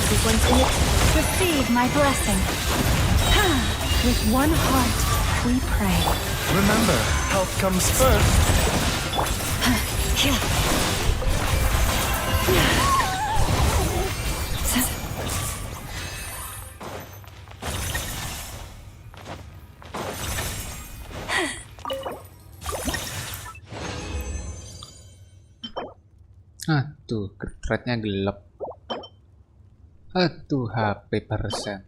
sequence in it. Receive my blessing. With one heart, we pray. Remember, health comes first. Aduh, threadnya gelap. Aduh, HP persen.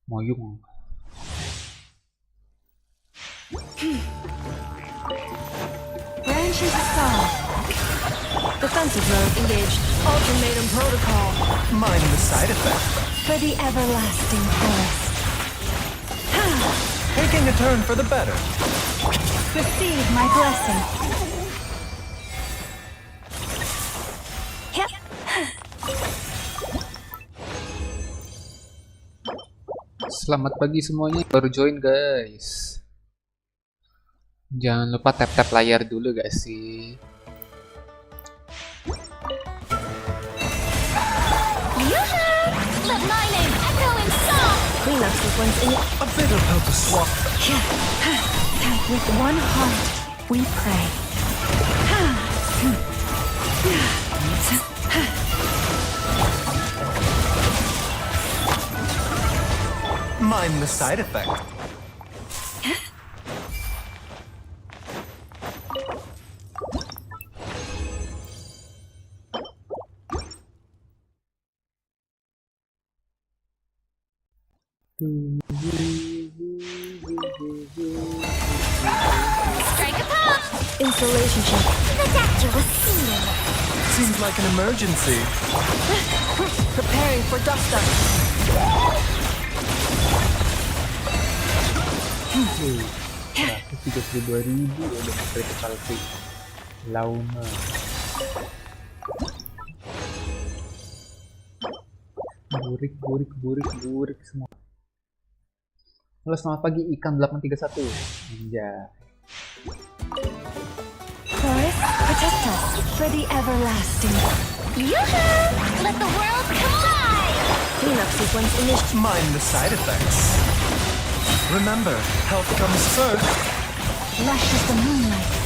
Moyung. Branches aside. Defensive mode engaged. Ultimatum protocol. Mind the side effect. For the everlasting forest. Taking a turn for the better. Receive my blessing. Yep. Selamat pagi semuanya, baru join guys. Jangan lupa tap-tap layar dulu guys sih. Let my name echo in song. Cleanup sequence in it. A bit of help to swap. With one heart, we pray. Mind the side effect. Strike a pose. Installation check. The doctor was seeing. Seems like an emergency. Preparing for dust up. 132.000 udah critical hit. Lauma. Burik semua. Halo, selamat pagi ikan 831. Anjay. Forest, protect us for the everlasting. Yoo-hoo! Let the world collide. Cleanup sequence initiated. Mind the side effects. Remember, health comes first. Lush as the moonlight.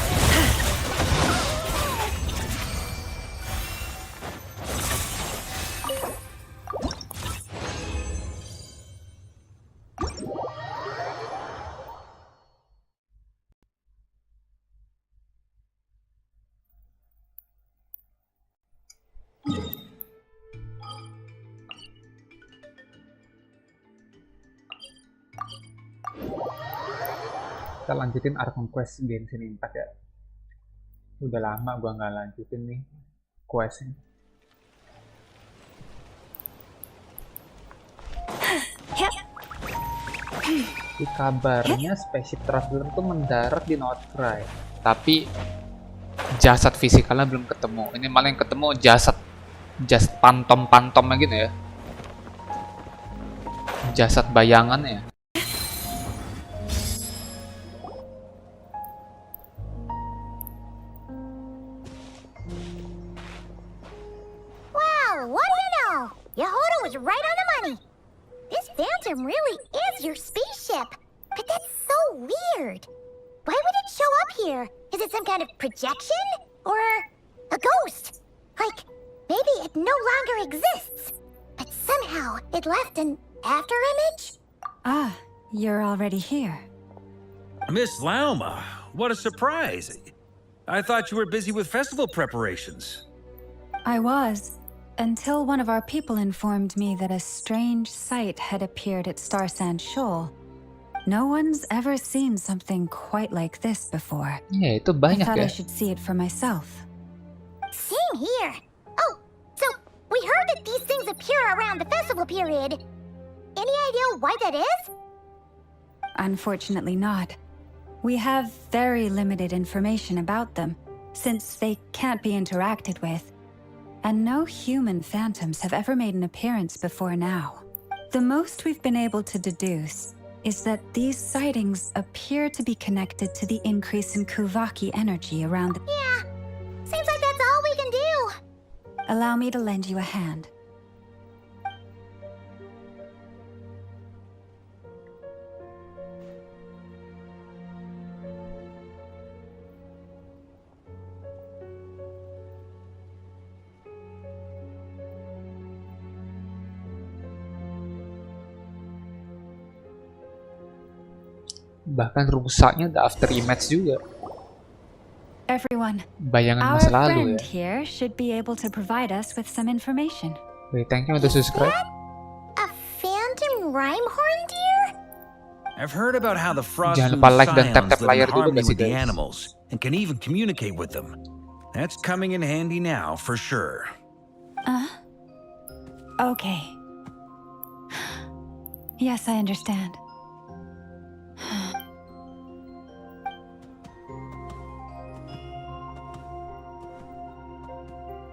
Kita lanjutin arc quest Genshin Impact ya. Udah lama gua nggak lanjutin nih questnya. Di kabarnya spaceship traveler tuh mendarat di Northcry, tapi jasad fisikalnya belum ketemu. Ini malah yang ketemu jasad pantomnya gitu ya, jasad bayangannya. Yahoda was right on the money. This phantom really is your spaceship. But that's so weird. Why would it show up here? Is it some kind of projection? Or a ghost? Like, maybe it no longer exists. But somehow it left an afterimage? Ah, you're already here. Miss Lauma, what a surprise. I thought you were busy with festival preparations. I was, until one of our people informed me that a strange sight had appeared at Star Sand Shoal. No one's ever seen something quite like this before. Ya, itu I banyak thought ya. I should see it for myself. Same here. Oh, so we heard that these things appear around the festival period. Any idea why that is? Unfortunately not. We have very limited information about them, since they can't be interacted with. And no human phantoms have ever made an appearance before now. The most we've been able to deduce is that these sightings appear to be connected to the increase in Kuvaki energy around the... Yeah, seems like that's all we can do. Allow me to lend you a hand. Bahkan rusaknya ada after image juga. Everyone, Bayangan our masa lalu friend ya. here should be able to provide us with some information. Oke, thank you udah subscribe. A phantom rhymehorn deer? I've heard about how the frost Jangan moon lupa like dan scions tap-tap live in layar dulu harmony guys, with the guys. animals and can even communicate with them. That's coming in handy now for sure. Okay. Yes, I understand.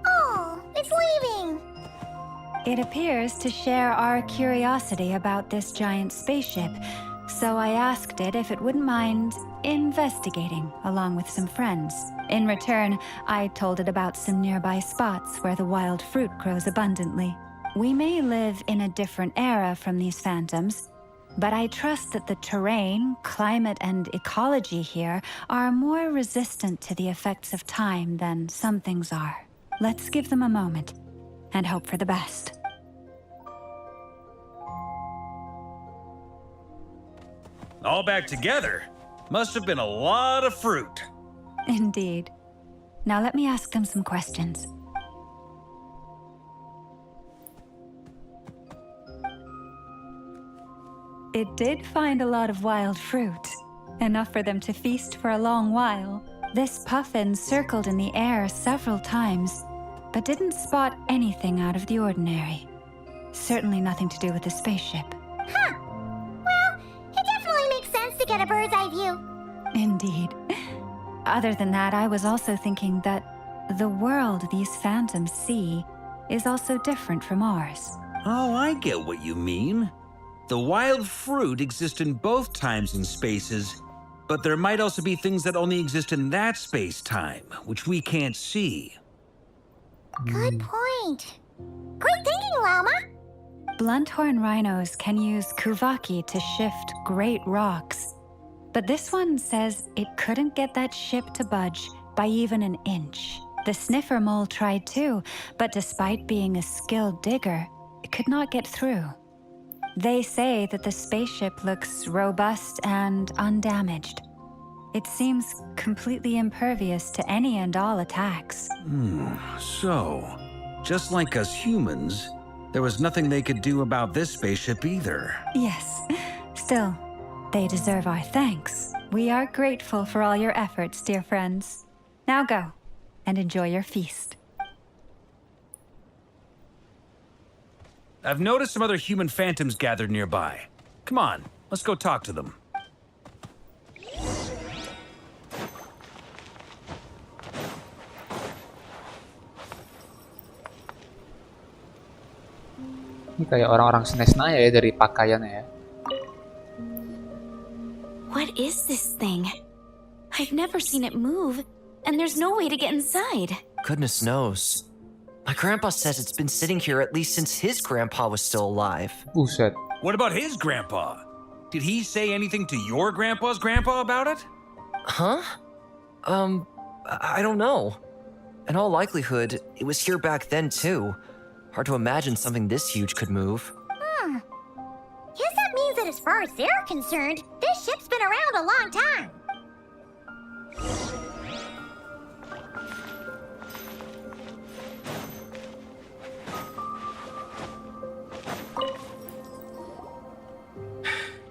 Oh, it's leaving. It appears to share our curiosity about this giant spaceship, so I asked it if it wouldn't mind investigating along with some friends. In return, I told it about some nearby spots where the wild fruit grows abundantly. We may live in a different era from these phantoms, but I trust that the terrain, climate, and ecology here are more resistant to the effects of time than some things are. Let's give them a moment and hope for the best. All back together. Must have been a lot of fruit. Indeed. Now let me ask them some questions. It did find a lot of wild fruit, enough for them to feast for a long while. This puffin circled in the air several times, but didn't spot anything out of the ordinary. Certainly nothing to do with the spaceship. Huh. Well, it definitely makes sense to get a bird's eye view. Indeed. Other than that, I was also thinking that the world these phantoms see is also different from ours. Oh, I get what you mean. The wild fruit exist in both times and spaces, but there might also be things that only exist in that space-time, which we can't see. Good point. Great thinking, Llama. Blunthorn rhinos can use kuvaki to shift great rocks, but this one says it couldn't get that ship to budge by even an inch. The sniffer mole tried too, but despite being a skilled digger, it could not get through. They say that the spaceship looks robust and undamaged. It seems completely impervious to any and all attacks. So, just like us humans, there was nothing they could do about this spaceship either. Yes, still, they deserve our thanks. We are grateful for all your efforts, dear friends. Now go and enjoy your feast. I've noticed some other human phantoms gathered nearby. Come on, let's go talk to them. Ini kayak orang-orang Snesna ya dari pakaiannya ya. What is this thing? I've never seen it move, and there's no way to get inside. Goodness knows. My grandpa says it's been sitting here at least since his grandpa was still alive. Buset. What about his grandpa? Did he say anything to your grandpa's grandpa about it? Huh? I don't know. In all likelihood, it was here back then too. Hard to imagine something this huge could move. Guess that means that as far as they're concerned, this ship's been around a long time.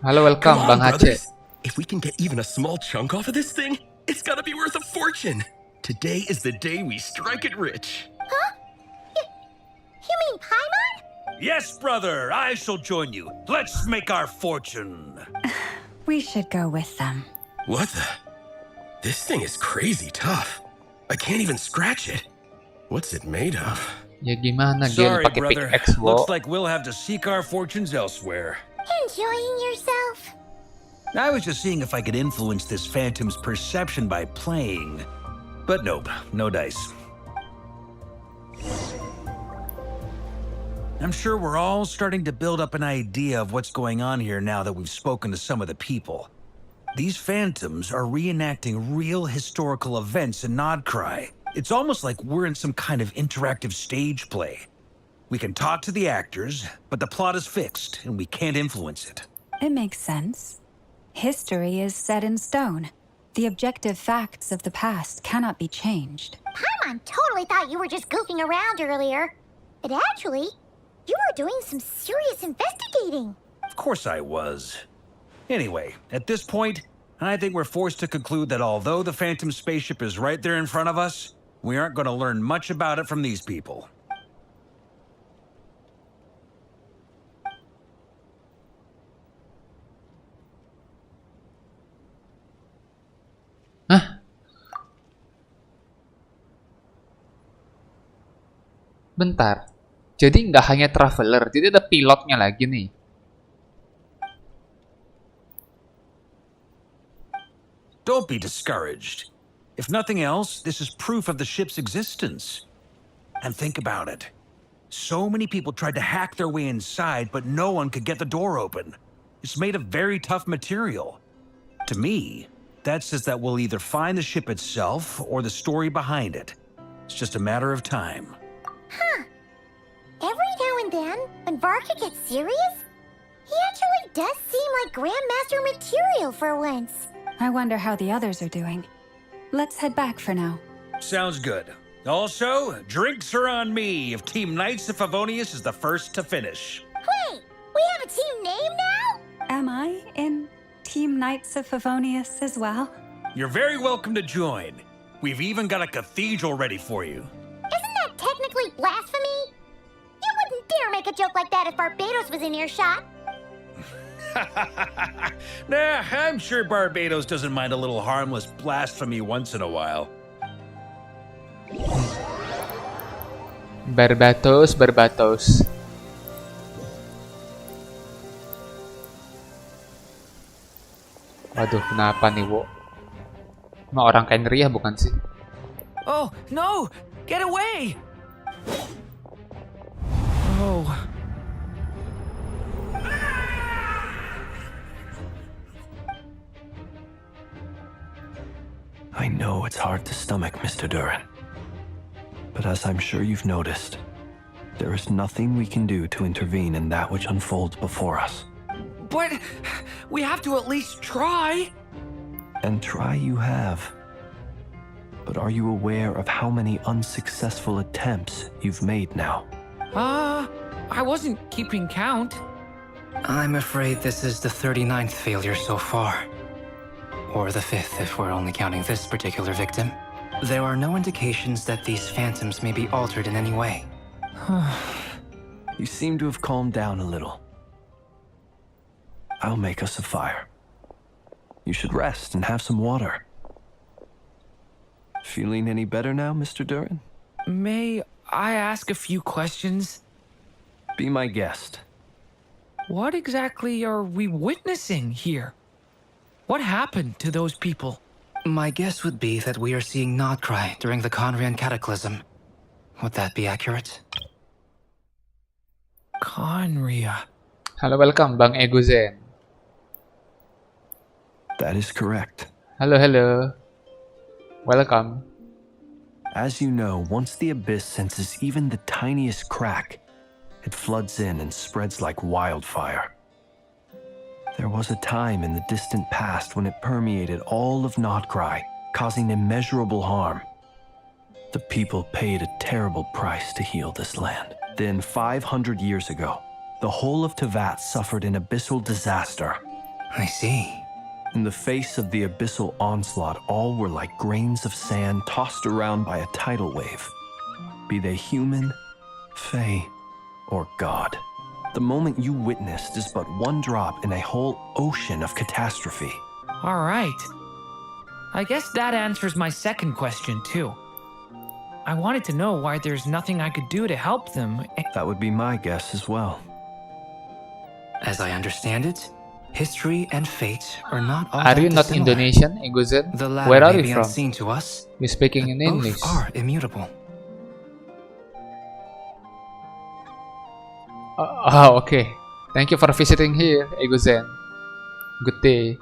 Halo, welcome Come on, Bang Aceh. brothers. If we can get even a small chunk off of this thing, it's gotta be worth a fortune. Today is the day we strike it rich. You mean Paimon? Yes, brother, I shall join you. Let's make our fortune. We should go with them. What the? This thing is crazy tough. I can't even scratch it. What's it made of? Ya gimana Gen Sorry, pakai brother. pickaxe, wo. Looks like we'll have to seek our fortunes elsewhere. Enjoying yourself? I was just seeing if I could influence this phantom's perception by playing. But nope, no dice. I'm sure we're all starting to build up an idea of what's going on here now that we've spoken to some of the people. These phantoms are reenacting real historical events in Nodcry. It's almost like we're in some kind of interactive stage play. We can talk to the actors, but the plot is fixed and we can't influence it. It makes sense. History is set in stone. The objective facts of the past cannot be changed. Paimon totally thought you were just goofing around earlier. But actually, you were doing some serious investigating. Of course I was. Anyway, at this point, I think we're forced to conclude that although the Phantom spaceship is right there in front of us, we aren't going to learn much about it from these people. Hah? Bentar. Jadi nggak hanya traveler, jadi ada pilotnya lagi nih. Don't be discouraged. If nothing else, this is proof of the ship's existence. And think about it. So many people tried to hack their way inside, but no one could get the door open. It's made of very tough material. To me, that says that we'll either find the ship itself or the story behind it. It's just a matter of time. Huh. Every now and then, when Varka gets serious, he actually does seem like Grandmaster material for once. I wonder how the others are doing. Let's head back for now. Sounds good. Also, drinks are on me if Team Knights of Favonius is the first to finish. Wait, we have a team name now? Am I in Team Knights of Favonius as well? You're very welcome to join. We've even got a cathedral ready for you. Isn't that technically blasphemy? You wouldn't dare make a joke like that if Barbados was in earshot. Nah, I'm sure Barbados doesn't mind a little harmless blasphemy once in a while. Barbados. Waduh, kenapa nih, Wo? Emang orang kain riah bukan sih? Oh, no! Get away! Oh. I know it's hard to stomach, Mr. Duran. But as I'm sure you've noticed, there is nothing we can do to intervene in that which unfolds before us. But we have to at least try. And try you have. But are you aware of how many unsuccessful attempts you've made now? I wasn't keeping count. I'm afraid this is the 39th failure so far. Or the 5th if we're only counting this particular victim. There are no indications that these phantoms may be altered in any way. You seem to have calmed down a little. I'll make us a fire. You should rest and have some water. Feeling any better now, Mr. Duran? May I ask a few questions? Be my guest. What exactly are we witnessing here? What happened to those people? My guess would be that we are seeing Nodcry during the Conrian Cataclysm. Would that be accurate? Conria. Halo, welcome Bang Egozen. That is correct. Halo. Welcome. As you know, once the abyss senses even the tiniest crack, it floods in and spreads like wildfire. There was a time in the distant past when it permeated all of Nodcry, causing immeasurable harm. The people paid a terrible price to heal this land. Then 500 years ago, the whole of Teyvat suffered an abyssal disaster. I see. In the face of the abyssal onslaught, all were like grains of sand tossed around by a tidal wave. Be they human, fae, or god. The moment you witnessed is but one drop in a whole ocean of catastrophe. All right. I guess that answers my second question, too. I wanted to know why there's nothing I could do to help them. That would be my guess as well. As I understand it, history and fate are not all Are that you not dissimilar. Indonesian, Egozen? The latter Where are may you be from? unseen to us, You're speaking in both English. are immutable. Okay. Thank you for visiting here, Egozen. Good day.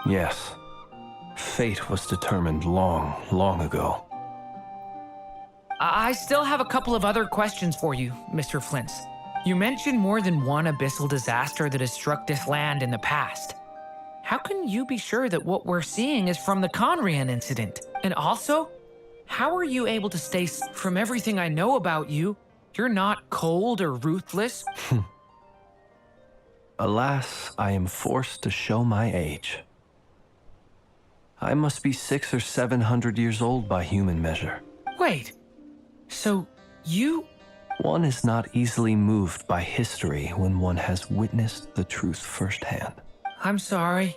Yes. Fate was determined long, long ago. I still have a couple of other questions for you, Mr. Flint. You mentioned more than one abyssal disaster that has struck this land in the past. How can you be sure that what we're seeing is from the Conrian incident? And also, how are you able to stay from everything I know about you? You're not cold or ruthless. Alas, I am forced to show my age. I must be 600 or 700 years old by human measure. Wait, so you... One is not easily moved by history when one has witnessed the truth firsthand. I'm sorry.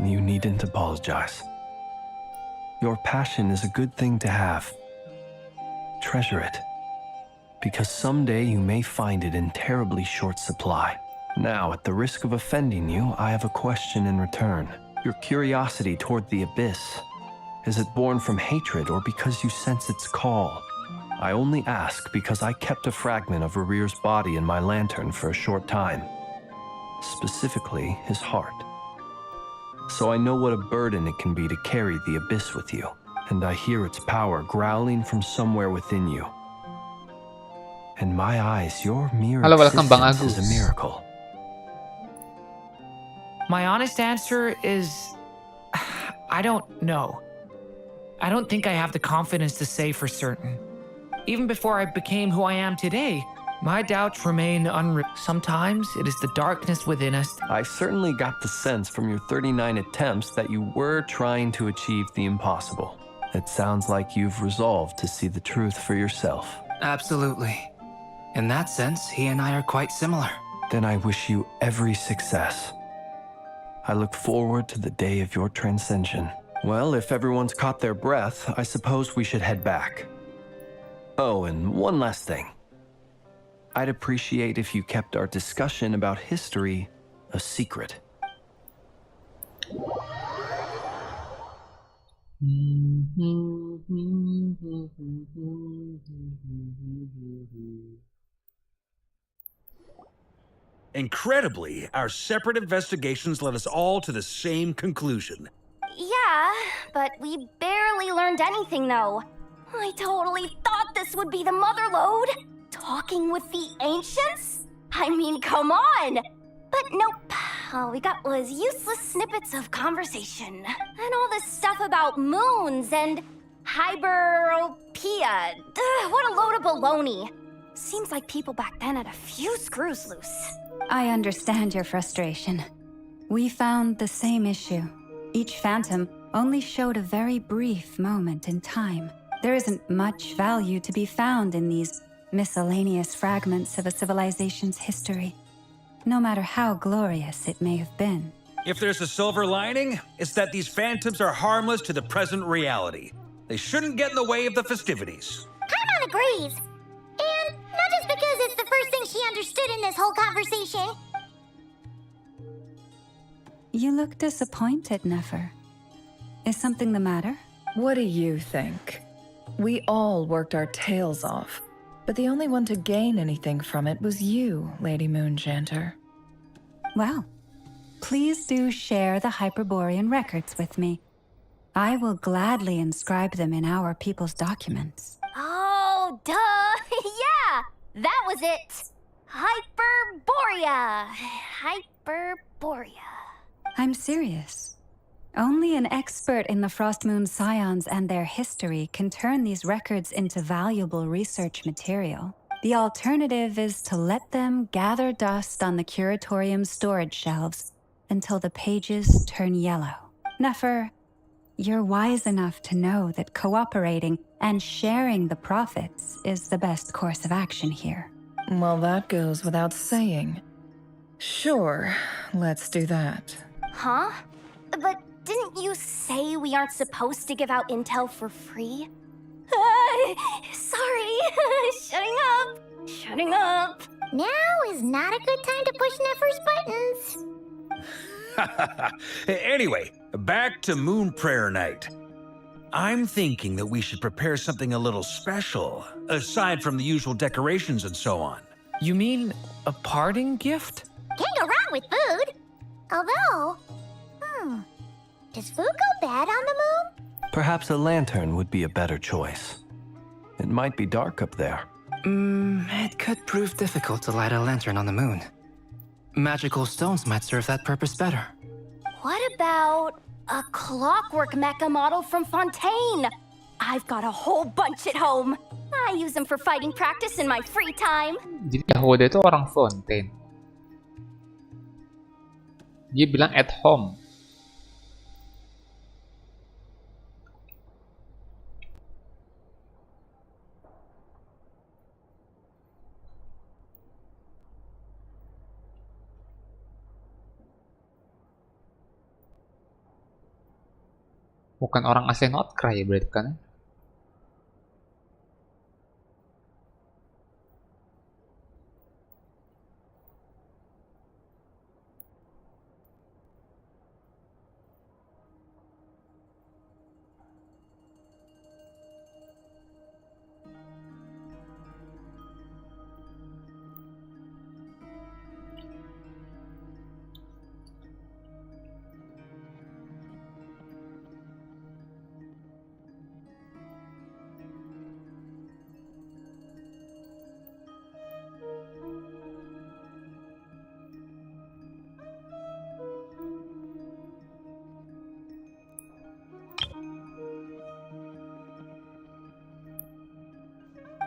You needn't apologize. Your passion is a good thing to have. Treasure it, because someday you may find it in terribly short supply. Now, at the risk of offending you, I have a question in return. Your curiosity toward the abyss, is it born from hatred or because you sense its call? I only ask because I kept a fragment of Rere's body in my lantern for a short time. Specifically, his heart. So I know what a burden it can be to carry the abyss with you, and I hear its power growling from somewhere within you. In my eyes, your mere Halo, welcome, Bang existence is Agus. a miracle. My honest answer is... I don't know. I don't think I have the confidence to say for certain. Even before I became who I am today, my doubts remain Sometimes it is the darkness within us. I certainly got the sense from your 39 attempts that you were trying to achieve the impossible. It sounds like you've resolved to see the truth for yourself. Absolutely. In that sense, he and I are quite similar. Then I wish you every success. I look forward to the day of your transcension. Well, if everyone's caught their breath, I suppose we should head back. Oh, and one last thing. I'd appreciate if you kept our discussion about history a secret. Incredibly, our separate investigations led us all to the same conclusion. Yeah, but we barely learned anything, though. I totally thought this would be the mother lode. Talking with the ancients? I mean, come on! But nope. All we got was useless snippets of conversation. And all this stuff about moons and hyperopia. What a load of baloney. Seems like people back then had a few screws loose. I understand your frustration. We found the same issue. Each phantom only showed a very brief moment in time. There isn't much value to be found in these miscellaneous fragments of a civilization's history, no matter how glorious it may have been. If there's a silver lining, it's that these phantoms are harmless to the present reality. They shouldn't get in the way of the festivities. Paimon agrees. And not just because it's the first thing she understood in this whole conversation. You look disappointed, Nefer. Is something the matter? What do you think? We all worked our tails off, but the only one to gain anything from it was you, Lady Moonjanter. Well, please do share the Hyperborean records with me. I will gladly inscribe them in our people's documents. Oh, duh! Yeah! That was it! Hyperborea! Hyperborea. I'm serious. Only an expert in the Frostmoon Scions and their history can turn these records into valuable research material. The alternative is to let them gather dust on the Curatorium's storage shelves until the pages turn yellow. Nefer, you're wise enough to know that cooperating and sharing the profits is the best course of action here. Well, that goes without saying. Sure, let's do that. Huh? But didn't you say we aren't supposed to give out intel for free? Sorry. Shutting up. Now is not a good time to push Nefer's buttons. Anyway, back to Moon Prayer Night. I'm thinking that we should prepare something a little special, aside from the usual decorations and so on. You mean a parting gift? Can't go wrong with food. Although, does food go bad on the moon? Perhaps a lantern would be a better choice. It might be dark up there. It could prove difficult to light a lantern on the moon. Magical stones might serve that purpose better. What about a clockwork mecha model from Fontaine? I've got a whole bunch at home. I use them for fighting practice in my free time. Jadi Yahuda itu orang Fontaine. Dia bilang at home. Bukan orang asli Outcry ya berarti kan?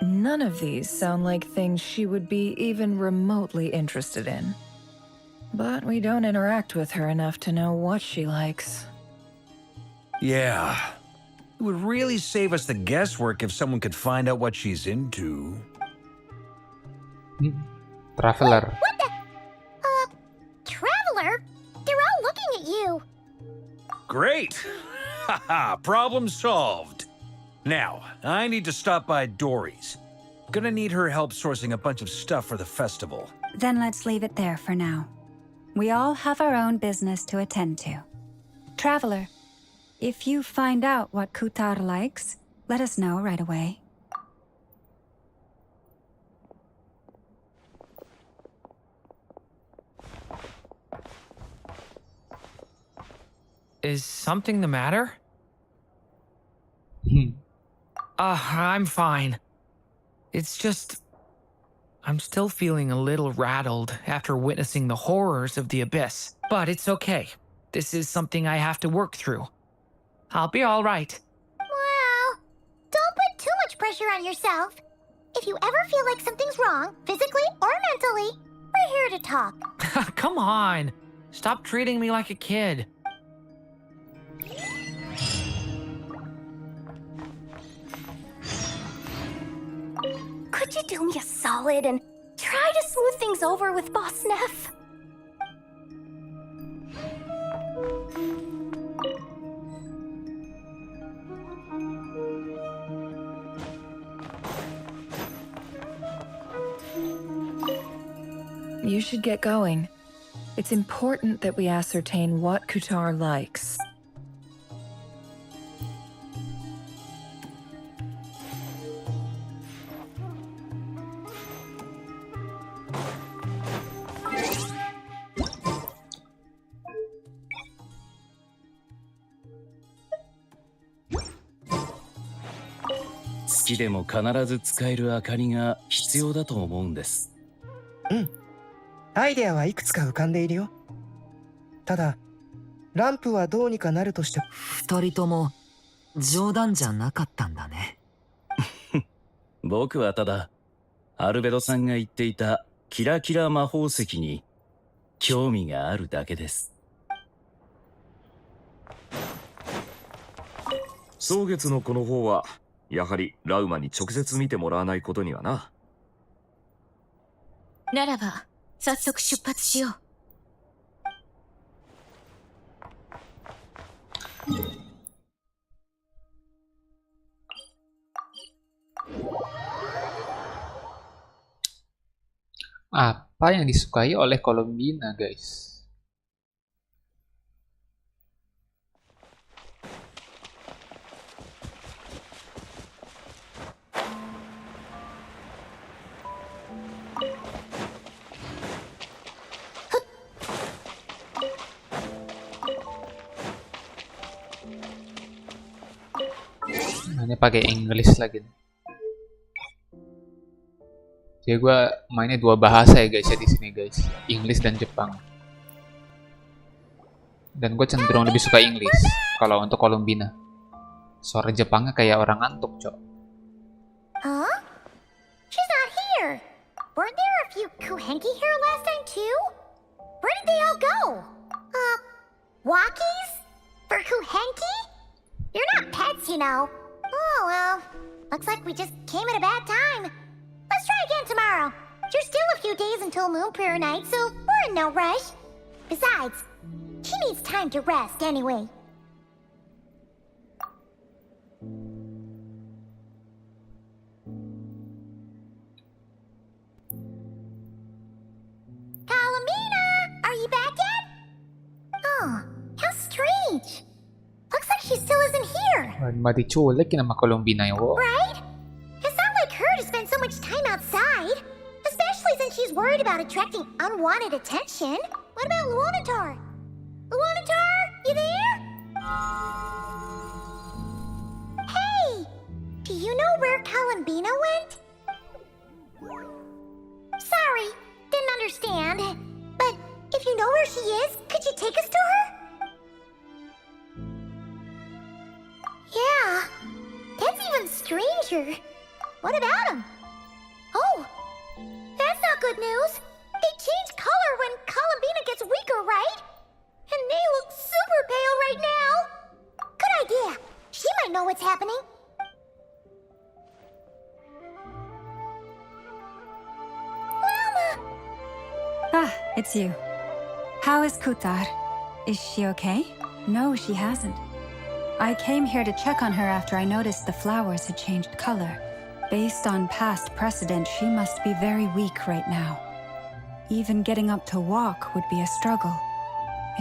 None of these sound like things she would be even remotely interested in. But we don't interact with her enough to know what she likes. Yeah. It would really save us the guesswork if someone could find out what she's into. Traveler. What the? Traveler? They're all looking at you. Great! Haha, problem solved. Now, I need to stop by Dory's. Gonna need her help sourcing a bunch of stuff for the festival. Then let's leave it there for now. We all have our own business to attend to. Traveler, if you find out what Kutar likes, let us know right away. Is something the matter? I'm fine. It's just... I'm still feeling a little rattled after witnessing the horrors of the Abyss. But it's okay. This is something I have to work through. I'll be all right. Well, don't put too much pressure on yourself. If you ever feel like something's wrong, physically or mentally, we're here to talk. Come on. Stop treating me like a kid. Could you do me a solid and try to smooth things over with Boss Neff? You should get going. It's important that we ascertain what Kutar likes.うん。アイデアはいくつか浮かんでいるよ。ただ、ランプはどうにかなるとして。二人とも冗談じゃなかったんだね。僕はただ、アルベドさんが言っていたキラキラ魔法石に興味があるだけです。蒼月のこの方は、やはりラウマに直接見てもらわないことにはな。ならば、早速出発しよう。Apa yang disukai oleh Columbina, guys? Ini pakai English lagi nih. Jadi gue mainnya 2 bahasa ya guys ya di sini guys, English dan Jepang. Dan gue cenderung lebih suka English kalau untuk Columbina. Suara Jepangnya kayak orang ngantuk, cok. Huh? She's not here. Weren't there a few Kuhenki here last time too? Where did they all go? Walkies? For Kuhenki? You're not pets, you know. Oh well, looks like we just came at a bad time. Let's try again tomorrow. There's still a few days until Moon Prayer Night, so we're in no rush. Besides, she needs time to rest anyway. Kalamina, are you back yet? Oh, how strange. Looks like she still isn't here. Mati culik yun sama Columbina yun. Right? It's not like her to spend so much time outside. Especially since she's worried about attracting unwanted attention. What about Luanatar? Luanatar, you there? Hey! Do you know where Kalumbina went? Sorry, didn't understand. But if you know where she is, could you take us to her? Yeah, that's even stranger. What about him? Oh, that's not good news. They change color when Columbina gets weaker, right? And they look super pale right now. Good idea. She might know what's happening. Mama! Ah, it's you. How is Kutar? Is she okay? No, she hasn't. I came here to check on her after I noticed the flowers had changed color. Based on past precedent, she must be very weak right now. Even getting up to walk would be a struggle.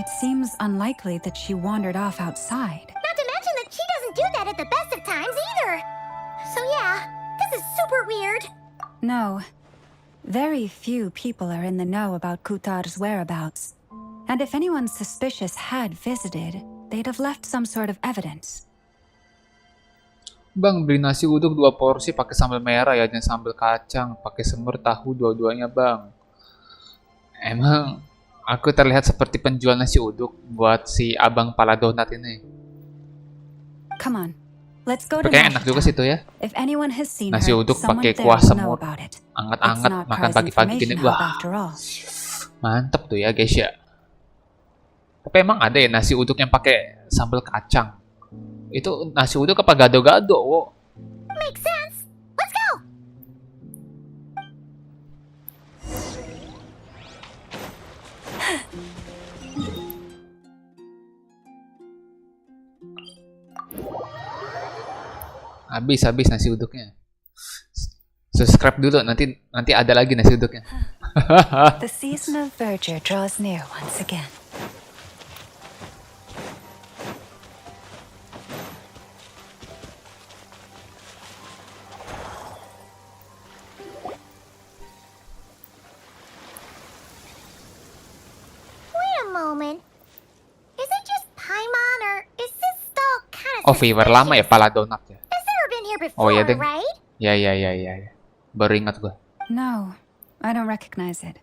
It seems unlikely that she wandered off outside. Not to mention that she doesn't do that at the best of times either. So yeah, this is super weird. No. Very few people are in the know about Kutar's whereabouts. And if anyone suspicious had visited, they'd have left some sort of evidence. Bang, beli nasi uduk 2 porsi pakai sambal merah ya, dan sambal kacang, pakai semur tahu dua-duanya, Bang. Emang aku terlihat seperti penjual nasi uduk buat si abang pala donat ini. Come on. Let's go to Kayaknya enak juga sih itu ya. If anyone has seen Nasi her, uduk someone pakai there kuah will know semur. about it. Anget-anget It's not makan prize pagi-pagi gini. information Wah. after all. Mantep tuh ya, guys ya. Tapi emang ada ya nasi uduk yang pakai sambal kacang? Itu nasi uduk apa gado-gado, wo? Makes sense. Let's go. Habis nasi uduknya. Subscribe dulu, nanti ada lagi nasi uduknya. The season of verdure draws near once again. Wait a moment. Is it just Paimon or is this stall kind of Oh, fever lama ya pala donat ya. Has never been here before, Oh ya, Deng. right? Ya. Baru ingat gua. No, I don't recognize it.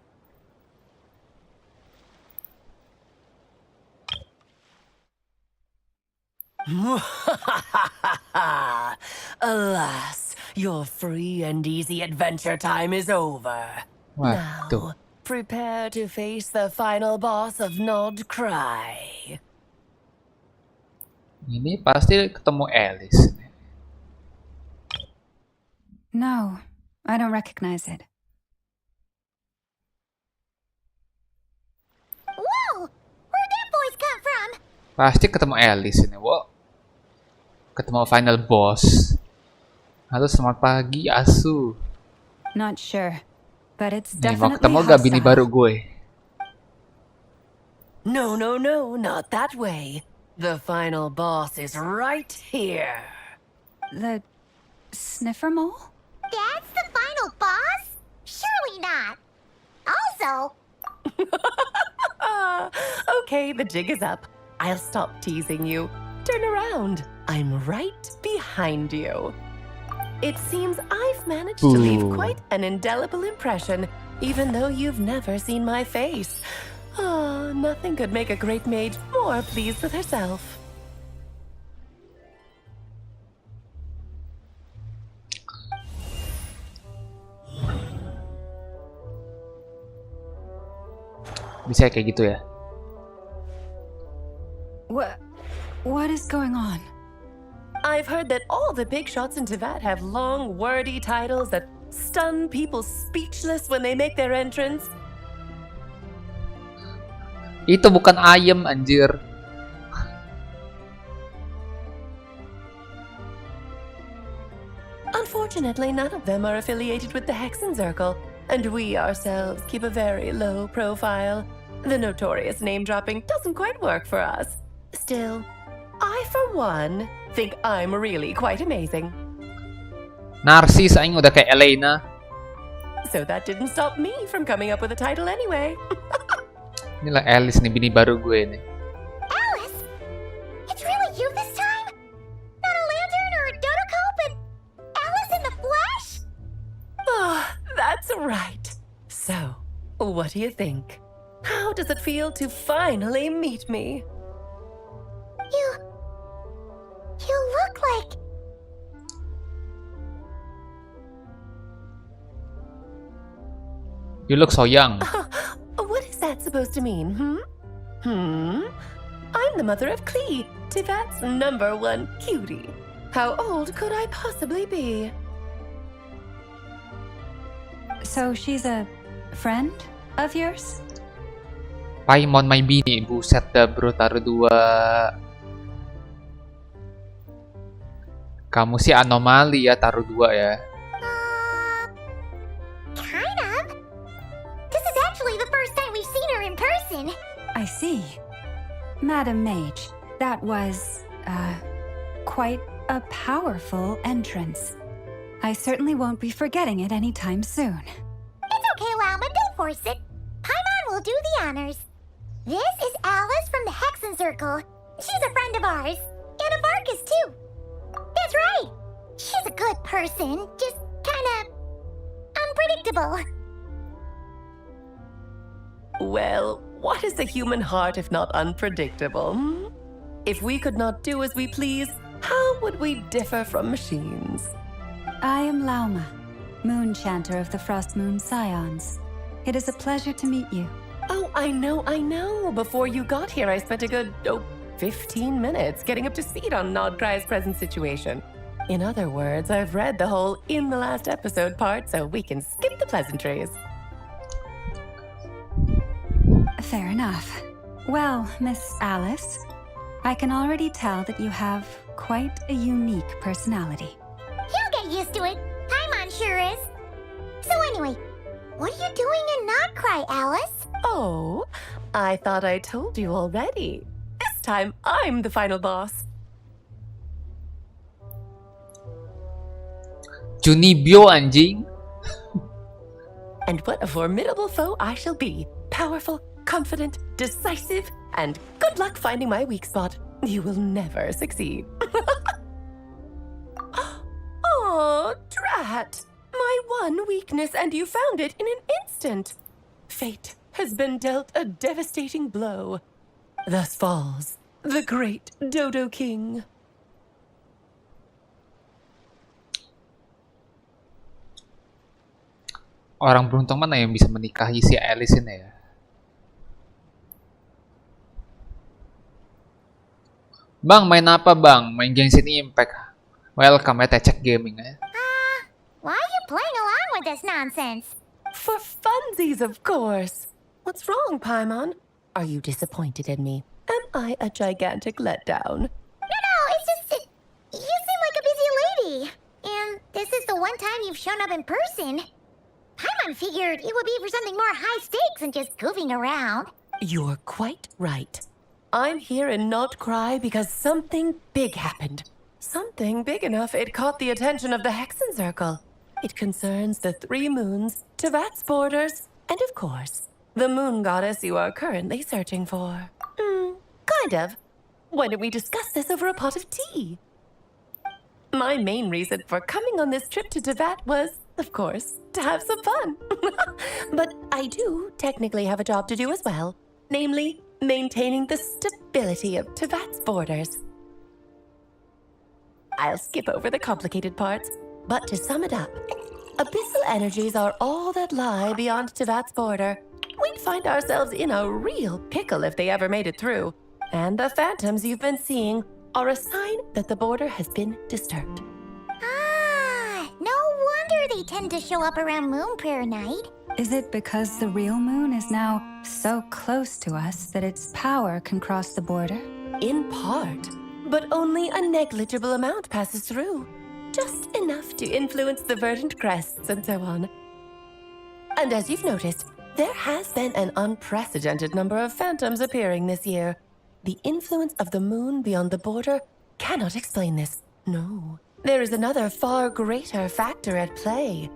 Alas, your free and easy adventure time is over. Waduh. Prepare to face the final boss of Nod Cry. Ini pasti ketemu Alice. No, I don't recognize it. Whoa! Where'd that voice come from? Pasti ketemu Alice ini, wo. Ketemu final boss. Halo, selamat pagi, Asu. Not sure, but it's Nih, mau definitely ketemu gak bini hostile. baru gue? No, not that way. The final boss is right here. The sniffer mole? That's the final boss? Surely not. Also, Okay, the jig is up. I'll stop teasing you. Turn around. I'm right behind you. It seems I've managed to leave quite an indelible impression, even though you've never seen my face. Oh, nothing could make a great mage more pleased with herself. Bisa kayak gitu ya? What is going on? I've heard that all the big shots in Teyvat have long, wordy titles that stun people speechless when they make their entrance. Itu bukan ayam, anjir. Unfortunately, none of them are affiliated with the Hexenzirkel, and we ourselves keep a very low profile. The notorious name-dropping doesn't quite work for us. Still, I, for one, think I'm really quite amazing. Narsis, aing udah kayak Elena. So that didn't stop me from coming up with a title anyway. Inilah Alice nih, bini baru gue nih. Alice? It's really you this time? Not a lantern or a dodo but Alice in the flesh? Oh, that's right. So, what do you think? How does it feel to finally meet me? You look like... You look so young. What is that supposed to mean, I'm the mother of Klee, Teyvat's #1 cutie. How old could I possibly be? So she's a friend of yours? Paimon my bini, buset dah bro, taruh 2. Kamu sih anomali ya, taruh 2 ya. Kind of. This is actually the first time we've seen her in person. I see. Madam Mage, that was, quite a powerful entrance. I certainly won't be forgetting it anytime soon. It's okay, Lauma, don't force it. Paimon will do the honors. This is Alice from the Hexenzirkel. She's a friend of ours. And of Arcus, too. That's right. She's a good person, just kinda unpredictable. Well, what is the human heart if not unpredictable? If we could not do as we please, how would we differ from machines? I am Lauma, Moon Chanter of the Frost Moon Scions. It is a pleasure to meet you. Oh, I know. Before you got here, I spent a good, 15 minutes getting up to speed on Nodcry's present situation. In other words, I've read the whole in the last episode part, so we can skip the pleasantries. Fair enough. Well, Miss Alice, I can already tell that you have quite a unique personality. He'll get used to it. Paimon sure is. So anyway, what are you doing in Nodcry, Alice? Oh, I thought I told you already. This time, I'm the final boss. Junibyo, anjing. And what a formidable foe I shall be. Powerful, confident, decisive, and good luck finding my weak spot. You will never succeed. Oh, drat! My one weakness, and you found it in an instant. Fate has been dealt a devastating blow. Thus falls the great Dodo King. Orang beruntung mana yang bisa menikahi si Alice ini ya? Bang, main apa bang? Main Genshin Impact. Welcome at Tecek Gaming ya. Why are you playing along with this nonsense? For funsies, of course. What's wrong, Paimon? Are you disappointed in me? Am I a gigantic letdown? No, it's just... you seem like a busy lady. And this is the one time you've shown up in person. Paimon figured it would be for something more high stakes than just goofing around. You're quite right. I'm here in Nodcry because something big happened. Something big enough it caught the attention of the Hexenzirkel. It concerns the 3 moons, Teyvat's borders, and of course, the moon goddess you are currently searching for. Kind of. Why don't we discuss this over a pot of tea? My main reason for coming on this trip to Teyvat was, of course, to have some fun. But I do technically have a job to do as well, namely, maintaining the stability of Teyvat's borders. I'll skip over the complicated parts, but to sum it up, abyssal energies are all that lie beyond Teyvat's border. We'd find ourselves in a real pickle if they ever made it through. And the phantoms you've been seeing are a sign that the border has been disturbed. Ah, no wonder they tend to show up around Moon Prayer Night. Is it because the real moon is now so close to us that its power can cross the border? In part, but only a negligible amount passes through. Just enough to influence the verdant crests and so on. And as you've noticed, there has been an unprecedented number of phantoms appearing this year. The influence of the moon beyond the border cannot explain this. No. There is another far greater factor at play.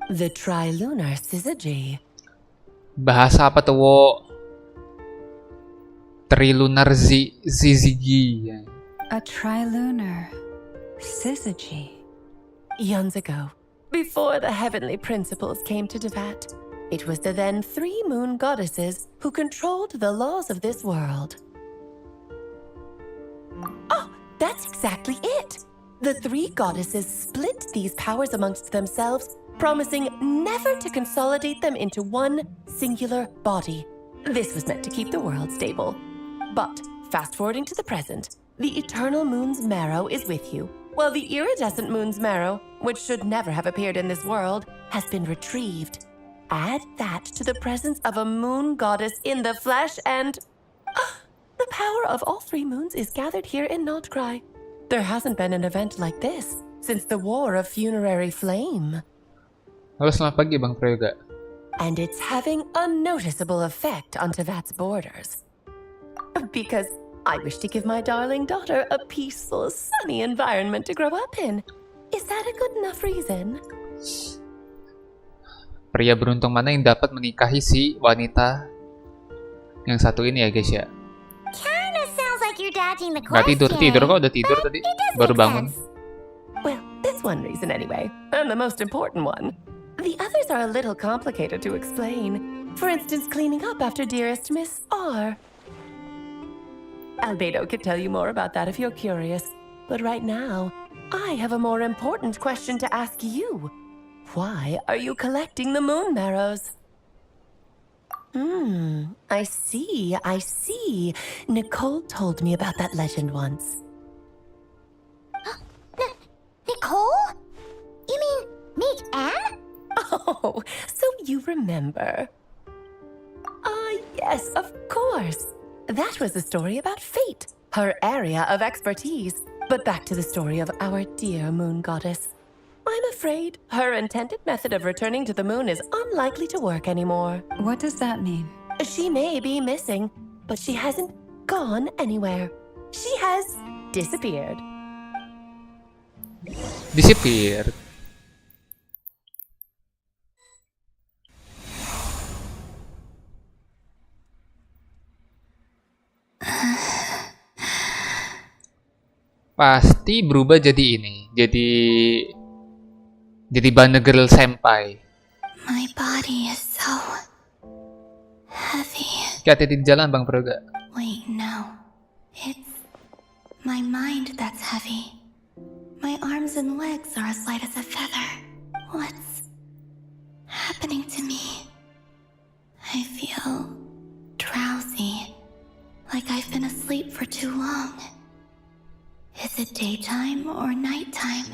The trilunar syzygy. Bahasa apa tuh, Wo? Trilunar syzygy. A trilunar syzygy. Eons ago, before the heavenly principles came to Teyvat, it was the then 3 moon goddesses who controlled the laws of this world. Oh, that's exactly it! The 3 goddesses split these powers amongst themselves, promising never to consolidate them into one singular body. This was meant to keep the world stable. But, fast-forwarding to the present, the eternal moon's marrow is with you, while the iridescent moon's marrow, which should never have appeared in this world, has been retrieved. Add that to the presence of a moon goddess in the flesh and... the power of all 3 moons is gathered here in Notcry. There hasn't been an event like this since the War of Funerary Flame. Halo, selamat pagi, Bang Prayoga. And it's having a noticeable effect on Teyvat's borders. Because I wish to give my darling daughter a peaceful, sunny environment to grow up in. Is that a good enough reason? Pria beruntung mana yang dapat menikahi si wanita yang satu ini ya, guys ya? Kinda sounds like you're dodging the Nggak question. tidur kok, udah tidur tadi. Baru bangun. Well, that's one reason anyway, and the most important one. The others are a little complicated to explain. For instance, cleaning up after dearest Miss R. Albedo could tell you more about that if you're curious. But right now, I have a more important question to ask you. Why are you collecting the moon marrows? I see. Nicole told me about that legend once. Nicole? You mean Meet Anne? Oh, so you remember. Yes, of course. That was a story about fate, her area of expertise. But back to the story of our dear moon goddess. I'm afraid her intended method of returning to the moon is unlikely to work anymore. What does that mean? She may be missing, but she hasn't gone anywhere. She has disappeared. Disappeared. Pasti berubah jadi ini, jadi Banegirl Senpai. My body is so heavy. Hati-hati di jalan, Bang Prayoga. Wait, no. It's my mind that's heavy. My arms and legs are as light as a feather. What's happening to me? I feel drowsy, like I've been asleep for too long. Is it daytime or nighttime?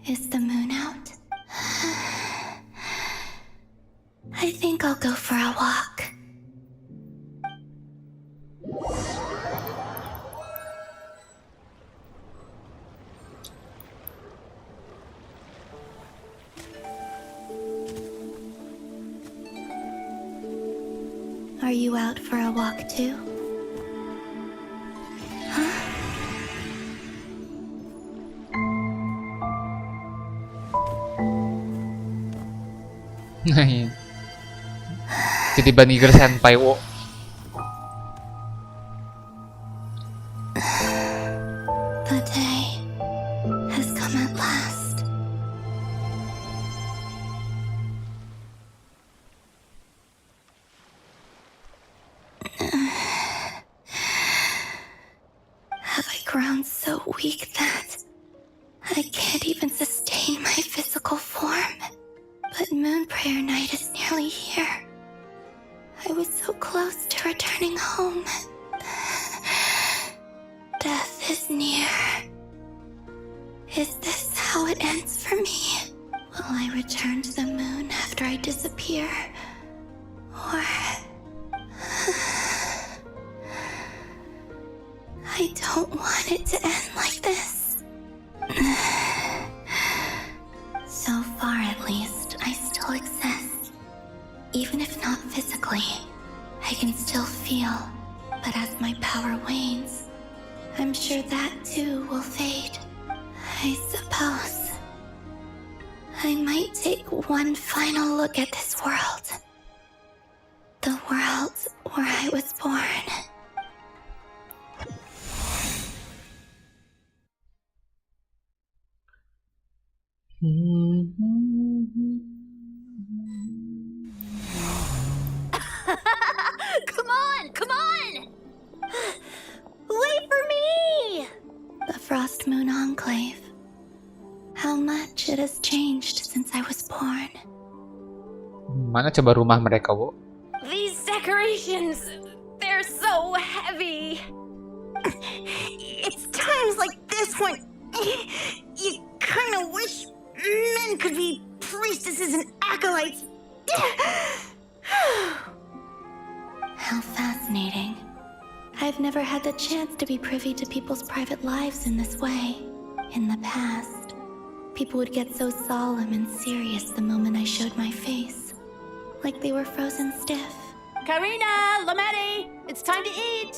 Is the moon out? I think I'll go for a walk. Are you out for a walk too? Jadi Banegirl Senpai, wo. grown so weak that I can't even sustain my physical form. But Moon Prayer Night is nearly here. I was so close to returning home. Death is near. Is this how it ends for me? Will I return to the moon after I disappear? Or... I don't want it to end like this. So far, at least, I still exist. Even if not physically, I can still feel. But as my power wanes, I'm sure that too will fade. I suppose I might take one final look at this world. The world where I was born. Come on, come on! Wait for me! The Frost Moon Enclave. How much it has changed since I was born. Mana coba rumah mereka, Bu? These decorations, they're so heavy. It's times like this when you kind of wish men could be priestesses and acolytes. How fascinating. I've never had the chance to be privy to people's private lives in this way. In the past, people would get so solemn and serious the moment I showed my face. Like they were frozen stiff. Karina, Lametti, it's time to eat.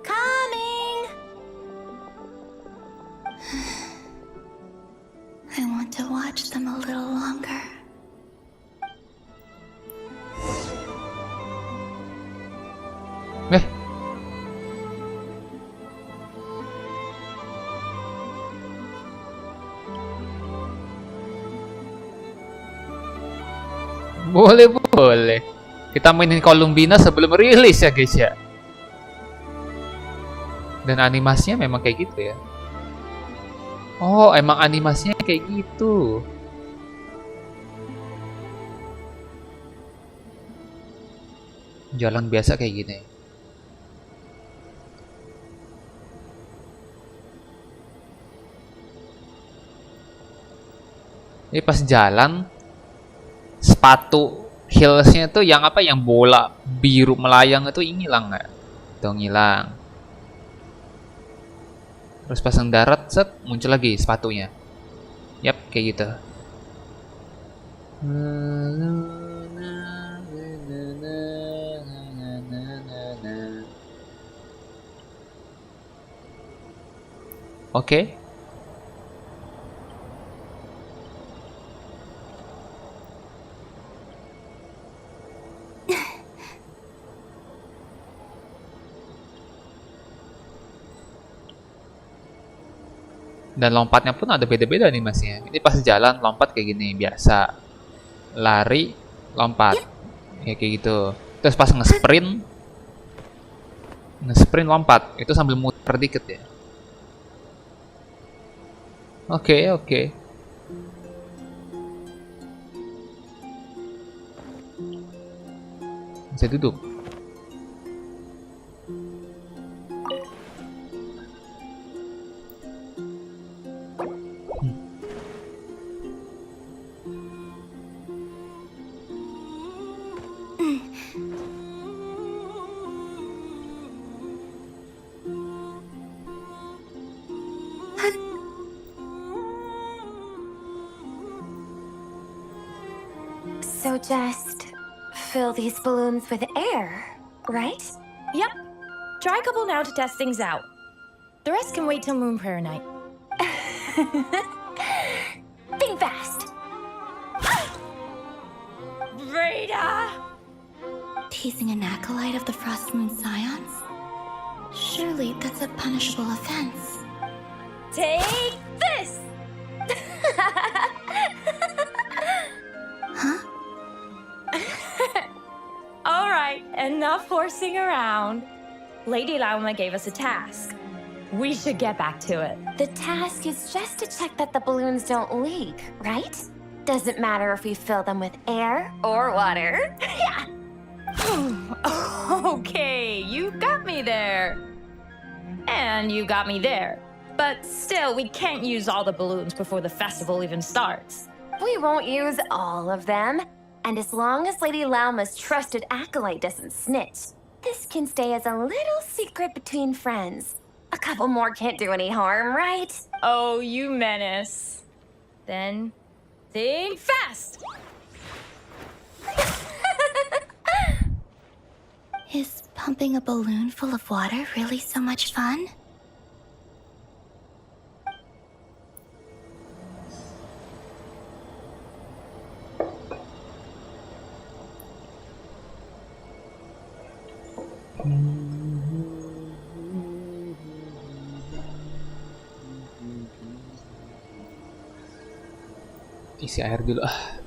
Coming. I want to watch them a little longer. Boleh. Kita mainin Columbina sebelum rilis ya guys ya. Dan animasinya memang kayak gitu ya. Oh, emang animasinya kayak gitu. Jalan biasa kayak gini. Ini pas jalan, sepatu heelsnya tuh yang apa, yang bola biru melayang itu ngilang nggak? Tuh ngilang. Terus pasang darat, set, muncul lagi sepatunya. Yap, kayak gitu. Oke. Dan lompatnya pun ada beda-beda animasinya. Ini pas jalan lompat kayak gini biasa. Lari, lompat. Ya kayak gitu. Terus pas nge-sprint lompat. Itu sambil muter dikit ya. Oke. Bisa duduk. So just fill these balloons with air, right? Yep. Try a couple now to test things out. The rest can wait till Moon Prayer Night. Think fast. Rita! Teasing an acolyte of the Frost Moon Scions? Surely that's a punishable offense. Take this! Huh? Alright, enough horsing around. Lady Lauma gave us a task. We should get back to it. The task is just to check that the balloons don't leak, right? Doesn't matter if we fill them with air or water. Yeah. Okay, you got me there. And you got me there. But still, we can't use all the balloons before the festival even starts. We won't use all of them. And as long as Lady Lauma's trusted acolyte doesn't snitch, this can stay as a little secret between friends. A couple more can't do any harm, right? Oh, you menace. Then, think fast! Is pumping a balloon full of water really so much fun? Isi air dulu ah.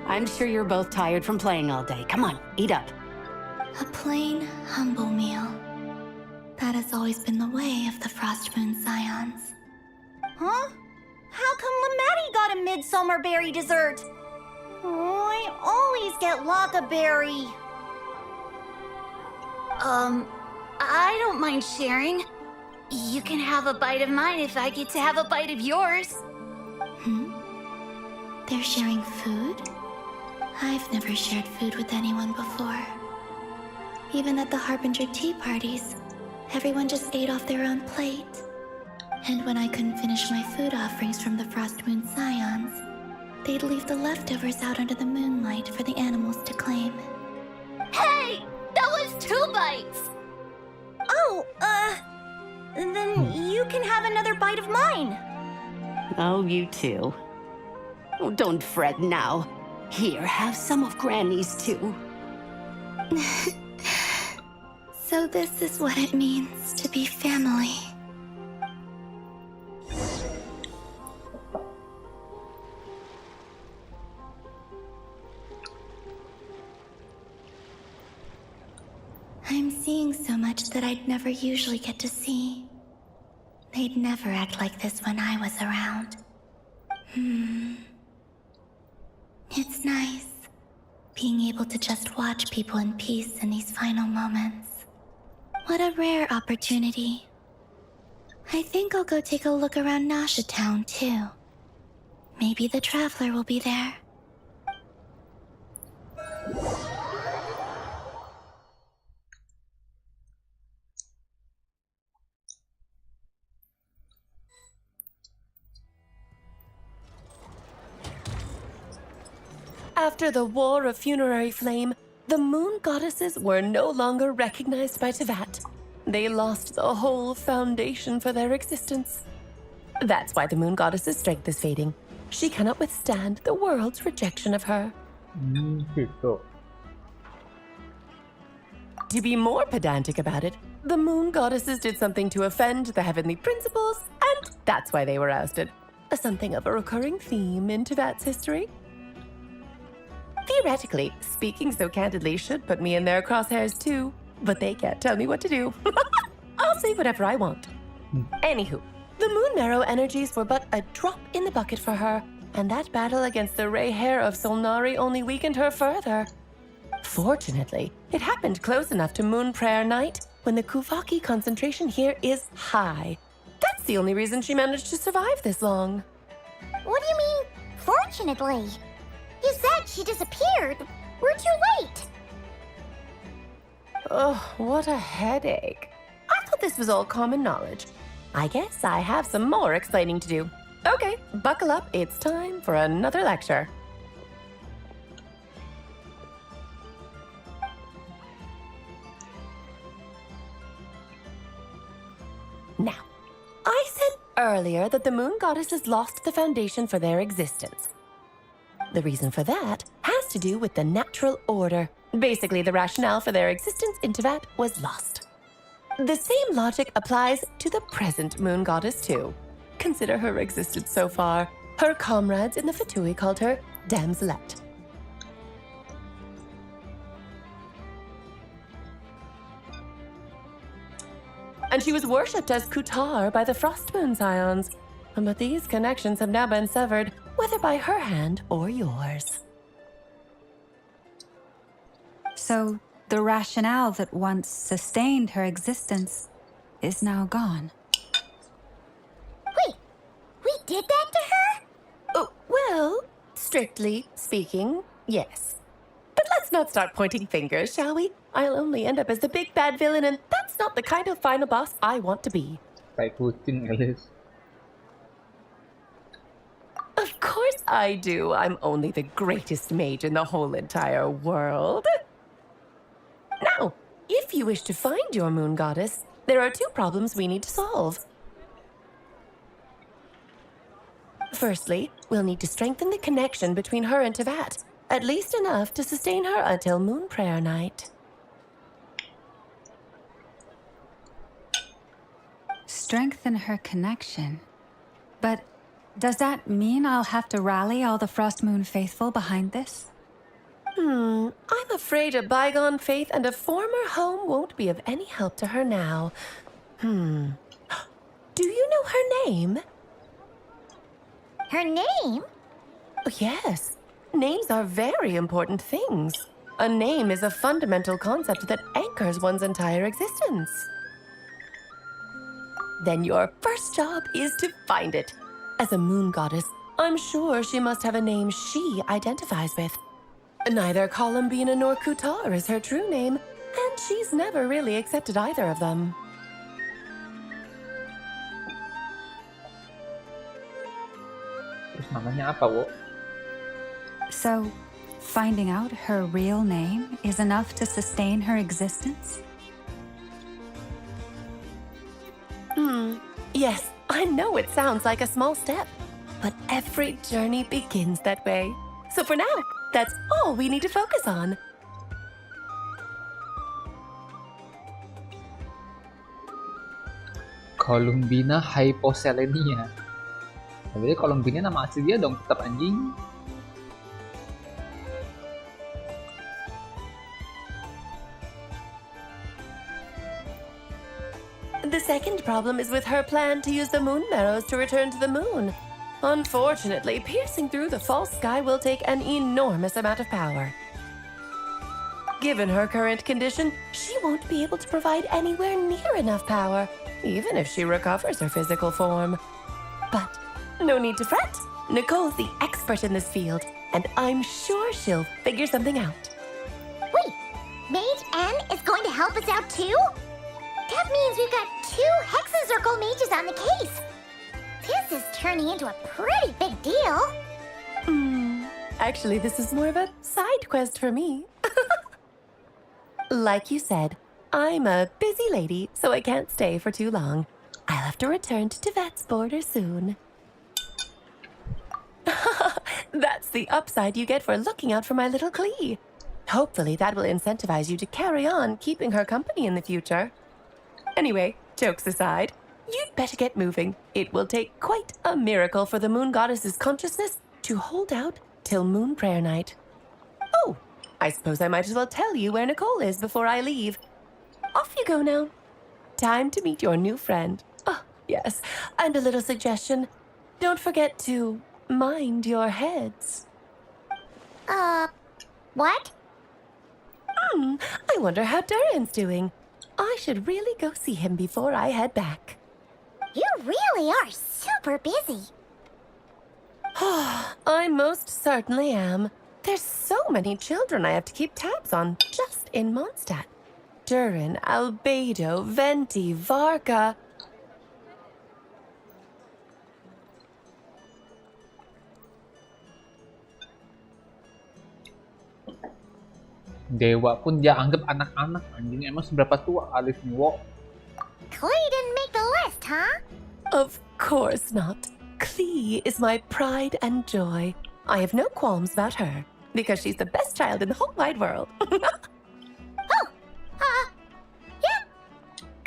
I'm sure you're both tired from playing all day. Come on, eat up. A plain, humble meal. That has always been the way of the Frostmoon Scions. Huh? How come Lamatti got a midsummer berry dessert? Oh, I always get Lockaberry. I don't mind sharing. You can have a bite of mine if I get to have a bite of yours. They're sharing food? I've never shared food with anyone before. Even at the Harbinger tea parties, everyone just ate off their own plate. And when I couldn't finish my food offerings from the Frostmoon Scions, they'd leave the leftovers out under the moonlight for the animals to claim. Hey! That was 2 bites! Oh, then you can have another bite of mine. Oh, you too. Oh, don't fret now. Here, have some of Granny's too. So this is what it means to be family. I'm seeing so much that I'd never usually get to see. They'd never act like this when I was around. It's nice, being able to just watch people in peace in these final moments. What a rare opportunity. I think I'll go take a look around Nasha Town, too. Maybe the Traveler will be there. After the War of Funerary Flame, the Moon Goddesses were no longer recognized by Teyvat. They lost the whole foundation for their existence. That's why the Moon Goddess's strength is fading. She cannot withstand the world's rejection of her. To be more pedantic about it, the Moon Goddesses did something to offend the heavenly principles, and that's why they were ousted. something of a recurring theme in Teyvat's history. Theoretically, speaking so candidly should put me in their crosshairs too, but they can't tell me what to do. I'll say whatever I want. Anywho, the Moon Marrow energies were but a drop in the bucket for her, and that battle against the Ray Hair of Solnari only weakened her further. Fortunately, it happened close enough to Moon Prayer Night when the Kuvaki concentration here is high. That's the only reason she managed to survive this long. What do you mean, fortunately? You said she disappeared. We're too late. Oh, what a headache. I thought this was all common knowledge. I guess I have some more explaining to do. Okay, buckle up. It's time for another lecture. Now, I said earlier that the moon goddesses lost the foundation for their existence. The reason for that has to do with the natural order. Basically, the rationale for their existence in Teyvat was lost. The same logic applies to the present moon goddess too. Consider her existence so far. Her comrades in the Fatui called her Damselette. And she was worshipped as Kutar by the Frost Moon Scions. But these connections have now been severed, whether by her hand or yours. So, the rationale that once sustained her existence is now gone. Wait, we did that to her? Oh, well, strictly speaking, yes. But let's not start pointing fingers, shall we? I'll only end up as the big bad villain, and that's not the kind of final boss I want to be. Kayak kucing, Alice. Of course I do. I'm only the greatest mage in the whole entire world. Now, if you wish to find your moon goddess, there are two problems we need to solve. Firstly, we'll need to strengthen the connection between her and Teyvat, at least enough to sustain her until Moon Prayer Night. Strengthen her connection. But does that mean I'll have to rally all the Frost Moon faithful behind this? I'm afraid a bygone faith and a former home won't be of any help to her now. Do you know her name? Her name? Oh, yes. Names are very important things. A name is a fundamental concept that anchors one's entire existence. Then your first job is to find it. As a moon goddess, I'm sure she must have a name she identifies with. Neither Columbina nor Kutar is her true name, and she's never really accepted either of them. Terus namanya apa, Wo? So, finding out her real name is enough to sustain her existence? Yes, I know it sounds like a small step, but every journey begins that way. So for now, that's all we need to focus on. Columbina hyposelenia. Tapi Columbina nama asli dia dong, tetap anjing. The second problem is with her plan to use the moon marrows to return to the moon. Unfortunately, piercing through the false sky will take an enormous amount of power. Given her current condition, she won't be able to provide anywhere near enough power, even if she recovers her physical form. But no need to fret. Nicole's the expert in this field, and I'm sure she'll figure something out. Wait, Mage N is going to help us out too? That means we've got 2 Hexacircle mages on the case. This is turning into a pretty big deal. Actually, this is more of a side quest for me. Like you said, I'm a busy lady, so I can't stay for too long. I'll have to return to Teyvat's border soon. That's the upside you get for looking out for my little Klee. Hopefully that will incentivize you to carry on keeping her company in the future. Anyway, jokes aside, you'd better get moving. It will take quite a miracle for the moon goddess's consciousness to hold out till moon prayer night. Oh, I suppose I might as well tell you where Nicole is before I leave. Off you go now. Time to meet your new friend. Oh, yes, and a little suggestion. Don't forget to mind your heads. What? I wonder how Durin's doing. I should really go see him before I head back. You really are super busy. I most certainly am. There's so many children I have to keep tabs on just in Mondstadt. Durin, Albedo, Venti, Varka. Dewa pun dia anggap anak-anak. Anjing, emang seberapa tua Alif nih, Wo? Klee didn't make the list, huh? Of course not. Klee is my pride and joy. I have no qualms about her, because she's the best child in the whole wide world. Yeah.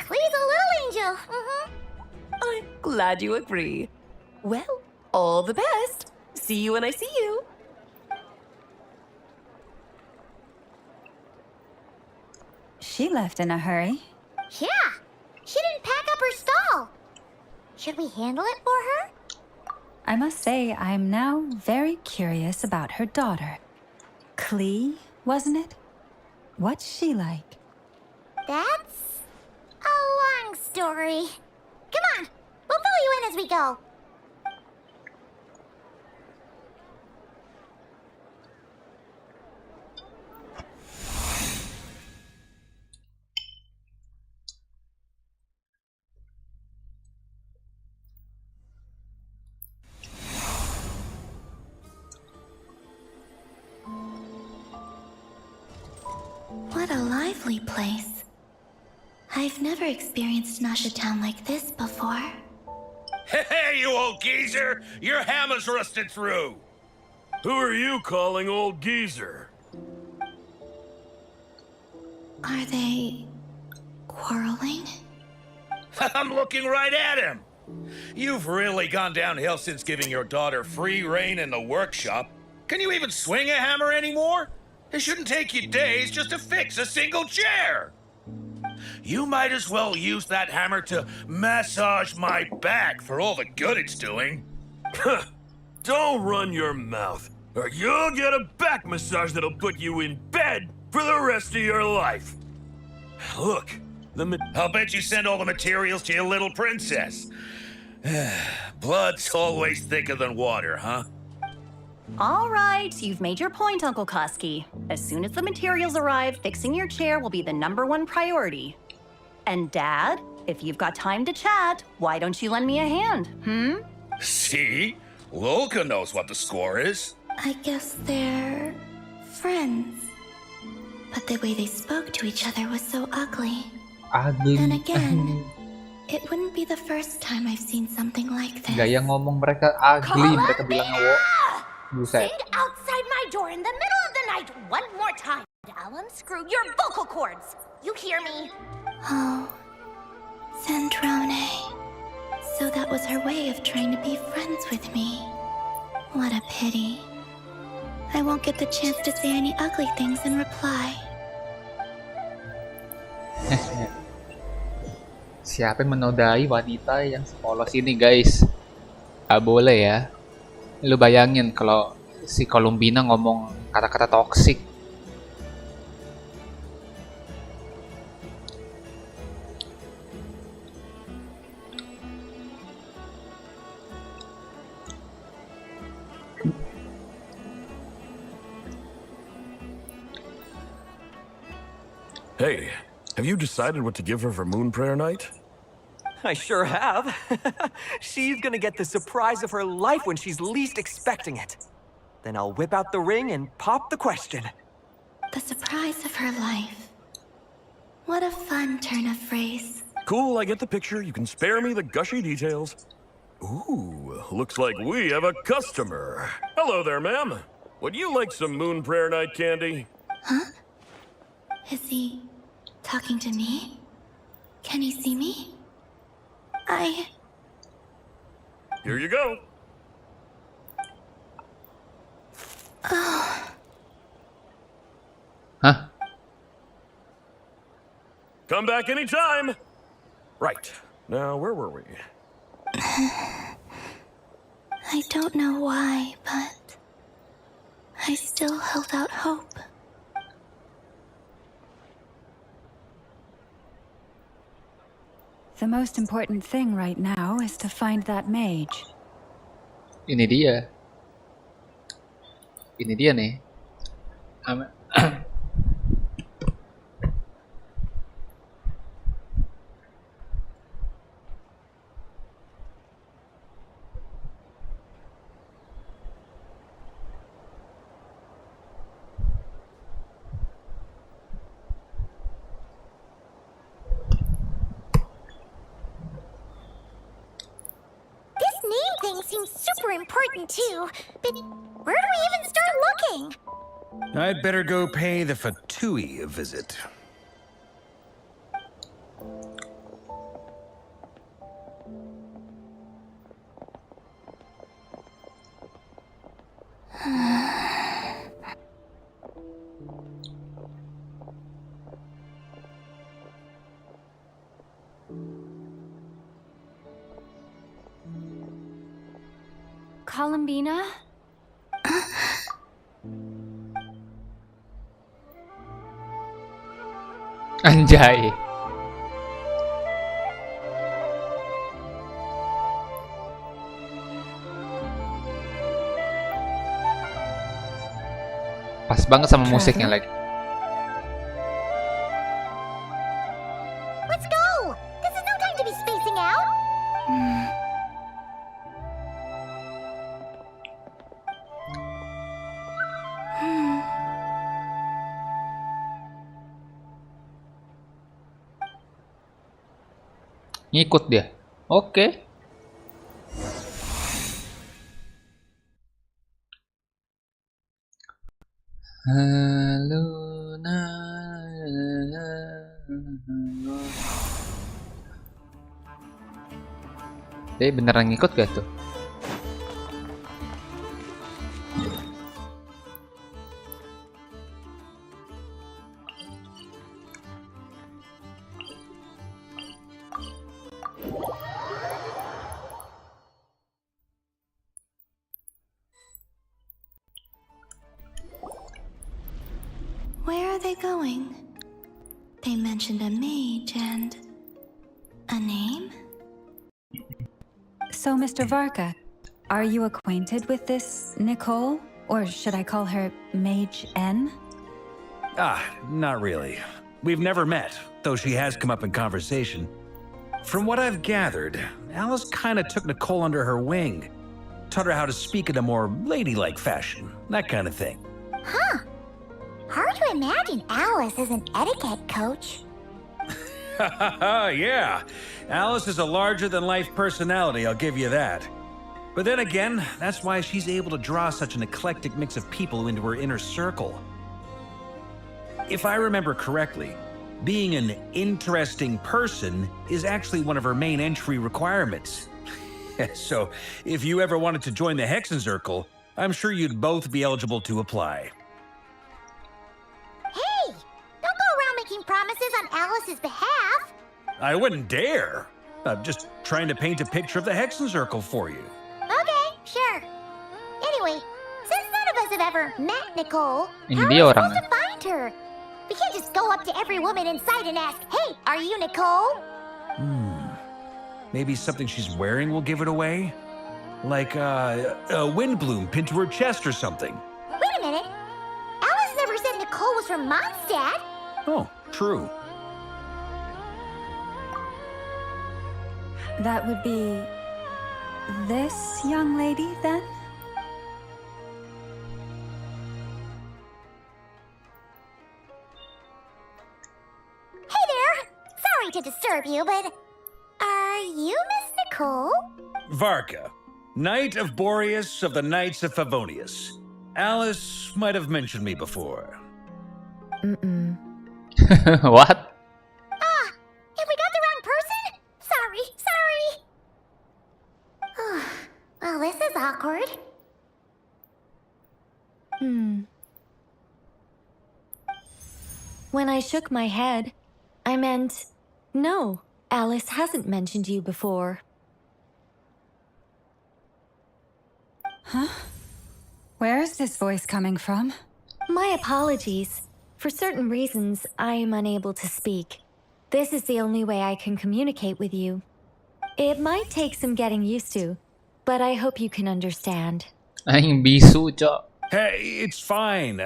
Klee's a little angel. I'm glad you agree. Well, all the best. See you when I see you. She left in a hurry. Yeah. She didn't pack up her stall. Should we handle it for her? I must say, I'm now very curious about her daughter. Klee, wasn't it? What's she like? That's a long story. Come on, we'll fill you in as we go. What a lively place. I've never experienced Nasha Town like this before. Hey, you old geezer! Your hammer's rusted through! Who are you calling old geezer? Are they quarreling? I'm looking right at him! You've really gone downhill since giving your daughter free rein in the workshop. Can you even swing a hammer anymore? It shouldn't take you days just to fix a single chair. You might as well use that hammer to massage my back for all the good it's doing. Don't run your mouth, or you'll get a back massage that'll put you in bed for the rest of your life. Look, I'll bet you send all the materials to your little princess. Blood's always thicker than water, huh? All right, you've made your point, Uncle Koski. As soon as the materials arrive, fixing your chair will be the #1 priority. And Dad, if you've got time to chat, why don't you lend me a hand, See? Lolka knows what the score is. I guess they're friends. But the way they spoke to each other was so ugly. Ugly. Then again, it wouldn't be the first time I've seen something like this. Gaya ngomong mereka ugly, mereka bilangnya, Wo. Buset. Sing outside my door in the middle of the night one more time. I'll unscrew your vocal cords. You hear me? Oh, Zandrone. So that was her way of trying to be friends with me. What a pity. I won't get the chance to say any ugly things in reply. Siapa yang menodai wanita yang sepolos ini, guys? Gak boleh ya. Lu bayangin kalau si Columbina ngomong kata-kata toksik. Hey, have you decided what to give her for Moon Prayer Night? I sure have. She's gonna get the surprise of her life when she's least expecting it. Then I'll whip out the ring and pop the question. The surprise of her life. What a fun turn of phrase. Cool, I get the picture. You can spare me the gushy details. Ooh, looks like we have a customer. Hello there, ma'am. Would you like some Moon Prayer Night candy? Huh? Is he talking to me? Can he see me? Here you go. Oh. Hah? Come back anytime. Right. Now, where were we? I don't know why, but I still held out hope. The most important thing right now is to find that mage. Ini dia. Ini dia nih. This name thing seems super important too, but where do we even start looking? I'd better go pay the Fatui a visit. Columbina? Anjay. Pas banget sama musiknya lagi. Let's go! This is no time to be spacing out! Ngikut dia. Oke. Halo, dia beneran ngikut gak tuh? Where are they going? They mentioned a mage and a name? So, Mr. Varka, are you acquainted with this Nicole? Or should I call her Mage N? Not really. We've never met, though she has come up in conversation. From what I've gathered, Alice kinda took Nicole under her wing. Taught her how to speak in a more ladylike fashion, that kind of thing. Huh. Hard to imagine Alice as an etiquette coach. Yeah, Alice is a larger-than-life personality, I'll give you that. But then again, that's why she's able to draw such an eclectic mix of people into her inner circle. If I remember correctly, being an interesting person is actually one of her main entry requirements. So, if you ever wanted to join the Hexenzirkel, I'm sure you'd both be eligible to apply. Hey! Don't go around making promises on Alice's behalf! I wouldn't dare. I'm just trying to paint a picture of the Hexenzirkel for you. Okay, sure. Anyway, since none of us have ever met Nicole, Ini how are we dia supposed orangnya. to find her? We can't just go up to every woman in sight and ask, "Hey, are you Nicole?" Maybe something she's wearing will give it away? Like a wind bloom pinned to her chest or something. Wait a minute. Alice never said Nicole was from Mondstadt. Oh, true. That would be this young lady, then? Hey there! Sorry to disturb you, but are you Miss Nicole? Varka, Knight of Boreas of the Knights of Favonius. Alice might have mentioned me before. What? Have we got the wrong person? Sorry. When I shook my head, I meant, no, Alice hasn't mentioned you before. Huh? Where is this voice coming from? My apologies. For certain reasons, I am unable to speak. This is the only way I can communicate with you. It might take some getting used to, but I hope you can understand. Ang bisu, Cok. Hey, it's fine.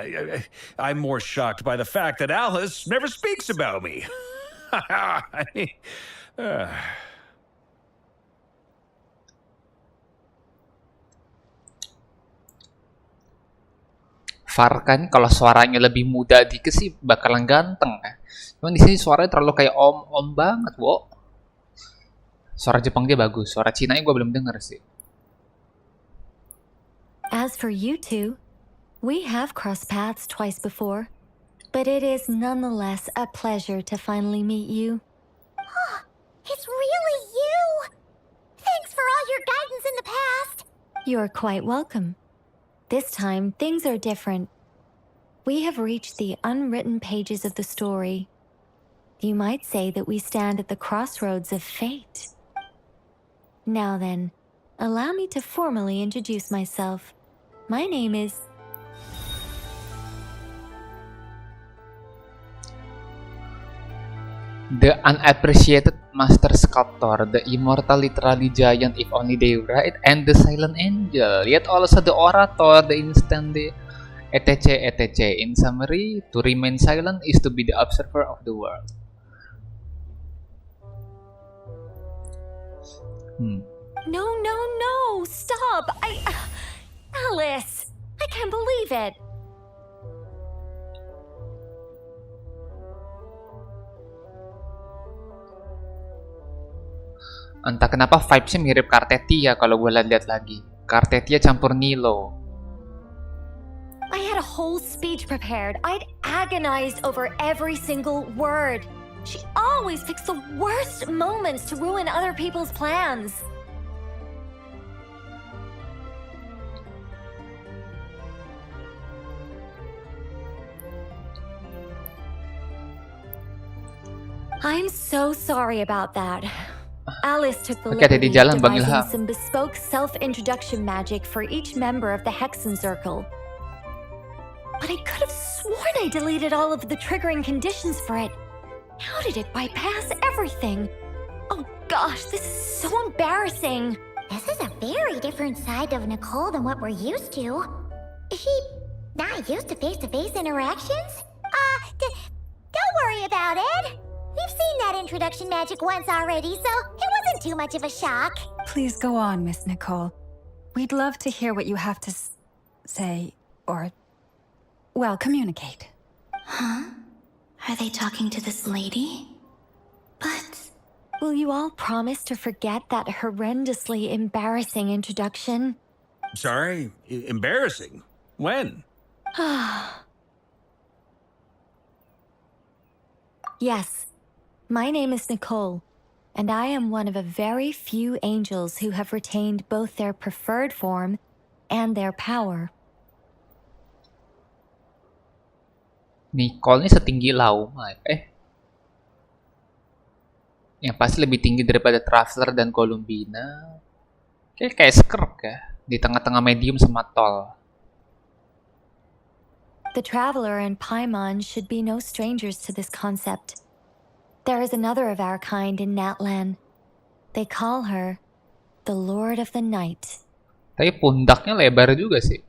I'm more shocked by the fact that Alice never speaks about me. Farkan kalau suaranya lebih muda dikit sih bakalan ganteng ya. Cuman di sini suaranya terlalu kayak om banget, wo. Suara Jepang dia bagus, suara Cinanya gue belum denger sih. As for you two, we have crossed paths twice before, but it is nonetheless a pleasure to finally meet you. It's really you! Thanks for all your guidance in the past! You're quite welcome. This time, things are different. We have reached the unwritten pages of the story. You might say that we stand at the crossroads of fate. Now then, allow me to formally introduce myself. My name is... The unappreciated master sculptor, the immortal literary giant if only they write, and the silent angel, yet also the orator, the instant the etc etc. In summary, to remain silent is to be the observer of the world. No, stop! Alice! I can't believe it! Entah kenapa vibes-nya mirip Kartetia kalau gue lihat lagi. Kartetia campur Nilo. I had a whole speech prepared. I'd agonized over every single word. She always picks the worst moments to ruin other people's plans. I'm so sorry about that. Alice took the liberty of devising some bespoke self-introduction magic for each member of the Hexen Circle. But I could have sworn I deleted all of the triggering conditions for it. How did it bypass everything? Oh gosh, this is so embarrassing. This is a very different side of Nicole than what we're used to. Is she not used to face-to-face interactions? Don't worry about it. We've seen that introduction magic once already, so it wasn't too much of a shock. Please go on, Miss Nicole. We'd love to hear what you have to say, or, well, communicate. Huh? Are they talking to this lady? But... Will you all promise to forget that horrendously embarrassing introduction? Sorry? Embarrassing? When? Yes. My name is Nicole, and I am one of a very few angels who have retained both their preferred form and their power. Nicole ini setinggi Lauma. Yang pasti lebih tinggi daripada Traveler dan Columbina. Kayak Skrk ya, di tengah-tengah medium sama Tol. The Traveler and Paimon should be no strangers to this concept. There is another of our kind in Natlan. They call her the Lord of the Night. Tapi pundaknya lebar juga sih.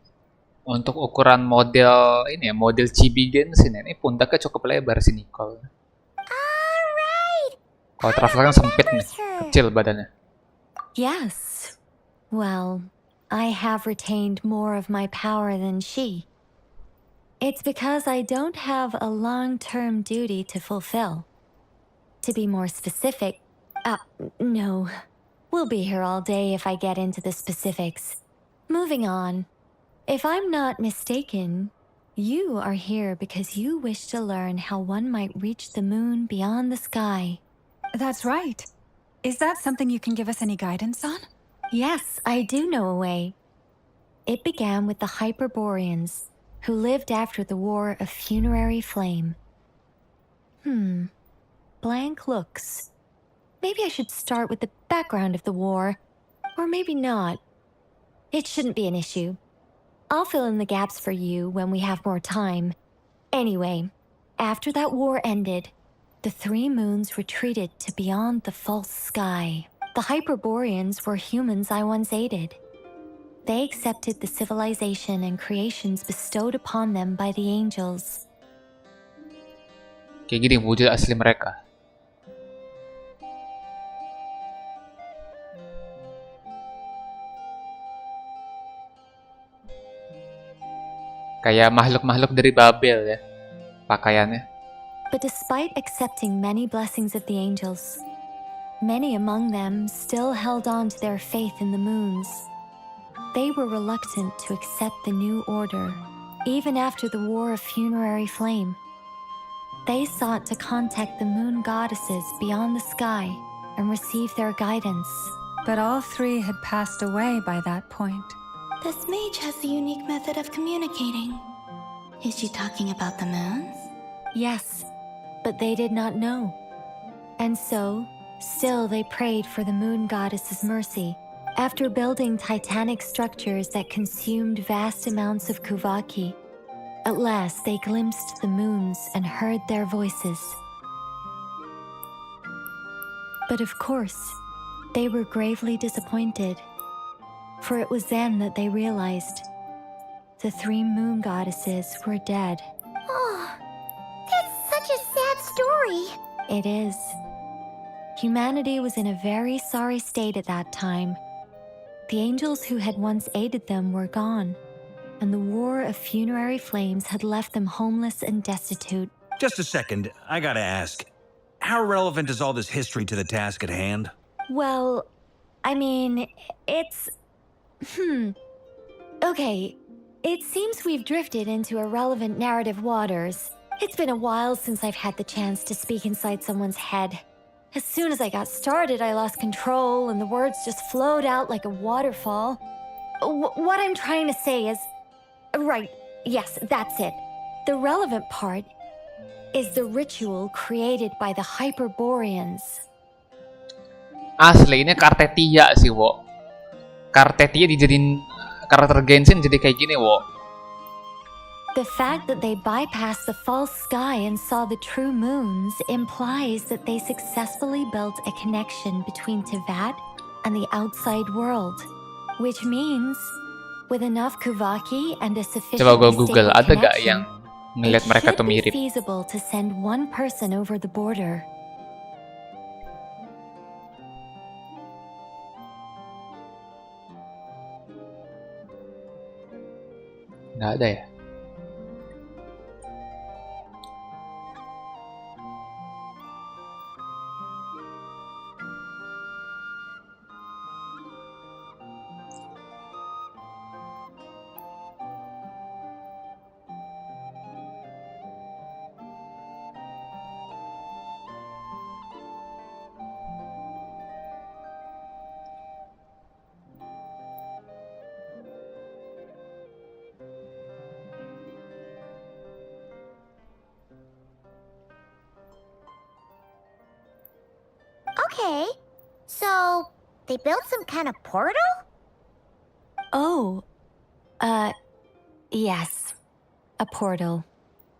Untuk ukuran model ini ya, model Chibi Genshin ini pundaknya cukup lebar sih Nicole. Kalau Traveler kan sempit nih, kecil badannya. Yes. Well, I have retained more of my power than she. It's because I don't have a long-term duty to fulfill. To be more specific, no. We'll be here all day if I get into the specifics. Moving on. If I'm not mistaken, you are here because you wish to learn how one might reach the moon beyond the sky. That's right. Is that something you can give us any guidance on? Yes, I do know a way. It began with the Hyperboreans, who lived after the War of Funerary Flame. Blank looks. Maybe I should start with the background of the war. Or maybe not. It shouldn't be an issue. I'll fill in the gaps for you when we have more time. Anyway, after that war ended, the 3 moons retreated to beyond the false sky. The Hyperboreans were humans I once aided. They accepted the civilization and creations bestowed upon them by the angels. Kayak gini wujud asli mereka. Kayak makhluk-makhluk dari Babel ya, pakaiannya. But despite accepting many blessings of the angels, many among them still held on to their faith in the moons. They were reluctant to accept the new order, even after the War of Funerary Flame. They sought to contact the moon goddesses beyond the sky and receive their guidance. But all 3 had passed away by that point. This mage has a unique method of communicating. Is she talking about the moons? Yes, but they did not know. And so, still they prayed for the moon goddess's mercy. After building titanic structures that consumed vast amounts of Kuvaki, at last they glimpsed the moons and heard their voices. But of course, they were gravely disappointed, for it was then that they realized the 3 moon goddesses were dead. Oh, that's such a sad story. It is. Humanity was in a very sorry state at that time. The angels who had once aided them were gone, and the War of Funerary Flames had left them homeless and destitute. Just a second, I gotta ask. How relevant is all this history to the task at hand? Well, I mean, it's... Okay, it seems we've drifted into irrelevant narrative waters. It's been a while since I've had the chance to speak inside someone's head. As soon as I got started, I lost control and the words just flowed out like a waterfall. What I'm trying to say is... Right, yes, that's it. The relevant part is the ritual created by the Hyperboreans. Asli ini Kartetia sih, Wo. Kartetia dijadiin karakter Genshin jadi kayak gini, Wo. The fact that they bypassed the false sky and saw the true moons implies that they successfully built a connection between Teyvat and the outside world, which means with enough Kuvaki and a Coba gua sufficiently Google, stable ada gak yang connection, ngeliat it mereka should tuh be mirip? feasible to send one person over the border. Nggak ada ya? Okay, so they built some kind of portal? Oh, yes. A portal.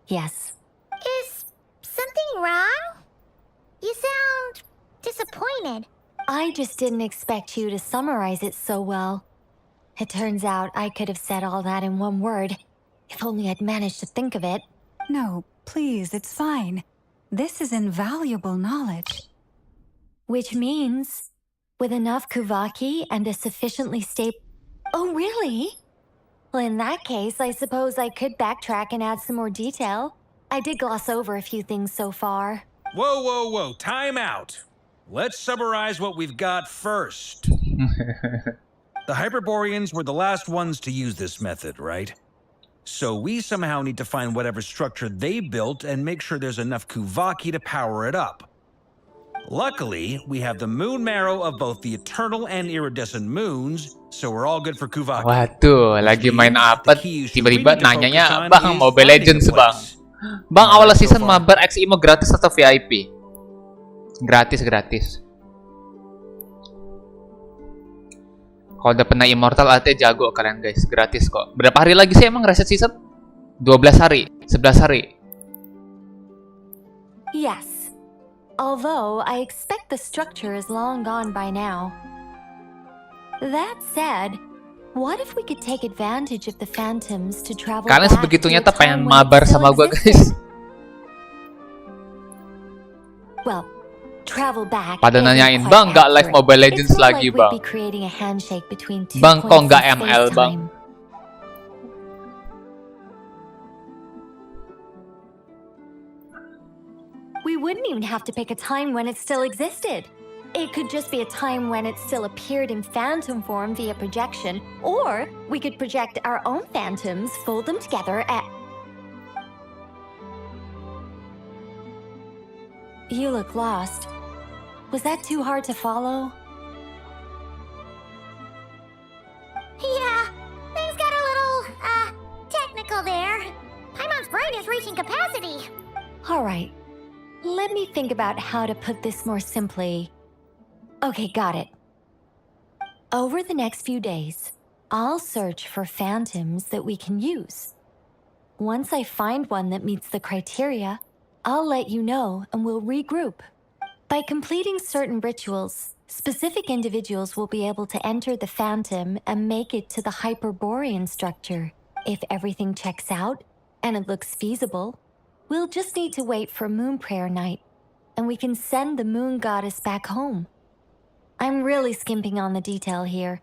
Yes. Is something wrong? You sound disappointed. I just didn't expect you to summarize it so well. It turns out I could have said all that in one word, if only I'd managed to think of it. No, please, it's fine. This is invaluable knowledge. Which means, with enough Kuvaki and a sufficiently stable... Oh, really? Well, in that case, I suppose I could backtrack and add some more detail. I did gloss over a few things so far. Whoa, whoa, whoa, time out. Let's summarize what we've got first. The Hyperboreans were the last ones to use this method, right? So we somehow need to find whatever structure they built and make sure there's enough Kuvaki to power it up. Luckily, we have the moon marrow of both the eternal and iridescent moons, so we're all good for Kuvaki. Waduh, lagi main apa? Tiba-tiba nanyanya, Bang, Mobile Legends, Bang. Bang, awal season mabar XI mau gratis atau VIP? Gratis. Kalau udah pernah immortal artinya jago kalian guys, gratis kok. Berapa hari lagi sih emang reset season? 12 hari, 11 hari. Yes. Although I expect the structure is long gone by now. That said, what if we could take advantage of the phantoms to travel Kalian back sebegitunya to a tuh pengen time when it mabar still sama gue guys. Well, travel back. Pada isn't nanyain, quite bang, nggak live accurate. Mobile Legends It's more lagi, like we'd bang. be creating a handshake between two Bang, kok points nggak in ML, bang? space-time. We wouldn't even have to pick a time when it still existed. It could just be a time when it still appeared in phantom form via projection, or we could project our own phantoms, fold them together at... You look lost. Was that too hard to follow? Yeah, things got a little, technical there. Paimon's brain is reaching capacity. All right. Let me think about how to put this more simply. Okay, got it. Over the next few days, I'll search for phantoms that we can use. Once I find one that meets the criteria, I'll let you know and we'll regroup. By completing certain rituals, specific individuals will be able to enter the phantom and make it to the Hyperborean structure. If everything checks out and it looks feasible, we'll just need to wait for Moon Prayer Night, and we can send the Moon Goddess back home. I'm really skimping on the detail here.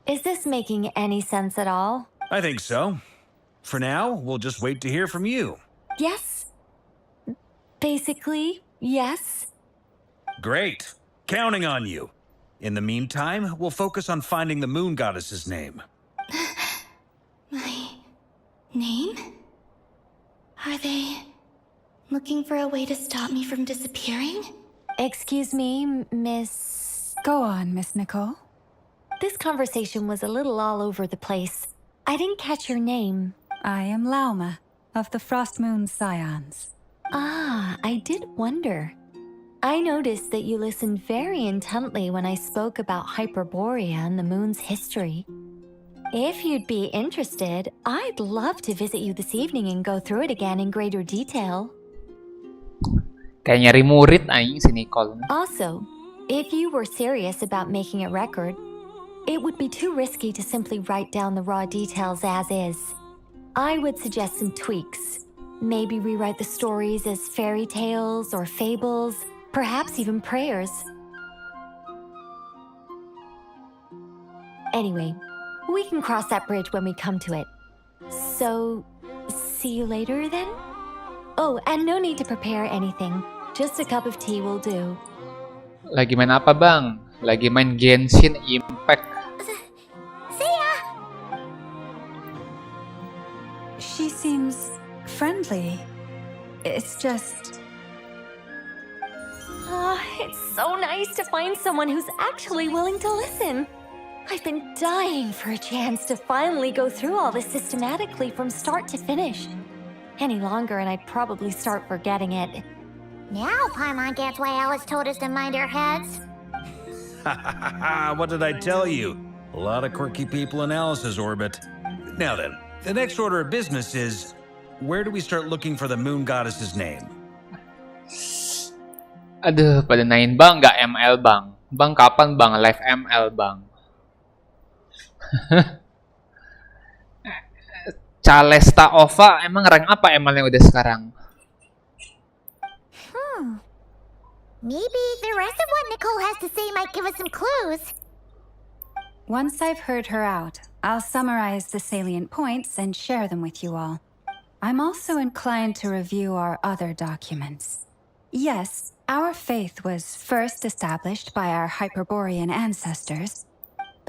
Is this making any sense at all? I think so. For now, we'll just wait to hear from you. Yes. Basically, yes. Great. Counting on you. In the meantime, we'll focus on finding the Moon Goddess's name. My name? Are they looking for a way to stop me from disappearing? Excuse me, Miss... Go on, Miss Nicole. This conversation was a little all over the place. I didn't catch your name. I am Lauma, of the Frost Moon Scions. Ah, I did wonder. I noticed that you listened very intently when I spoke about Hyperborea and the moon's history. If you'd be interested, I'd love to visit you this evening and go through it again in greater detail. Kayak nyari murid anjing si Nicole. Also, if you were serious about making a record, it would be too risky to simply write down the raw details as is. I would suggest some tweaks. Maybe rewrite the stories as fairy tales or fables, perhaps even prayers. Anyway, we can cross that bridge when we come to it. So, see you later then? Oh, and no need to prepare anything. Just a cup of tea will do. Lagi main apa, Bang? Lagi main Genshin Impact. See ya! She seems friendly. It's just... It's so nice to find someone who's actually willing to listen. I've been dying for a chance to finally go through all this systematically from start to finish. Any longer and I'd probably start forgetting it. Now Paimon gets why Alice told us to mind our heads. What did I tell you? A lot of quirky people in Alice's orbit. Now then, the next order of business is, where do we start looking for the Moon Goddess's name? Aduh, pada nain bang, nggak ML bang. Bang, kapan bang live ML bang? Calesta Ova, emang rank apa ML-nya udah sekarang? Maybe the rest of what Nicole has to say might give us some clues. Once I've heard her out, I'll summarize the salient points and share them with you all. I'm also inclined to review our other documents. Yes, our faith was first established by our Hyperborean ancestors,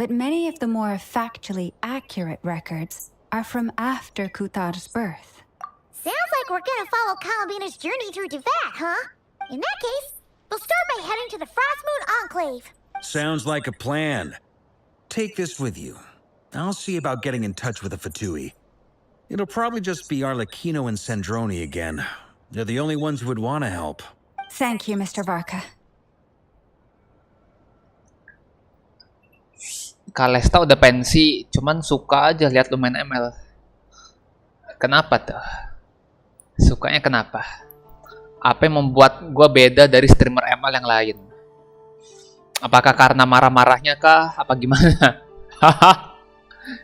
but many of the more factually accurate records are from after Kutar's birth. Sounds like we're gonna follow Kalabina's journey through Teyvat, huh? In that case, we'll start by heading to the Frost Moon Enclave. Sounds like a plan. Take this with you. I'll see about getting in touch with the Fatui. It'll probably just be Arlecchino and Sandroni again. They're the only ones who would want to help. Thank you, Mr. Varka. Kalesta udah pensi, cuman suka aja lihat lu main ML. Kenapa tuh? Sukanya kenapa? Apa yang membuat gue beda dari streamer ML yang lain? Apakah karena marah-marahnya kah? Apa gimana? Haha.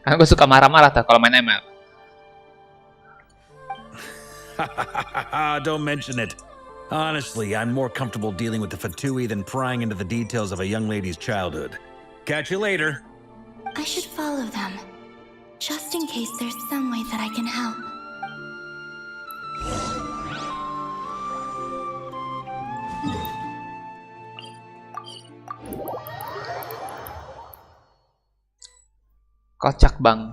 Karena gue suka marah-marah tuh kalau main ML. Don't mention it. Honestly, I'm more comfortable dealing with the Fatui than prying into the details of a young lady's childhood. Catch you later. I should follow them, just in case there's some way that I can help. Kocak bang.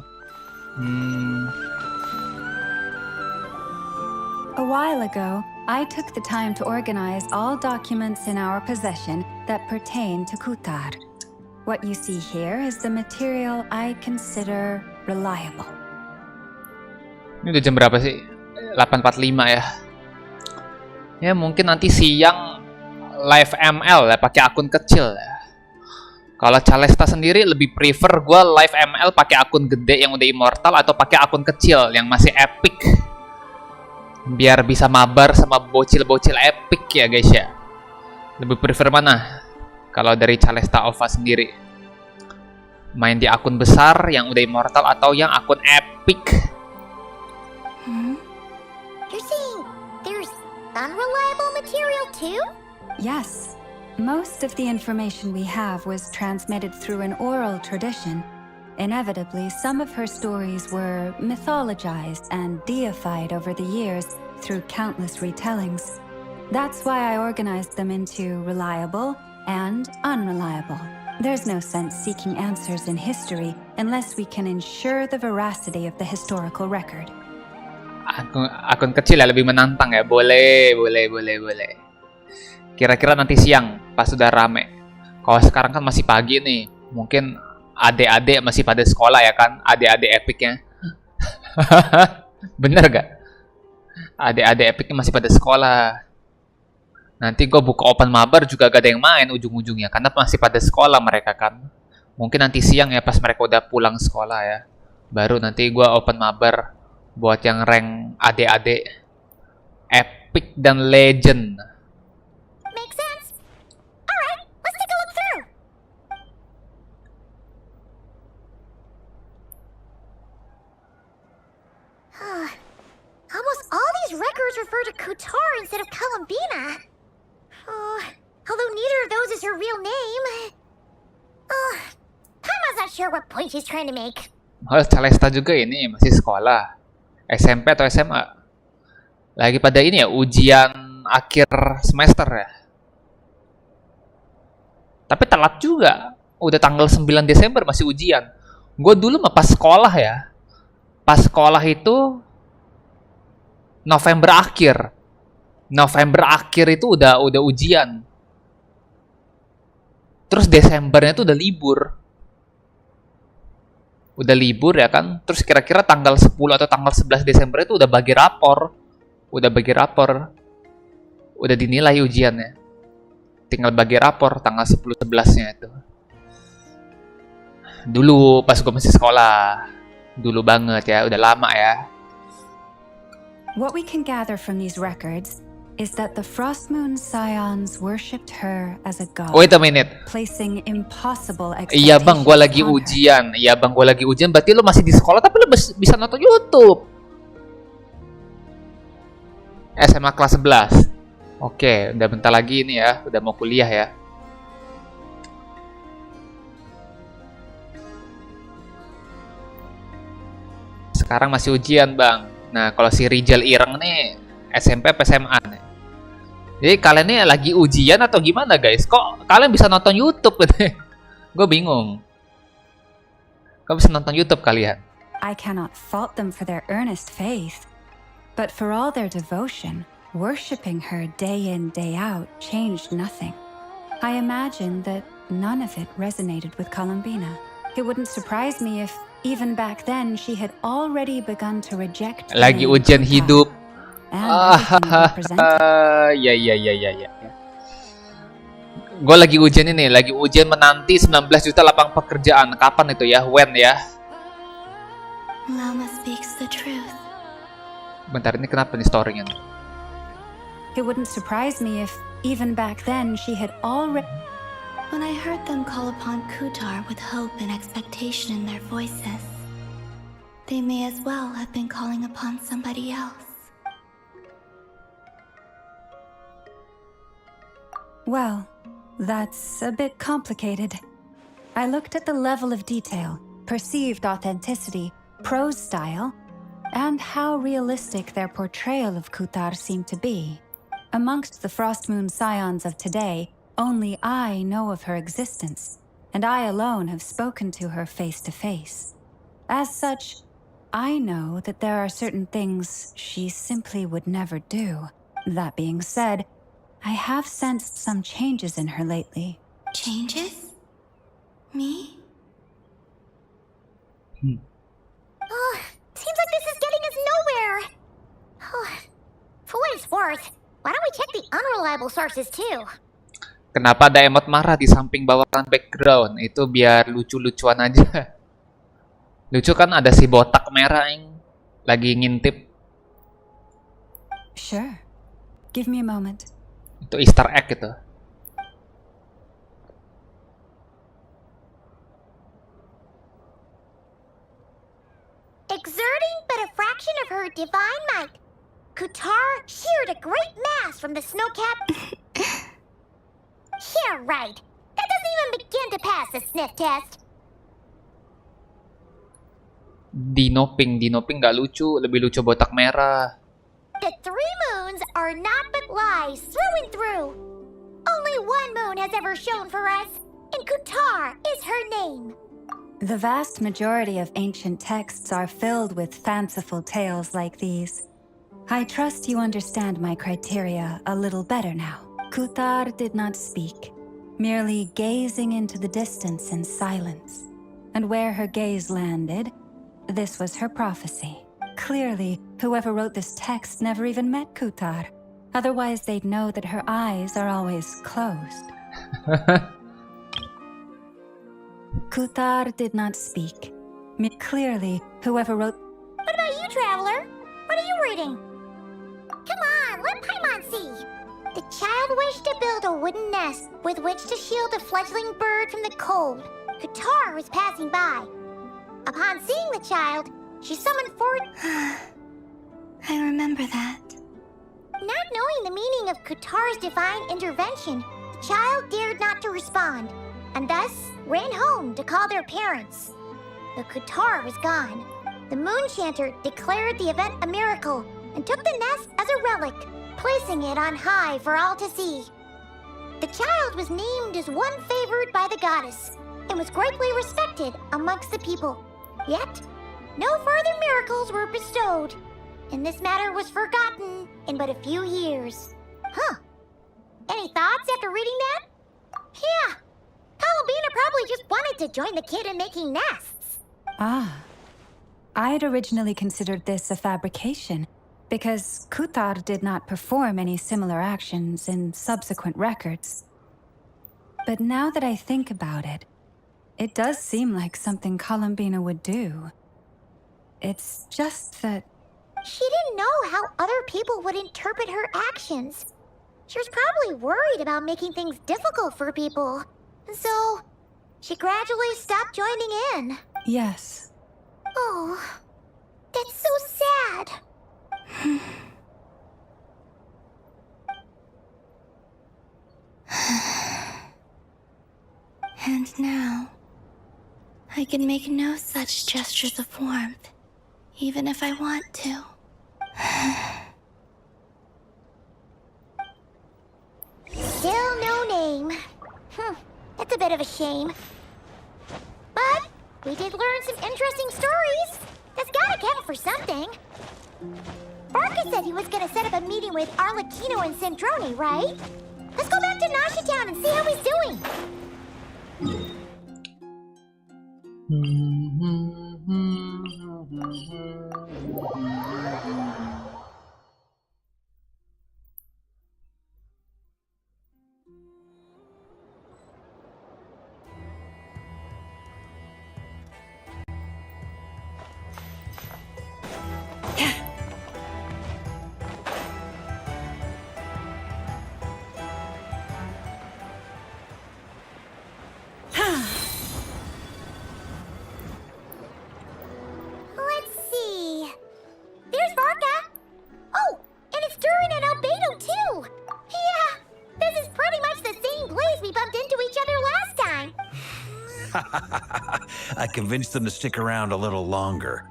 A while ago, I took the time to organize all documents in our possession that pertain to Kutar. What you see here is the material I consider reliable. Ini udah jam berapa sih? 8.45 ya. Ya mungkin nanti siang live ML ya pakai akun kecil ya. Kalau Calesta sendiri lebih prefer gue live ML pakai akun gede yang udah immortal atau pakai akun kecil yang masih epic. Biar bisa mabar sama bocil-bocil epic ya guys ya. Lebih prefer mana? Kalau dari Calesta Ova sendiri, main di akun besar yang udah immortal atau yang akun epic? You're saying there's unreliable material too? Yes. Most of the information we have was transmitted through an oral tradition. Inevitably, some of her stories were mythologized and deified over the years through countless retellings. That's why I organized them into reliable and unreliable. There's no sense seeking answers in history unless we can ensure the veracity of the historical record. Akun kecil ya lebih menantang ya. Boleh. Kira-kira nanti siang pas sudah rame. Kalau sekarang kan masih pagi nih. Mungkin adik-adik masih pada sekolah ya kan. Adik-adik epicnya. Bener gak? Adik-adik epicnya masih pada sekolah. Nanti gue buka open mabar juga gak ada yang main ujung-ujungnya. Karena masih pada sekolah mereka kan. Mungkin nanti siang ya pas mereka udah pulang sekolah ya. Baru nanti gue open mabar buat yang rank adik-adik epic dan legend. Makes sense. Alright, let's take a look through. Almost all these records refer to Kutar instead of Columbina. Although neither of those is her real name. Paimon not sure what point she's trying to make. Oh, Calesta juga ini masih sekolah. SMP atau SMA? Lagi pada ini ya, ujian akhir semester ya. Tapi telat juga. Udah tanggal 9 Desember masih ujian. Gue dulu mah pas sekolah ya. Pas sekolah itu November akhir. November akhir itu udah ujian. Terus Desembernya itu udah libur. Udah libur ya kan. Terus kira-kira tanggal 10 atau tanggal 11 Desember itu udah bagi rapor. Udah dinilai ujiannya. Tinggal bagi rapor tanggal 10-11-nya itu. Dulu pas gue masih sekolah. Dulu banget ya, udah lama ya. What we can gather from these records is that the Frost Moon Scions worshipped her as a god. Wait a minute. Placing impossible Iya bang, gue lagi ujian. Berarti lu masih di sekolah tapi lu bisa nonton YouTube. SMA kelas 11. Oke, udah bentar lagi ini ya. Udah mau kuliah ya. Sekarang masih ujian bang. Nah, kalau si Rijal Ireng nih SMP apa SMA nih? Jadi kalian nih lagi ujian atau gimana guys? Kok kalian bisa nonton YouTube gitu? Gue bingung. Kok bisa nonton YouTube kalian? I cannot fault them for their earnest faith, but for all their devotion, worshipping her day in, day out changed nothing. I imagine that none of it resonated with Columbina. It wouldn't surprise me if even back then she had already begun to reject the Lagi name ujian Kutar hidup. and everything it represented. Ya. Gue lagi ujian ini, lagi ujian menanti 19 juta lapang pekerjaan. Kapan itu ya? When ya? Lama speaks the truth. Bentar, ini kenapa nih story-nya? It wouldn't surprise me if, even back then, she had already... When I heard them call upon Kutar with hope and expectation in their voices, they may as well have been calling upon somebody else. Well, that's a bit complicated. I looked at the level of detail, perceived authenticity, prose style, and how realistic their portrayal of Kutar seemed to be. Amongst the Frostmoon scions of today, only I know of her existence, and I alone have spoken to her face to face. As such, I know that there are certain things she simply would never do. That being said, I have sensed some changes in her lately. Changes? Me? Oh, seems like this is getting us nowhere. Oh, for what it's worth, why don't we check the unreliable sources too? Kenapa ada emot marah di samping bawaan background? Itu biar lucu-lucuan aja. Lucu kan ada si botak merah yang lagi ngintip. Sure. Give me a moment. Itu Easter egg itu. Exerting but a fraction of her divine might, Kutar sheared a great mass from the snow-capped... Yeah, right. That doesn't even begin to pass the sniff test. Dino Pink gak lucu, lebih lucu botak merah. The three moons are not but lies through and through. Only one moon has ever shone for us, and Kutar is her name. The vast majority of ancient texts are filled with fanciful tales like these. I trust you understand my criteria a little better now. Kutar did not speak, merely gazing into the distance in silence. And where her gaze landed, this was her prophecy. Clearly, whoever wrote this text never even met Kutar. Otherwise, they'd know that her eyes are always closed. Kutar did not speak. Clearly, whoever wrote... What about you, Traveler? What are you reading? Come on, let Paimon see. The child wished to build a wooden nest with which to shield a fledgling bird from the cold. Kutar was passing by. Upon seeing the child, she summoned forth... I remember that. Not knowing the meaning of Kutar's divine intervention, the child dared not to respond, and thus ran home to call their parents. But Kutar was gone. The moon chanter declared the event a miracle and took the nest as a relic, placing it on high for all to see. The child was named as one favored by the goddess and was greatly respected amongst the people. Yet, no further miracles were bestowed, and this matter was forgotten in but a few years. Huh. Any thoughts after reading that? Yeah. Columbina probably just wanted to join the kid in making nests. Ah. I'd originally considered this a fabrication, because Kutar did not perform any similar actions in subsequent records. But now that I think about it, it does seem like something Columbina would do. It's just that... She didn't know how other people would interpret her actions. She was probably worried about making things difficult for people. So, she gradually stopped joining in. Yes. Oh, that's so sad. And now, I can make no such gestures of warmth, even if I want to. Still no name. That's a bit of a shame. But we did learn some interesting stories. That's gotta count for something. Barca said he was gonna set up a meeting with Arlecchino and Sandrone, right? Let's go back to Nashi Town and see how he's doing. I convinced them to stick around a little longer.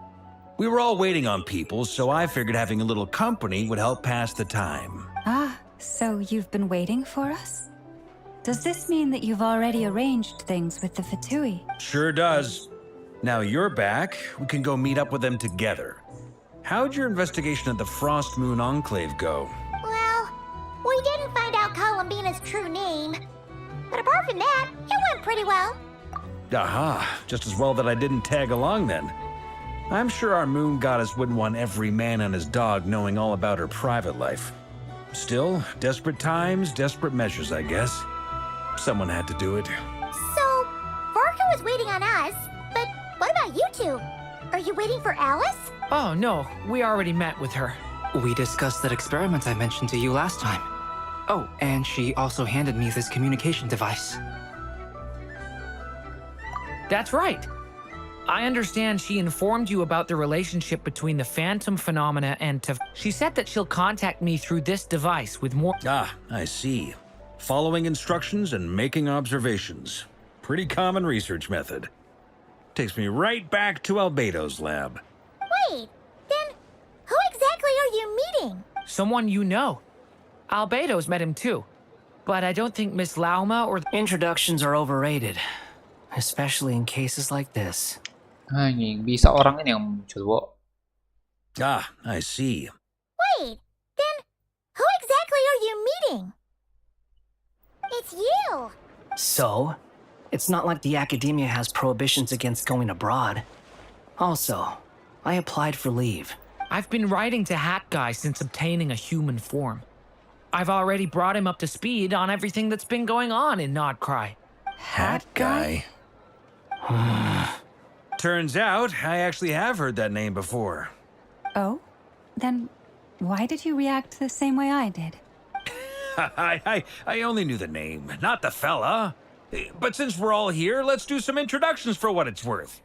We were all waiting on people, so I figured having a little company would help pass the time. Ah, so you've been waiting for us? Does this mean that you've already arranged things with the Fatui? Sure does. Now you're back, we can go meet up with them together. How'd your investigation at the Frost Moon Enclave go? Well, we didn't find out Columbina's true name. But apart from that, it went pretty well. Aha, just as well that I didn't tag along then. I'm sure our moon goddess wouldn't want every man and his dog knowing all about her private life. Still, desperate times, desperate measures, I guess. Someone had to do it. So, Varka was waiting on us, but what about you two? Are you waiting for Alice? Oh, no. We already met with her. We discussed that experiment I mentioned to you last time. Oh, and she also handed me this communication device. That's right. I understand she informed you about the relationship between the phantom phenomena and She said that she'll contact me through this device with more— Ah, I see. Following instructions and making observations. Pretty common research method. Takes me right back to Albedo's lab. Wait, then who exactly are you meeting? someone you know. Albedo's met him too. But I don't think Miss Lauma or— Introductions are overrated. Especially in cases like this. Anjing, bisa orang ini yang muncul, Bo. Ah, I see. Wait, then who exactly are you meeting? It's you! So, it's not like the academia has prohibitions against going abroad. Also, I applied for leave. I've been writing to Hat Guy since obtaining a human form. I've already brought him up to speed on everything that's been going on in Nodcry. Hat Guy? Turns out, I actually have heard that name before. Oh? Then why did you react the same way I did? I only knew the name, not the fella. But since we're all here, let's do some introductions for what it's worth.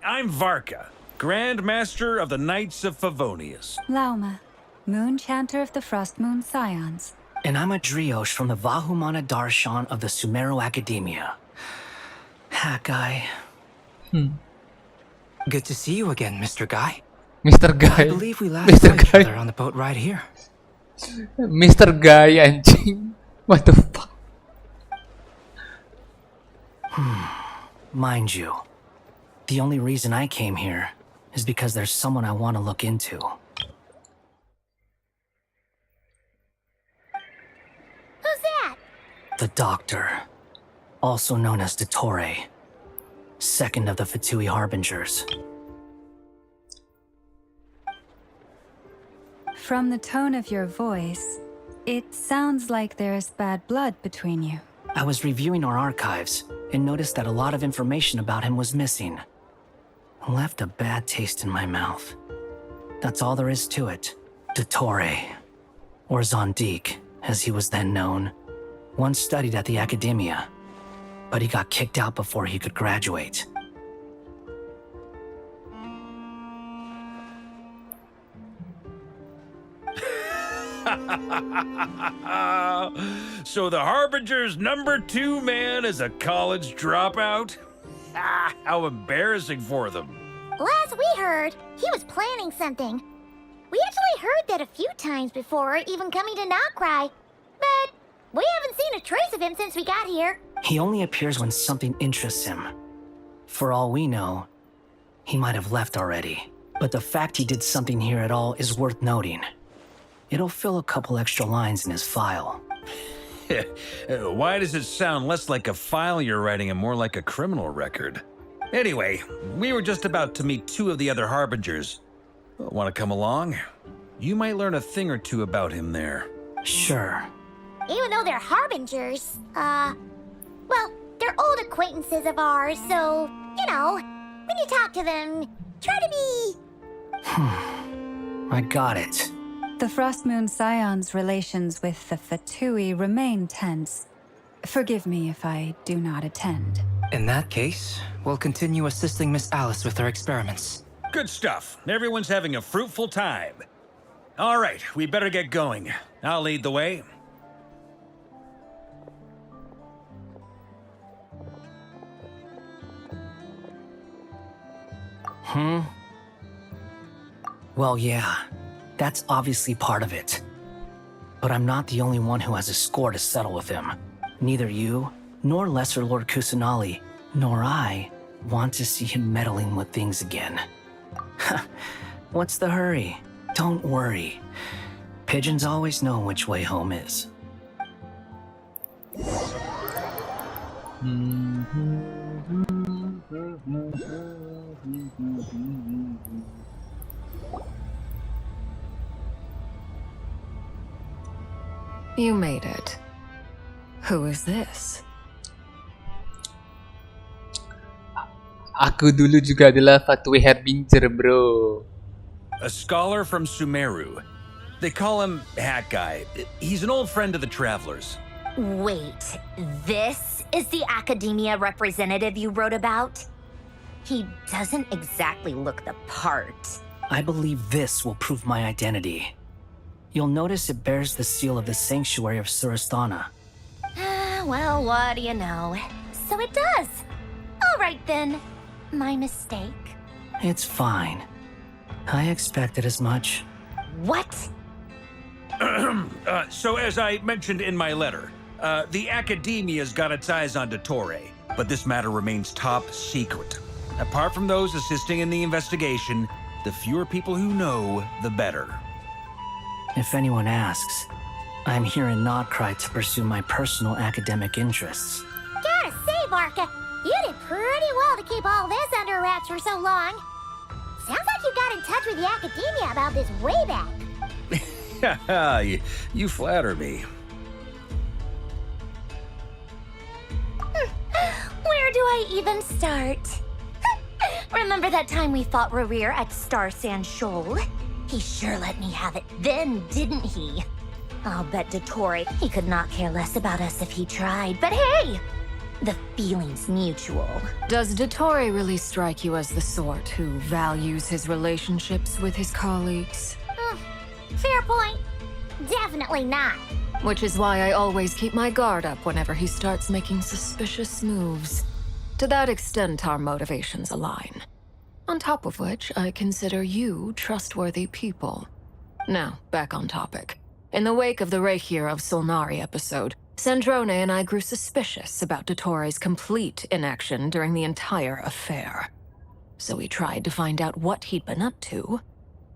I'm Varka, Grand Master of the Knights of Favonius. Lauma, Moon Chanter of the Frost Moon Scions. And I'm a Driosh from the Vahumana Darshan of the Sumero Academia. Hat Guy. Good to see you again, Mr. Guy. Mr. Guy. I believe we last Mr. saw each Guy. other on the boat right here. Mr. Guy, anjing. What the fuck? Mind you, the only reason I came here is because there's someone I want to look into. Who's that? The Doctor, also known as Dottore, second of the Fatui Harbingers. From the tone of your voice, it sounds like there's bad blood between you. I was reviewing our archives and noticed that a lot of information about him was missing. Left a bad taste in my mouth. That's all there is to it. Dottore, or Zondique, as he was then known, once studied at the Academia, but he got kicked out before he could graduate. So the Harbinger's #2 man is a college dropout? How embarrassing for them. Last we heard, he was planning something. We actually heard that a few times before, even coming to Nodcry. But we haven't seen a trace of him since we got here. He only appears when something interests him. For all we know, he might have left already. But the fact he did something here at all is worth noting. It'll fill a couple extra lines in his file. Why does it sound less like a file you're writing and more like a criminal record? Anyway, we were just about to meet 2 of the other Harbingers. Want to come along? You might learn a thing or two about him there. Sure. Even though they're Harbingers, well, they're old acquaintances of ours, so, you know, when you talk to them, try to be... I got it. The Frost Moon Scions' relations with the Fatui remain tense. Forgive me if I do not attend. In that case, we'll continue assisting Miss Alice with her experiments. Good stuff. Everyone's having a fruitful time. All right, we better get going. I'll lead the way. Well, yeah, that's obviously part of it. But I'm not the only one who has a score to settle with him. Neither you, nor Lesser Lord Kusanali, nor I want to see him meddling with things again. What's the hurry? Don't worry. Pigeons always know which way home is. You made it. Who is this? Aku dulu juga adalah Fatui Harbinger, bro. A scholar from Sumeru. They call him Hat Guy. He's an old friend of the Travelers. Wait, this is the academia representative you wrote about? He doesn't exactly look the part. I believe this will prove my identity. You'll notice it bears the seal of the Sanctuary of Surasthana. Well, what do you know? So it does. All right then. My mistake. It's fine. I expected as much. What? So as I mentioned in my letter, the Academia's got its eyes on Dottore, but this matter remains top secret. Apart from those assisting in the investigation, the fewer people who know, the better. If anyone asks, I'm here in Nodcry to pursue my personal academic interests. Gotta say, Barca, you did pretty well to keep all this under wraps for so long. Sounds like you got in touch with the Academia about this way back. You flatter me. Where do I even start? Remember that time we fought Rerir at Star Sand Shoal? He sure let me have it then, didn't he? I'll bet Dottore, he could not care less about us if he tried. But hey, the feeling's mutual. Does Dottore really strike you as the sort who values his relationships with his colleagues? Fair point. Definitely not. Which is why I always keep my guard up whenever he starts making suspicious moves. To that extent, our motivations align. On top of which, I consider you trustworthy people. Now, back on topic. In the wake of the Reikir of Solnari episode, Sandrone and I grew suspicious about Dottore's complete inaction during the entire affair. So we tried to find out what he'd been up to,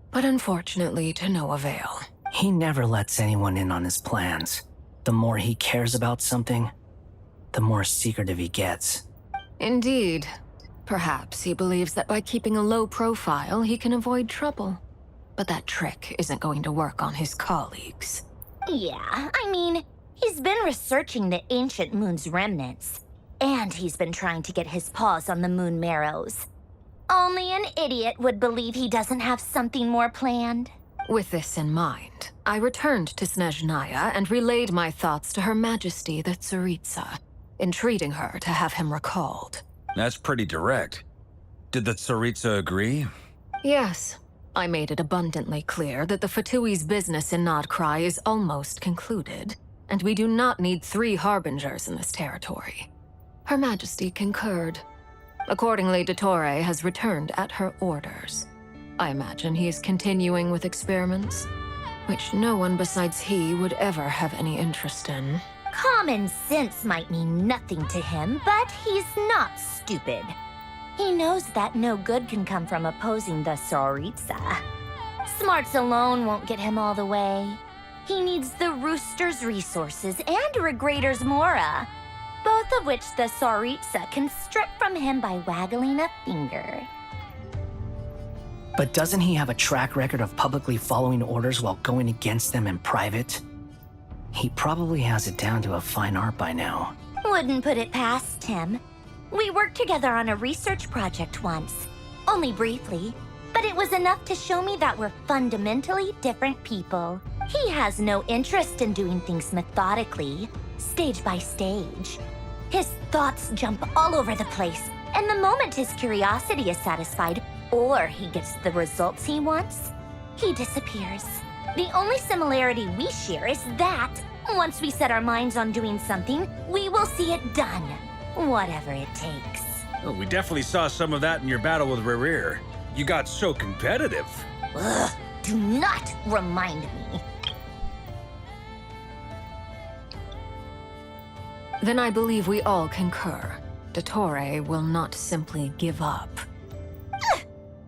but unfortunately to no avail. He never lets anyone in on his plans. The more he cares about something, the more secretive he gets. Indeed. Perhaps he believes that by keeping a low profile, he can avoid trouble. But that trick isn't going to work on his colleagues. Yeah, I mean, he's been researching the ancient moon's remnants. And he's been trying to get his paws on the moon marrows. Only an idiot would believe he doesn't have something more planned. With this in mind, I returned to Snezhnaya and relayed my thoughts to Her Majesty the Tsaritsa, entreating her to have him recalled. That's pretty direct. Did the Tsaritsa agree? Yes. I made it abundantly clear that the Fatui's business in Nodcry is almost concluded, and we do not need 3 harbingers in this territory. Her Majesty concurred. Accordingly, Dottore has returned at her orders. I imagine he is continuing with experiments, which no one besides he would ever have any interest in. Common sense might mean nothing to him, but he's not stupid. He knows that no good can come from opposing the Tsaritsa. Smarts alone won't get him all the way. He needs the Rooster's resources and Regrator's Mora, both of which the Tsaritsa can strip from him by waggling a finger. But doesn't he have a track record of publicly following orders while going against them in private? He probably has it down to a fine art by now. Wouldn't put it past him. We worked together on a research project once. Only briefly. But it was enough to show me that we're fundamentally different people. He has no interest in doing things methodically, stage by stage. His thoughts jump all over the place, and the moment his curiosity is satisfied, or he gets the results he wants, he disappears. The only similarity we share is that, once we set our minds on doing something, we will see it done. Whatever it takes. Oh, we definitely saw some of that in your battle with Rerir. You got so competitive. Ugh, do not remind me. Then I believe we all concur. Dottore will not simply give up.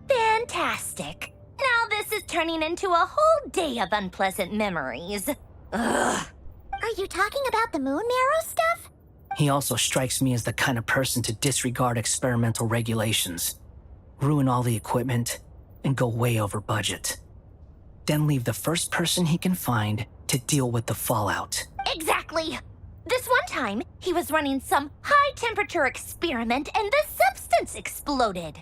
Fantastic. Now this is turning into a whole day of unpleasant memories. Ugh. Are you talking about the moon marrow stuff? He also strikes me as the kind of person to disregard experimental regulations, ruin all the equipment, and go way over budget. Then leave the first person he can find to deal with the fallout. Exactly. This one time, he was running some high-temperature experiment and the substance exploded.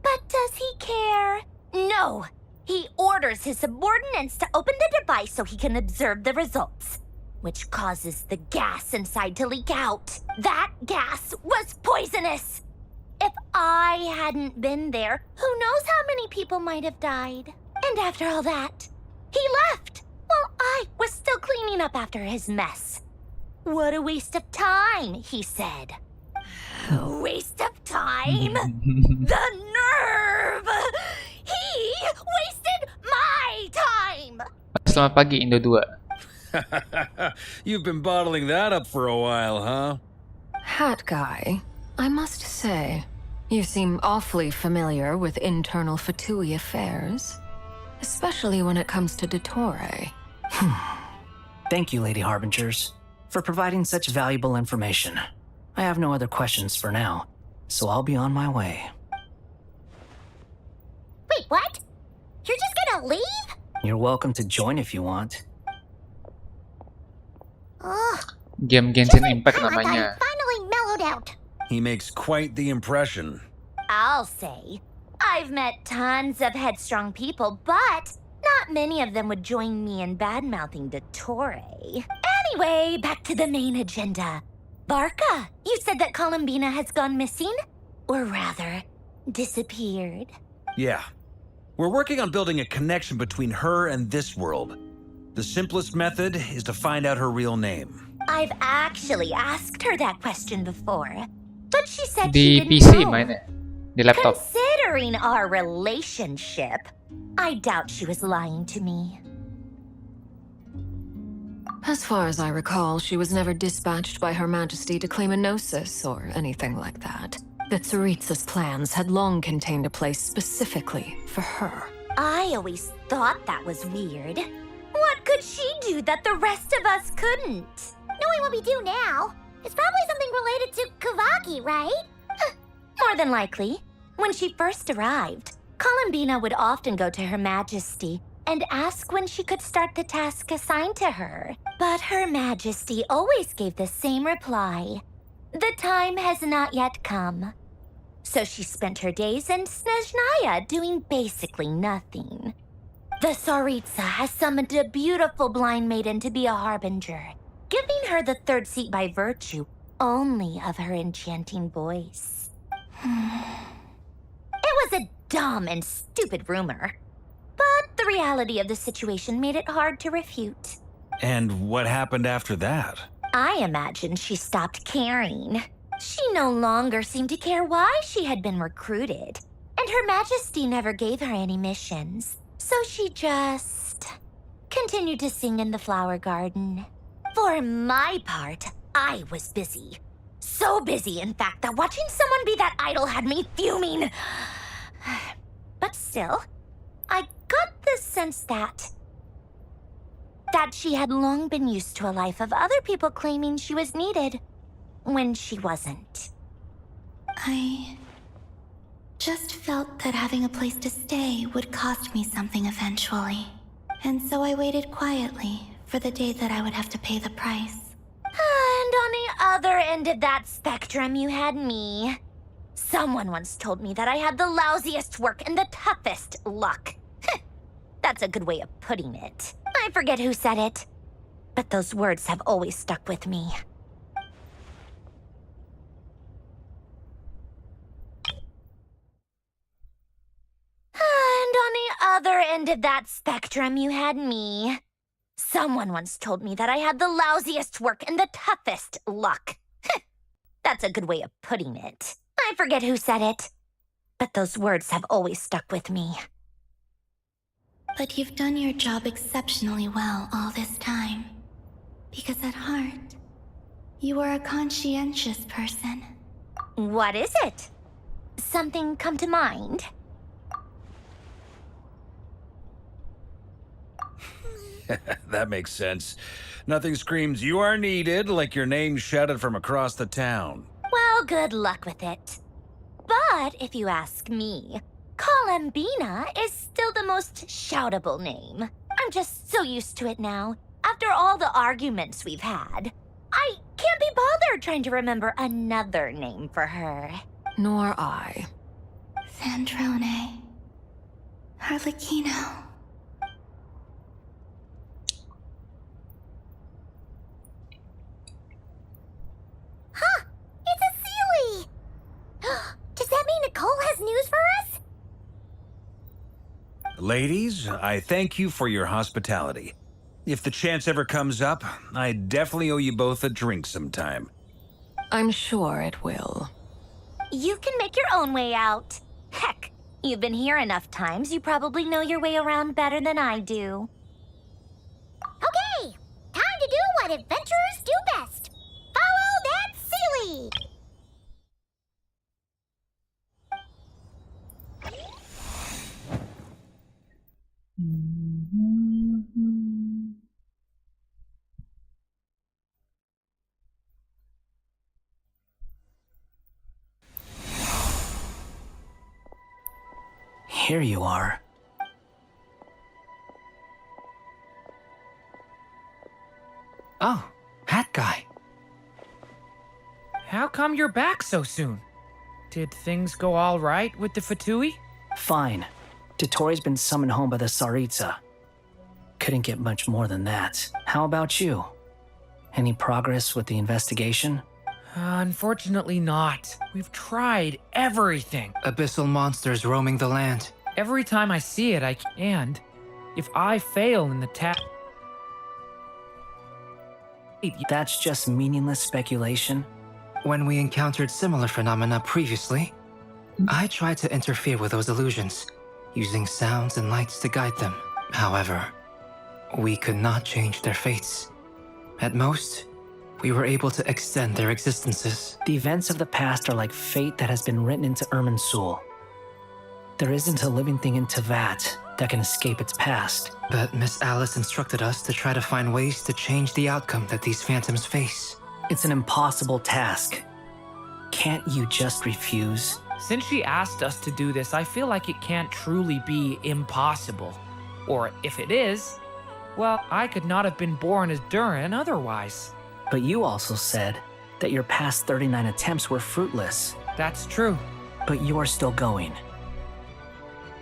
But does he care? No. He orders his subordinates to open the device so he can observe the results, which causes the gas inside to leak out. That gas was poisonous. If I hadn't been there, who knows how many people might have died. And after all that, he left while I was still cleaning up after his mess. What a waste of time, he said. A waste of time? The nerve! He wasted my time! Selamat pagi, Indo 2. You've been bottling that up for a while, huh? Hat guy, I must say, you seem awfully familiar with internal Fatui affairs. Especially when it comes to Dottore. Thank you, Lady Harbingers, for providing such valuable information. I have no other questions for now, so I'll be on my way. Wait, what? You're just gonna leave? You're welcome to join if you want. Ugh. Game Genshin Impact Like namanya. I finally mellowed out. He makes quite the impression. I'll say. I've met tons of headstrong people, but not many of them would join me in bad-mouthing Dottore. Anyway, back to the main agenda. Barca, you said that Columbina has gone missing? Or rather, disappeared. Yeah. We're working on building a connection between her and this world. The simplest method is to find out her real name. I've actually asked her that question before, but she said Di she didn't PC know. mainnya. Di laptop. Considering our relationship, I doubt she was lying to me. As far as I recall, she was never dispatched by Her Majesty to claim a gnosis or anything like that. The Tsaritsa's plans had long contained a place specifically for her. I always thought that was weird. What could she do that the rest of us couldn't? Knowing what we do now, it's probably something related to Kavaki, right? More than likely. When she first arrived, Columbina would often go to Her Majesty and ask when she could start the task assigned to her. But Her Majesty always gave the same reply. The time has not yet come. So she spent her days in Snezhnaya doing basically nothing. The Tsaritsa has summoned a beautiful blind maiden to be a harbinger, giving her the third seat by virtue only of her enchanting voice. It was a dumb and stupid rumor, but the reality of the situation made it hard to refute. And what happened after that? I imagine she stopped caring. She no longer seemed to care why she had been recruited, and Her Majesty never gave her any missions. So she just continued to sing in the flower garden. For my part, I was busy. So busy, in fact, that watching someone be that idol had me fuming. But still, I got the sense that she had long been used to a life of other people claiming she was needed when she wasn't. I just felt that having a place to stay would cost me something eventually. And so I waited quietly for the day that I would have to pay the price. And on the other end of that spectrum, you had me. Someone once told me that I had the lousiest work and the toughest luck. That's a good way of putting it. I forget who said it, but those words have always stuck with me. And on the other end of that spectrum, you had me. Someone once told me that I had the lousiest work and the toughest luck. That's a good way of putting it. I forget who said it, but those words have always stuck with me. But you've done your job exceptionally well all this time. Because at heart, you are a conscientious person. What is it? Something come to mind? That makes sense. Nothing screams you are needed like your name shouted from across the town. Well, good luck with it. But if you ask me, Columbina is still the most shoutable name. I'm just so used to it now. After all the arguments we've had, I can't be bothered trying to remember another name for her. Nor I. Sandrone. Harlequino. Huh! It's a Sealy! Does that mean Nicole has news for us? Ladies, I thank you for your hospitality. If the chance ever comes up, I definitely owe you both a drink sometime. I'm sure it will. You can make your own way out. Heck, you've been here enough times, you probably know your way around better than I do. Okay, time to do what adventurers do best. Follow that Sealy! Here you are. Oh, hat guy. How come you're back so soon? Did things go all right with the Fatui? Fine. Dottore been summoned home by the Tsaritsa. Couldn't get much more than that. How about you? Any progress with the investigation? Unfortunately not. We've tried everything. Abyssal monsters roaming the land. Every time I see it, and if I fail in the task... That's just meaningless speculation. When we encountered similar phenomena previously, I tried to interfere with those illusions, using sounds and lights to guide them. However, we could not change their fates. At most, we were able to extend their existences. The events of the past are like fate that has been written into Irminsul. There isn't a living thing in Teyvat that can escape its past. But Miss Alice instructed us to try to find ways to change the outcome that these phantoms face. It's an impossible task. Can't you just refuse? Since she asked us to do this, I feel like it can't truly be impossible. Or if it is, well, I could not have been born as Durin otherwise. But you also said that your past 39 attempts were fruitless. That's true. But you are still going.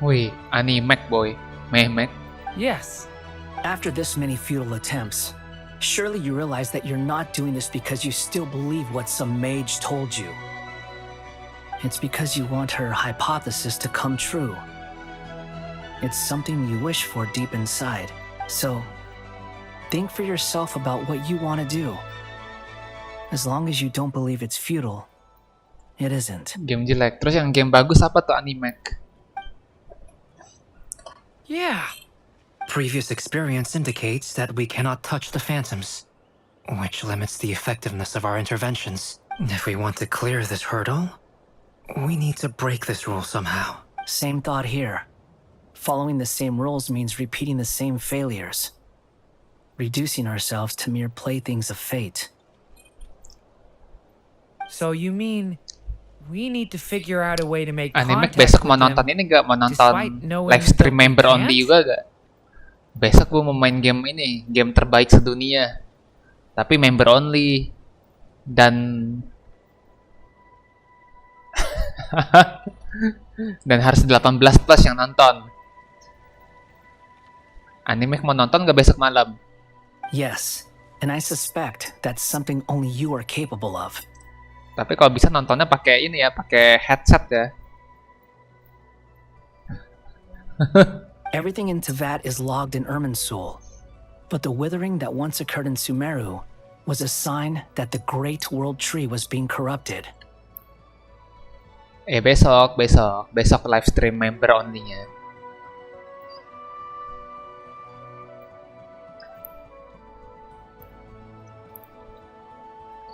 Wih, animek boy. Mehmet. Yes. After this many futile attempts, surely you realize that you're not doing this because you still believe what some mage told you. It's because you want her hypothesis to come true. It's something you wish for deep inside. So, think for yourself about what you want to do. As long as you don't believe it's futile, it isn't. Game jelek. Terus yang game bagus apa tuh animek? Yeah. Previous experience indicates that we cannot touch the phantoms, which limits the effectiveness of our interventions. If we want to clear this hurdle, we need to break this rule somehow. Same thought here. Following the same rules means repeating the same failures. Reducing ourselves to mere playthings of fate. So you mean we need to figure out a way to make Animek contact besok mau with nonton them ini gak? Mau nonton live stream member only juga gak? Besok gue mau main game ini, game terbaik sedunia. Tapi member only. Dan dan harus 18 plus yang nonton. Animek mau nonton gak besok malam? Yes, and I suspect that's something only you are capable of. Tapi kalau bisa nontonnya pakai ini ya, pakai headset ya. Everything in Teyvat is logged in Irminsul, but the withering that once occurred in Sumeru was a sign that the great world tree was being corrupted. Besok live stream member only-nya.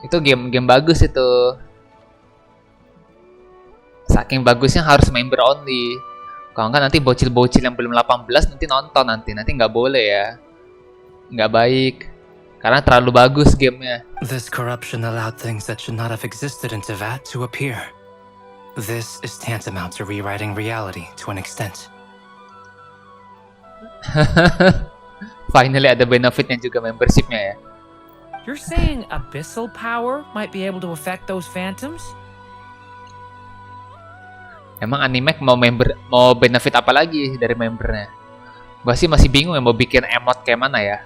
Itu game bagus itu. Saking bagusnya harus member only. Kalau nggak nanti bocil-bocil yang belum 18 nanti nonton nanti nggak boleh ya. Nggak baik. Karena terlalu bagus gamenya. This corruption allowed things that should not have existed in Teyvat to appear. This is tantamount to rewriting reality to an extent. Finally ada benefitnya juga membershipnya ya. You're saying abyssal power might be able to affect those phantoms? Emang Animac mau benefit apa lagi dari membernya? Gua sih masih bingung ya mau bikin emot kayak mana ya.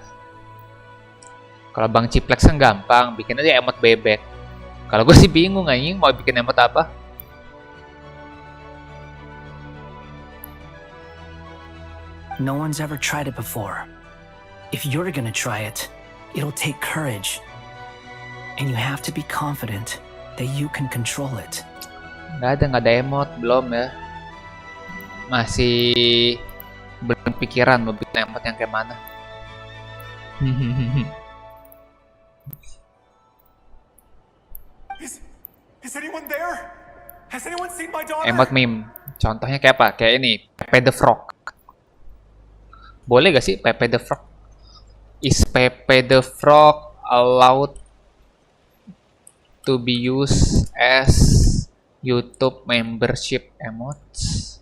Kalau Bang Ciplex kan gampang, bikin aja emot bebek. Kalau gue sih bingung anjing mau bikin emot apa. No one's ever tried it before. If you're gonna try it, it'll take courage. And you have to be confident that you can control it. Nggak ada emot, belum ya. Masih belum pikiran mau bikin emot yang kayak mana. Is anyone there? Has anyone seen my daughter? Emot meme. Contohnya kayak apa? Kayak ini, Pepe the Frog. Boleh gak sih Pepe the Frog? Is Pepe the Frog allowed to be used as YouTube membership emotes?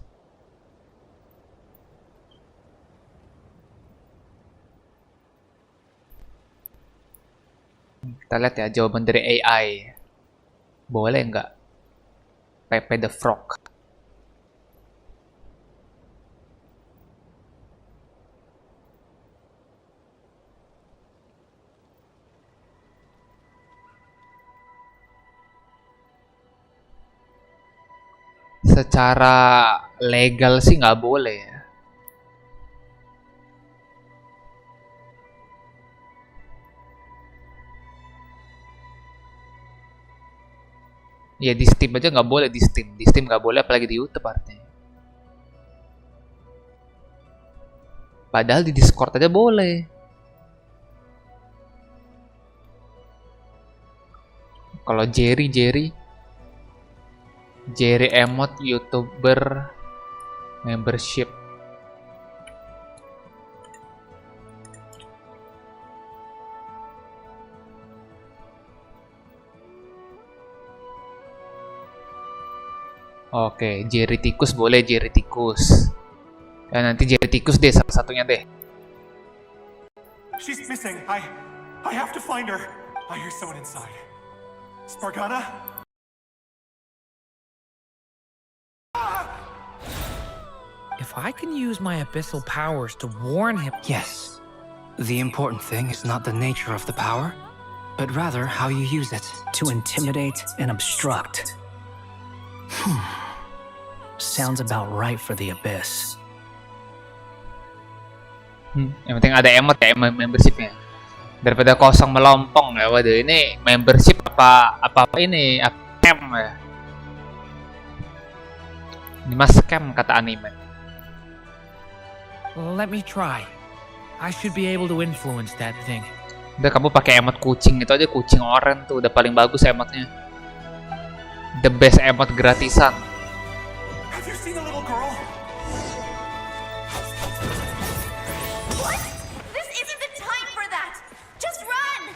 Kita lihat ya jawaban dari AI. Boleh nggak? Pepe the Frog. Secara legal sih nggak boleh ya. Ya di Steam aja nggak boleh, di Steam nggak boleh apalagi di YouTube artinya. Padahal di Discord aja boleh. Kalau Jerry emot YouTuber membership. Oke, Jerry Tikus boleh Jerry Tikus. Ya nanti Jerry Tikus deh salah satunya deh. She's missing. I have to find her. I hear someone inside. Spargana? If I can use my abyssal powers to warn him... Yes. The important thing is not the nature of the power, but rather how you use it. To intimidate and obstruct. Sounds about right for the Abyss. Yang penting ada emot ya, membershipnya. Daripada kosong melompong ya, waduh ini membership apa ini, scam ya. Ini mas scam kata anime. Let me try. I should be able to influence that thing. Udah kamu pakai emot kucing itu aja, kucing oren tuh udah paling bagus emotnya. The best emot gratisan. Have you seen the little girl? What? This isn't the time for that! Just run!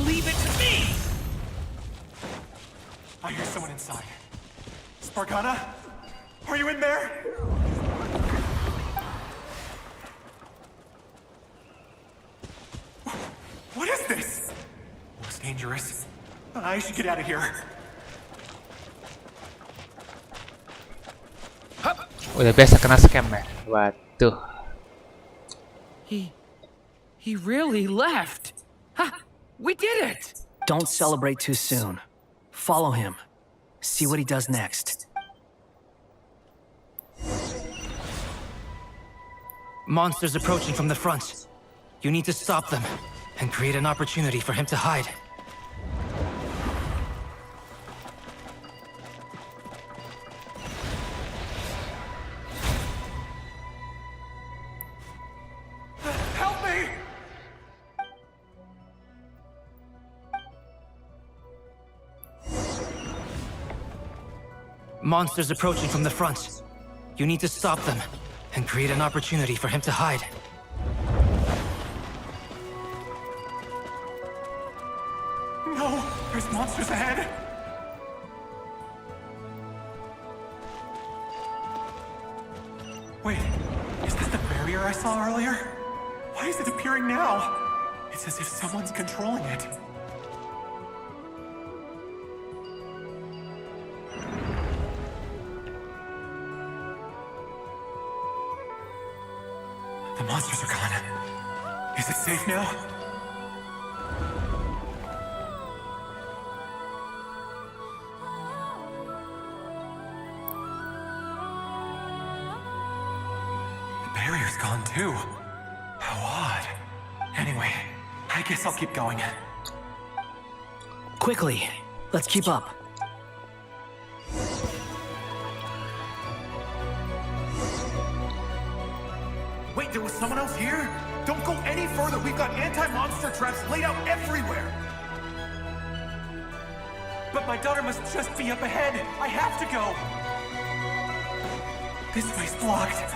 Leave it to me! I hear someone inside. Spargana? Are you in there? What is this? Looks dangerous. I should get out of here. Udah biasa kena scam ya. Waduh. He really left. Ha! We did it! Don't celebrate too soon. Follow him. See what he does next. Monsters approaching from the front. You need to stop them and create an opportunity for him to hide. Monsters approaching from the front. You need to stop them and create an opportunity for him to hide. No, there's monsters ahead. Wait, is that the barrier I saw earlier? Why is it appearing now? It's as if someone's controlling it. The monsters are gone. Is it safe now? The barrier's gone too. How odd. Anyway, I guess I'll keep going. Quickly, let's keep up. Wait, there was someone else here? Don't go any further. We've got anti-monster traps laid out everywhere. But my daughter must just be up ahead. I have to go. This way's blocked.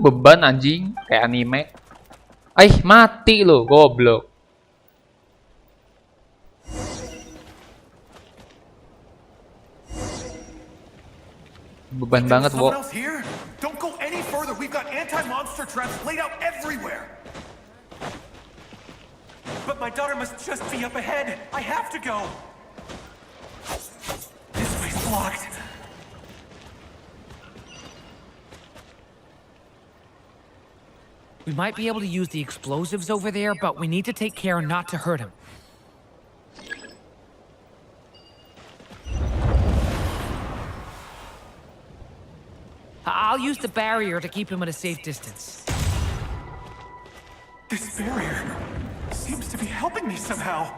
Beban anjing, kayak anime. Mati lo, goblok. Beban banget, Wo. Someone else here? Don't go any further. We've got anti-monster traps laid out everywhere. But my daughter must just be up ahead. I have to go. This way's blocked. We might be able to use the explosives over there, but we need to take care not to hurt him. I'll use the barrier to keep him at a safe distance. This barrier seems to be helping me somehow.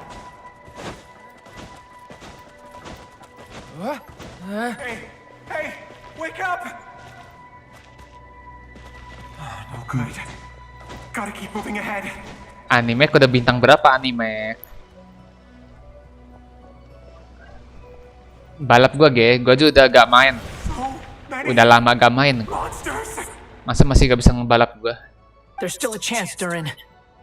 Hey, wake up! Oh, no good. Gotta keep moving ahead. Anime udah bintang berapa anime? Balap gua juga udah gak main. Udah lama gak main. Masa masih gak bisa ngebalap gua? There's still a chance, Durin.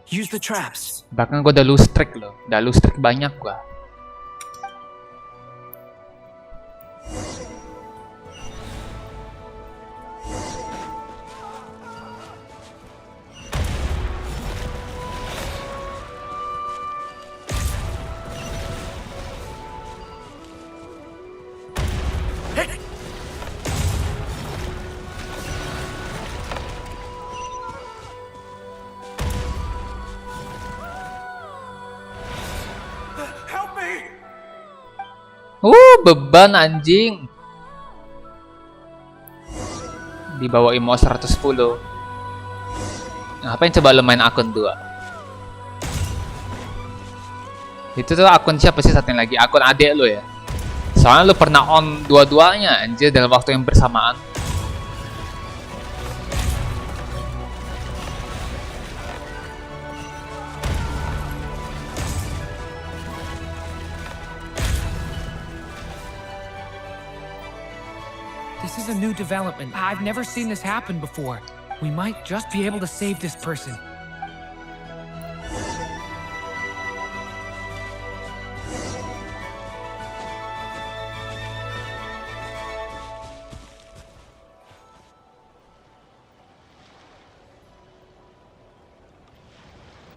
Use the traps. Bahkan gua udah lose streak loh. Udah lose streak banyak gua. Beban anjing. Di bawah IMO 110. Ngapain coba lo main akun 2? Itu tuh akun siapa sih satu lagi? Akun adek lo ya? Soalnya lo pernah on dua-duanya anjir dalam waktu yang bersamaan. This is a new development. I've never seen this happen before. We might just be able to save this person.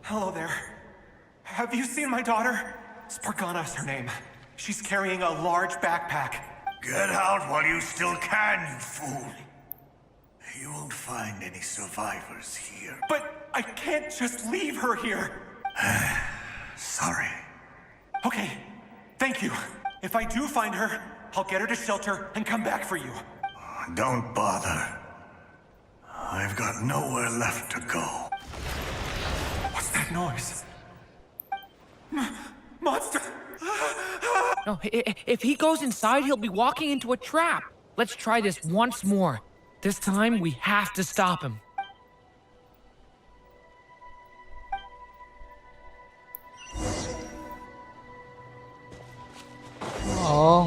Hello there. Have you seen my daughter? Spargana's her name. She's carrying a large backpack. Get out while you still can, you fool. You won't find any survivors here. But I can't just leave her here. Sorry. Okay, thank you. If I do find her, I'll get her to shelter and come back for you. Don't bother. I've got nowhere left to go. What's that noise? Monster! No, if he goes inside, he'll be walking into a trap. Let's try this once more. This time, we have to stop him.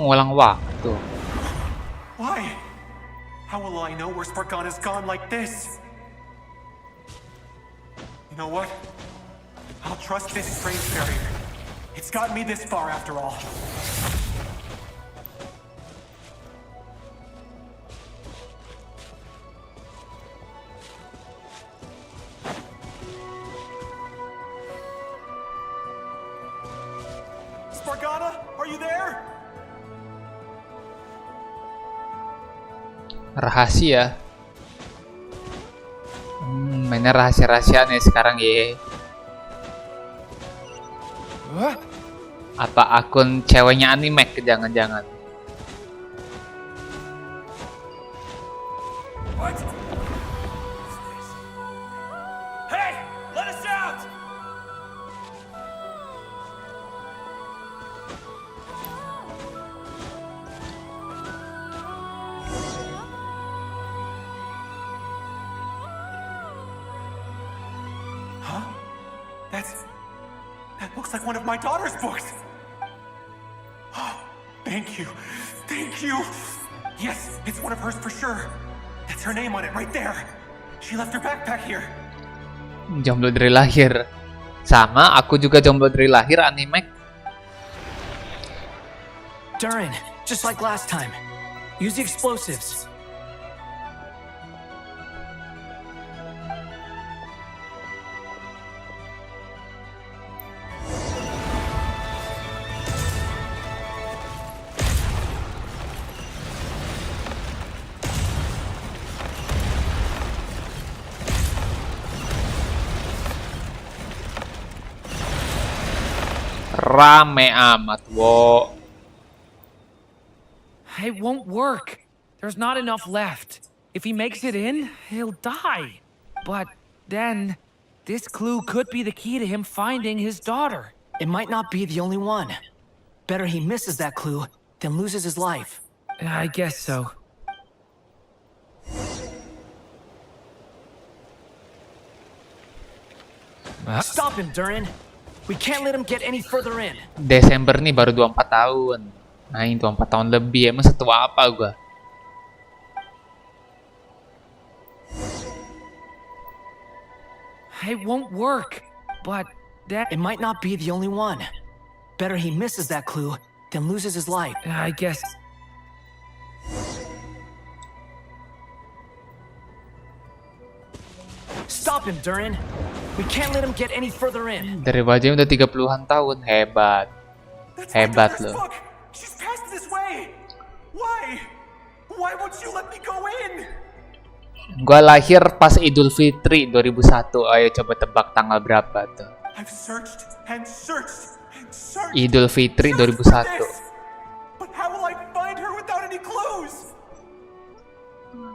mengulang waktu. Why? How will I know where Spargana's gone like this? You know what? I'll trust this strange barrier. It's gotten me this far after all. Spargana, are you there? Rahasia. Mainnya rahasia-rahasiaan ya sekarang ya. Apa akun ceweknya Animac jangan-jangan? Hey, let us out! Huh? That looks like one of my daughter's books. Thank you. Thank you. Yes, it's one of hers for sure. That's her name on it right there. She left her backpack here. Jomblo dari lahir. Sama, aku juga jomblo dari lahir, Animac. Durin, just like last time. Use the explosives. Rame amat, wo. It won't work. There's not enough left. If he makes it in, he'll die. But then, this clue could be the key to him finding his daughter. It might not be the only one. Better he misses that clue than loses his life. I guess so. Stop him, Durin. We can't let him get any further in. Desember nih baru 24 tahun. Nah, ini 24 tahun lebih. Emang setua apa gua? It won't work. But that... It might not be the only one. Better he misses that clue than loses his life. I guess... Stop him, Durin. We can't let him get any further in. Dari wajahnya udah 30-an tahun. Hebat. Hebat loh. She's passed this way. Why? Why won't you let me go in? Gua lahir pas Idul Fitri 2001. Ayo coba tebak tanggal berapa tuh. I've searched and searched and searched. Idul Fitri 2001. But how will I find her without any clues?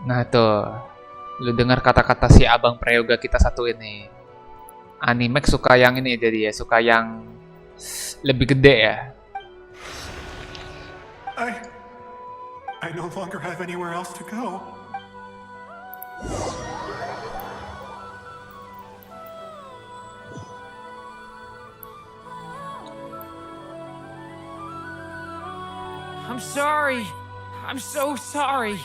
Nah tuh. Lu dengar kata-kata si abang prayoga kita satu ini. Animac suka yang ini jadi ya, suka yang lebih gede ya. I no longer have anywhere else to go. I'm sorry. I'm so sorry.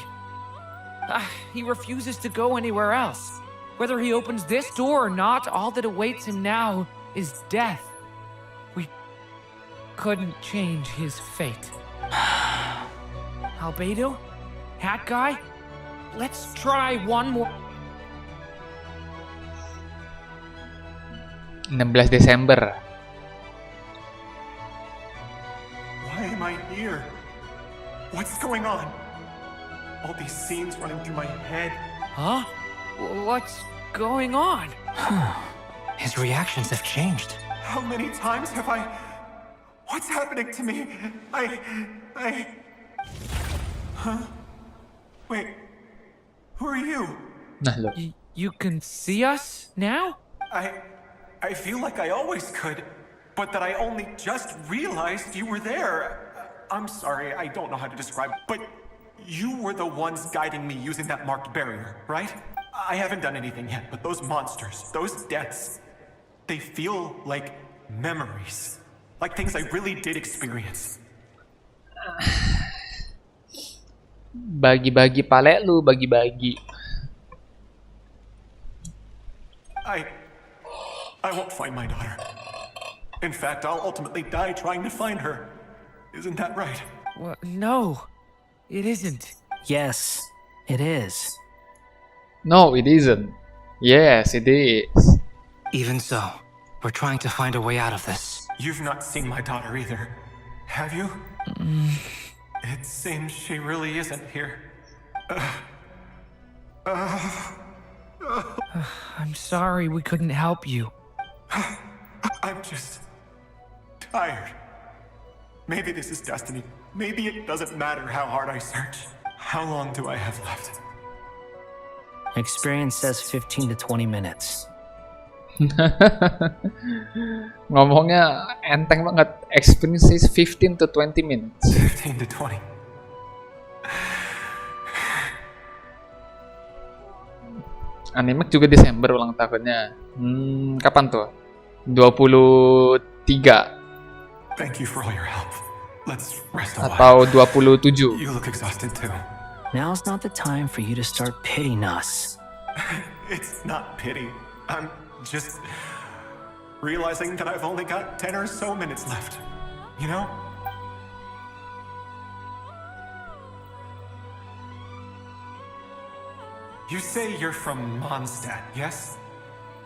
He refuses to go anywhere else. Whether he opens this door or not, all that awaits him now is death. We couldn't change his fate. Albedo? Hat guy? Let's try one more. 16 Desember. Why am I here? What's going on? All these scenes running through my head. Huh? What's going on? His reactions have changed. How many times have I... What's happening to me? Huh? Wait. Who are you? Nah, loh. You can see us now? I feel like I always could, but that I only just realized you were there. I'm sorry, I don't know how to describe, but you were the ones guiding me using that marked barrier, right? I haven't done anything yet, but those monsters, those deaths, they feel like memories. Like things I really did experience. Bagi-bagi pale lu, bagi-bagi. I won't find my daughter. In fact, I'll ultimately die trying to find her. Isn't that right? Well, no, it isn't. Yes, it is. No, it isn't. Yes, it is. Even so, we're trying to find a way out of this. You've not seen my daughter either, have you? It seems she really isn't here. I'm sorry we couldn't help you. I'm just tired. Maybe this is destiny. Maybe it doesn't matter how hard I search. How long do I have left? Experience says 15 to 20 minutes. Ngomongnya enteng banget. Experience is 15 to 20 minutes. 15 to 20. Animek juga Desember ulang tahunnya. Kapan tuh? 23 Thank you for all your help. Let's rest a atau while. 27. You look exhausted too. Now's not the time for you to start pitying us. It's not pity. I'm just realizing that I've only got 10 or so minutes left. You know? You say you're from Mondstadt, yes?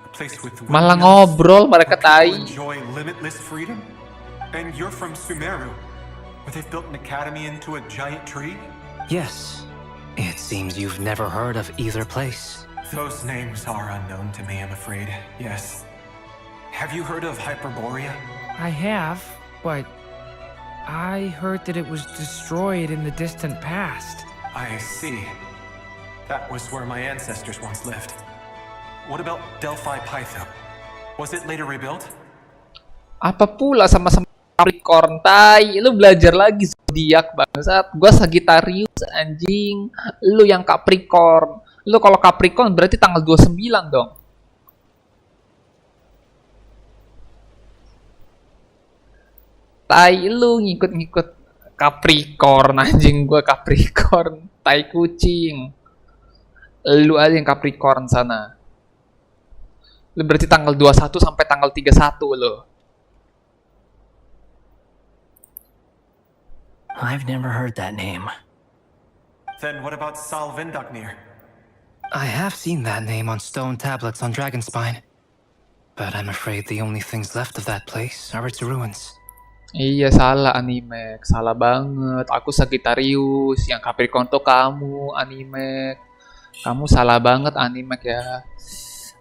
A place with Malah windmills, ngobrol mereka where tai. people enjoy limitless freedom? And you're from Sumeru, where they've built an academy into a giant tree? Yes. It seems you've never heard of either place. Those names are unknown to me, I'm afraid. Yes. Have you heard of Hyperborea? I have, but I heard that it was destroyed in the distant past. I see. That was where my ancestors once lived. What about Delphi Pytho? Was it later rebuilt? Apa pula sama-sama Capricorn, tai. Lu belajar lagi zodiak bangsat. Gua Sagittarius anjing. Lu yang Capricorn. Lu kalau Capricorn berarti tanggal 29 dong. Tai, lu ngikut-ngikut Capricorn anjing. Gua Capricorn, tai kucing. Lu aja yang Capricorn sana. Lu berarti tanggal 21 sampai tanggal 31 lu. I've never heard that name. Then what about Salvindagnir? I have seen that name on stone tablets on Dragonspine. But I'm afraid the only things left of that place are its ruins. Iya salah Animek, salah banget. Aku Sagittarius, yang Capricorn tuh kamu Animek. Kamu salah banget Animek ya.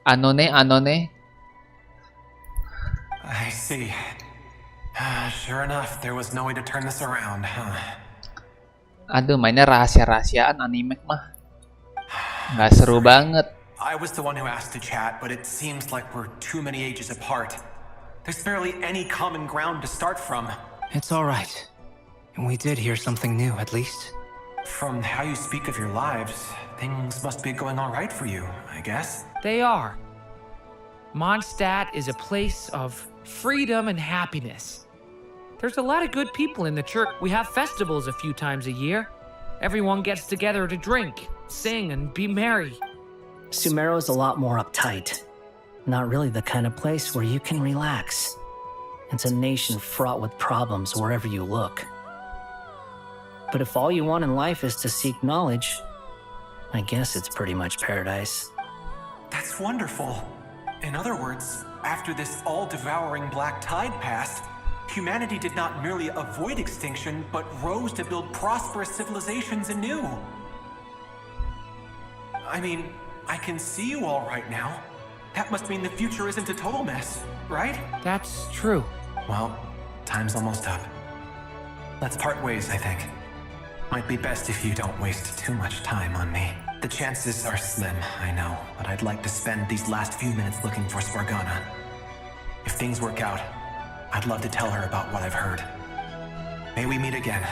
Anone. I see. Sure enough, there was no way to turn this around, huh? Aduh, mainnya rahasia-rahasiaan Animek mah. Nggak seru banget. I was the one who asked to chat, but it seems like we're too many ages apart. There's barely any common ground to start from. It's alright. We did hear something new, at least. From how you speak of your lives, things must be going alright for you, I guess. They are. Mondstadt is a place of freedom and happiness. There's a lot of good people in the church. We have festivals a few times a year. Everyone gets together to drink, sing, and be merry. Sumeru's a lot more uptight. Not really the kind of place where you can relax. It's a nation fraught with problems wherever you look. But if all you want in life is to seek knowledge, I guess it's pretty much paradise. That's wonderful. In other words, after this all-devouring black tide passed, humanity did not merely avoid extinction, but rose to build prosperous civilizations anew. I mean, I can see you all right now. That must mean the future isn't a total mess, right? That's true. Well, time's almost up. Let's part ways, I think. Might be best if you don't waste too much time on me. The chances are slim, I know, but I'd like to spend these last few minutes looking for Spargana. If things work out, I'd love to tell her about what I've heard. May we meet again.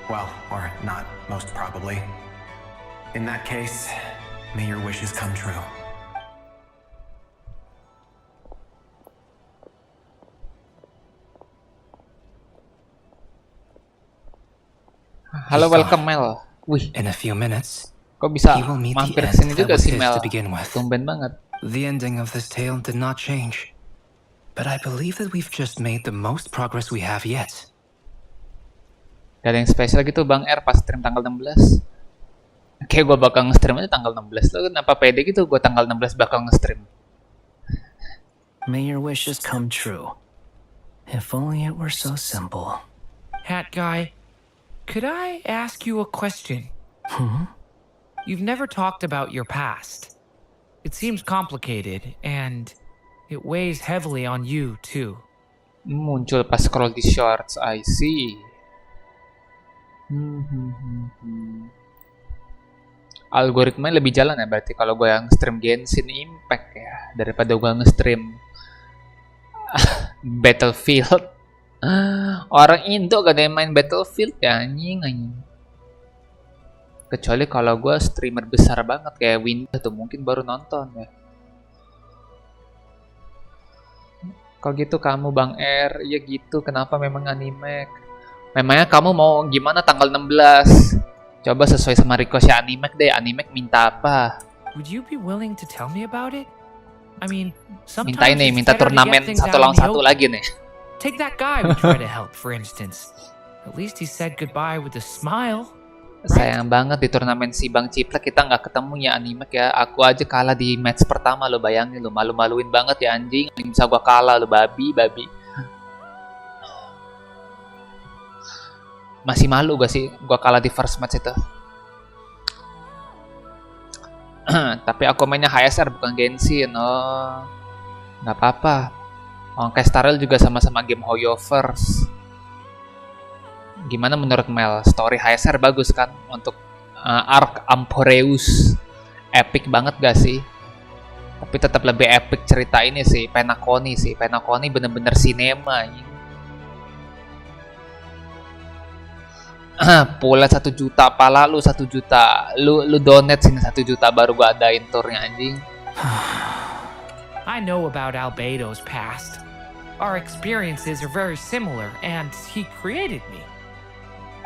Well, or not, most probably. In that case, may your wishes come true. Halo, welcome Mel. Wih, In a few minutes, kok bisa he will meet the mampir end kesini that juga was sih his Mel? to begin with. Tumben banget. The ending of this tale did not change, but I believe that we've just made the most progress we have yet. Gak ada yang spesial gitu Bang R pas stream tanggal 16. Kayak gue bakal nge-stream aja tanggal 16. Lo kenapa pede gitu gue tanggal 16 bakal nge-stream? May your wishes come true. If only it were so simple. Hat guy, could I ask you a question? You've never talked about your past. It seems complicated, and it weighs heavily on you, too. Muncul pas scroll di shorts, I see. Algoritmanya lebih jalan ya berarti kalau gue yang stream Genshin Impact ya daripada gue nge-stream Battlefield. Orang Indo gak ada yang main Battlefield ya anjing. Kecuali kalau gue streamer besar banget kayak Windows tuh mungkin baru nonton ya. Kalau gitu kamu Bang R, ya gitu kenapa memang anime? Memangnya kamu mau gimana tanggal 16? Coba sesuai sama request ya anime deh, anime minta apa? Would you be willing to tell me about it? I mean, sometimes Minta ini, it's minta better to turnamen get things 1 out lawan in the 1 open. lagi nih. Take that guy we tried to help, for instance. At least he said goodbye with a smile. Sayang banget di turnamen si Bang Ciplek kita nggak ketemu ya anime ya. Aku aja kalah di match pertama lo, bayangin lo, malu-maluin banget ya anjing. Bisa gua kalah lo, babi. Masih malu gak sih gua kalah di first match itu? Tapi aku mainnya HSR bukan Genshin. Oh, nggak apa-apa. Kayak Starel juga sama-sama game Hoyoverse. Gimana menurut Mel? Story HSR bagus kan? Untuk Arc Amphoreus epic banget gak sih? Tapi tetap lebih epic cerita ini sih Penacony sih. Penacony bener-bener sinema. Pula 1 juta, pala lu 1 juta. Lu donate sini 1 juta baru gua adain turnya anjing. I know about Albedo's past. Our experiences are very similar, and he created me.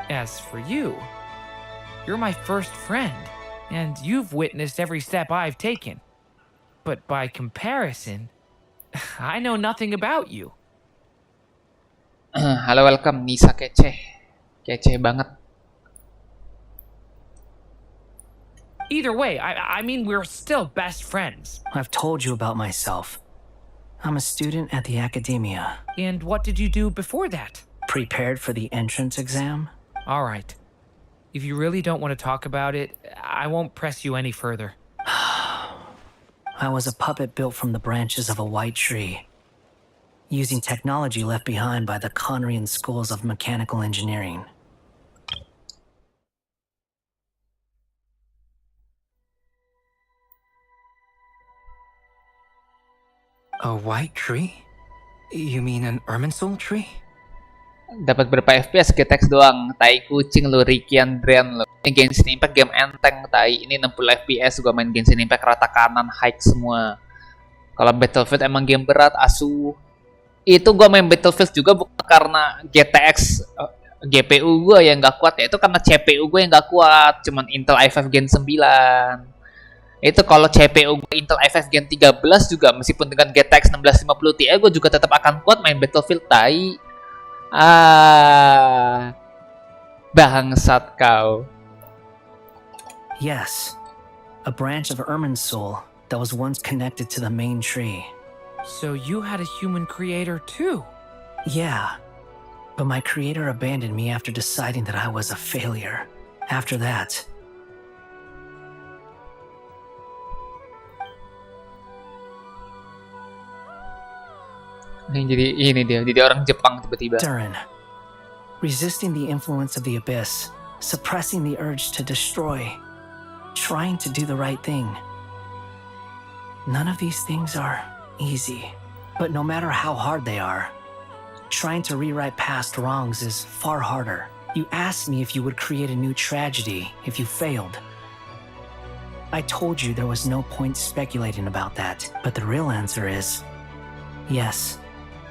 As for you, you're my first friend, and you've witnessed every step I've taken. But by comparison, I know nothing about you. Halo, welcome Nisa Kece. Kece banget. Either way, I mean, we're still best friends. I've told you about myself. I'm a student at the academia. And what did you do before that? Prepared for the entrance exam? All right. If you really don't want to talk about it, I won't press you any further. I was a puppet built from the branches of a white tree, using technology left behind by the Conrian schools of mechanical engineering. A white tree? You mean an Irminsul tree? Dapat berapa FPS GTX doang. Tai kucing lu, Ricky Andrian lu. Ini Genshin Impact game enteng tai. Ini 60 FPS gua main Genshin Impact rata kanan high semua. Kalau Battlefield emang game berat asu. Itu gua main Battlefield juga bukan karena GTX GPU gua yang nggak kuat ya, itu karena CPU gua yang nggak kuat. Cuman Intel i5 Gen 9. Itu kalau CPU Intel i5 Gen 13 juga meskipun dengan GTX 1650 Ti gue juga tetap akan kuat main Battlefield tai. Bangsat kau. Yes, a branch of Irminsul that was once connected to the main tree. So you had a human creator too? Yeah, but my creator abandoned me after deciding that I was a failure. After that, jadi orang Jepang tiba-tiba. Durin, resisting the influence of the abyss, suppressing the urge to destroy, trying to do the right thing. None of these things are easy, but no matter how hard they are, trying to rewrite past wrongs is far harder. You asked me if you would create a new tragedy if you failed. I told you there was no point speculating about that, but the real answer is yes.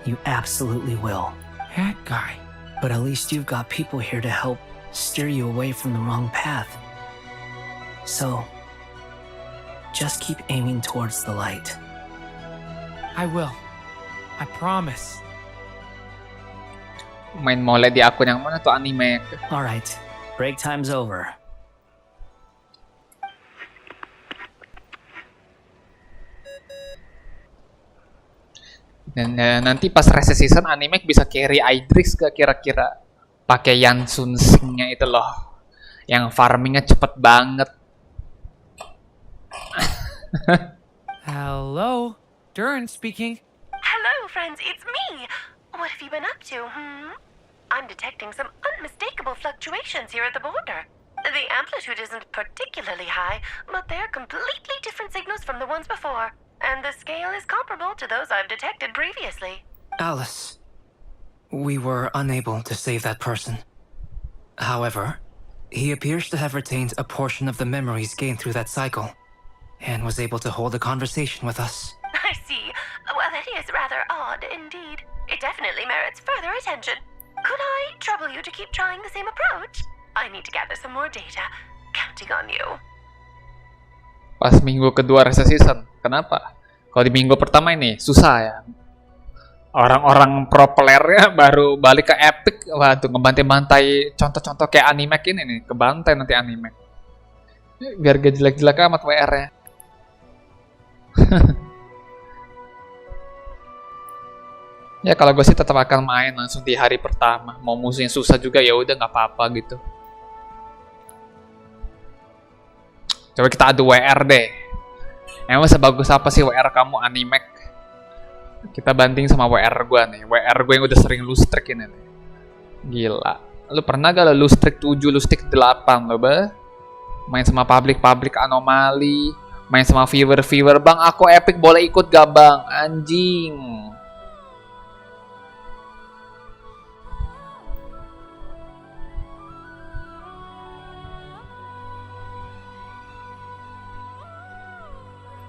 You absolutely will. That guy. But at least you've got people here to help steer you away from the wrong path. So, just keep aiming towards the light. I will. I promise. Main mole di akun yang mana tuh anime? Alright, break time's over. Dan nanti pas reset season anime bisa carry Idris gak kira-kira? Pakai Yan Sun Sing-nya itu loh. Yang farmingnya cepet banget. Hello? Durin speaking. Hello, friends, it's me. What have you been up to, I'm detecting some unmistakable fluctuations here at the border. The amplitude isn't particularly high, but they're completely different signals from the ones before. And the scale is comparable to those I've detected previously. Alice, we were unable to save that person. However, he appears to have retained a portion of the memories gained through that cycle, and was able to hold a conversation with us. I see. Well, that is rather odd indeed. It definitely merits further attention. Could I trouble you to keep trying the same approach? I need to gather some more data. Counting on you. Pas minggu kedua reset season. Kenapa? Kalau di minggu pertama ini susah ya. Orang-orang pro playernya baru balik ke Epic. Waduh, ngebantai-bantai contoh-contoh kayak anime ini nih. Kebantai nanti anime. Biar gak jelek-jelek amat WR-nya. Ya kalau gue sih tetap akan main langsung di hari pertama. Mau musuhnya susah juga ya udah nggak apa-apa gitu. Coba kita adu WR deh. Emang sebagus apa sih WR kamu Animac? Kita banding sama WR gue nih. WR gue yang udah sering lose streak ini nih. Gila. Lu pernah gak lu lose streak 7, lose streak 8 lo bah? Main sama public anomali. Main sama viewer. Bang aku Epic boleh ikut gak bang? Anjing.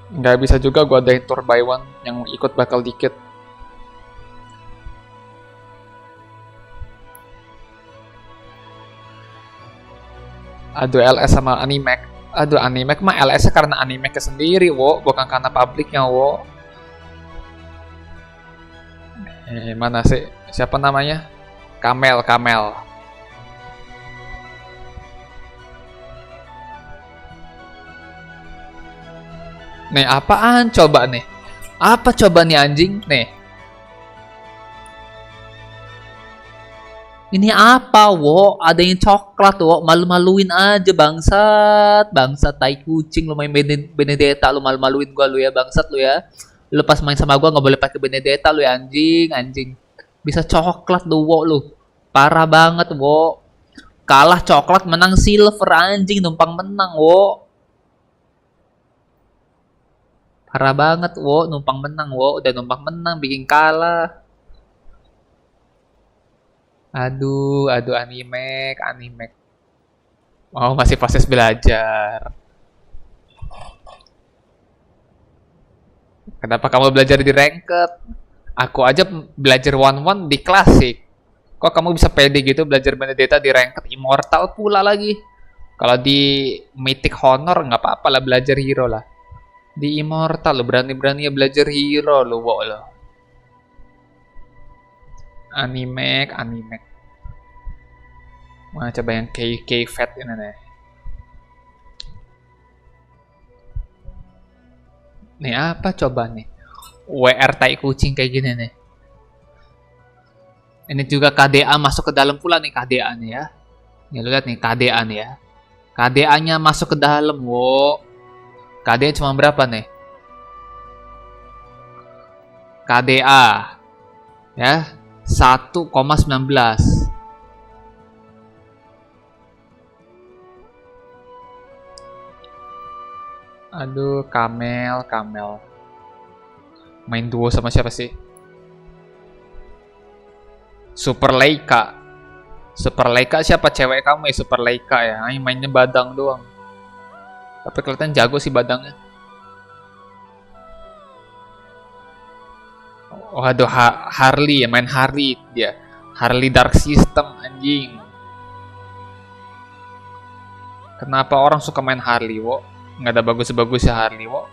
Nggak bisa juga gue adain tour by one, yang ikut bakal dikit. Aduh LS sama Animac. Aduh Animac mah LS-nya karena Animac sendiri wo, bukan karena publiknya wo. Mana sih? Siapa namanya? Kamel. Nih, apaan coba nih? Apa coba nih anjing? Nih. Ini apa, wo? Ada yang coklat, wo. Malu-maluin aja, bangsat. Bangsat, tai kucing. Lu main Benedetta, lu malu-maluin gua lu ya, bangsat lu ya. Lu pas main sama gua nggak boleh pakai Benedetta lu ya, anjing. Bisa coklat lu, wo, lu. Parah banget, wo. Kalah coklat, menang silver, anjing. Numpang menang, wo. Parah banget, wo. Numpang menang, wo. Udah numpang menang, bikin kalah. Aduh, Animac. Oh, masih proses belajar. Kenapa kamu belajar di ranked? Aku aja belajar 1-1 di klasik. Kok kamu bisa pede gitu belajar Benedetta di ranked immortal pula lagi? Kalau di Mythic Honor nggak apa-apa lah belajar hero lah. Di Immortal lo berani-beraninya belajar hero lo, wo lo. Animac. Mana coba yang Teyvat ini nih. Nih apa coba nih? WR tai kucing kayak gini nih. Ini juga KDA masuk ke dalam pula nih KDA nih ya. Nih lu lihat nih KDA nih ya. KDA-nya masuk ke dalam, wo. KDA cuma berapa nih? KDA ya 1,19. Aduh, Kamel. Main duo sama siapa sih? Super Leica siapa cewek kamu ya? Super Leica ya. Mainnya badang doang. Tapi kelihatan jago sih badangnya. Oh aduh, Harley ya, main Harley dia. Harley Dark System anjing. Kenapa orang suka main Harley, wo? Nggak ada bagus-bagusnya Harley, wo.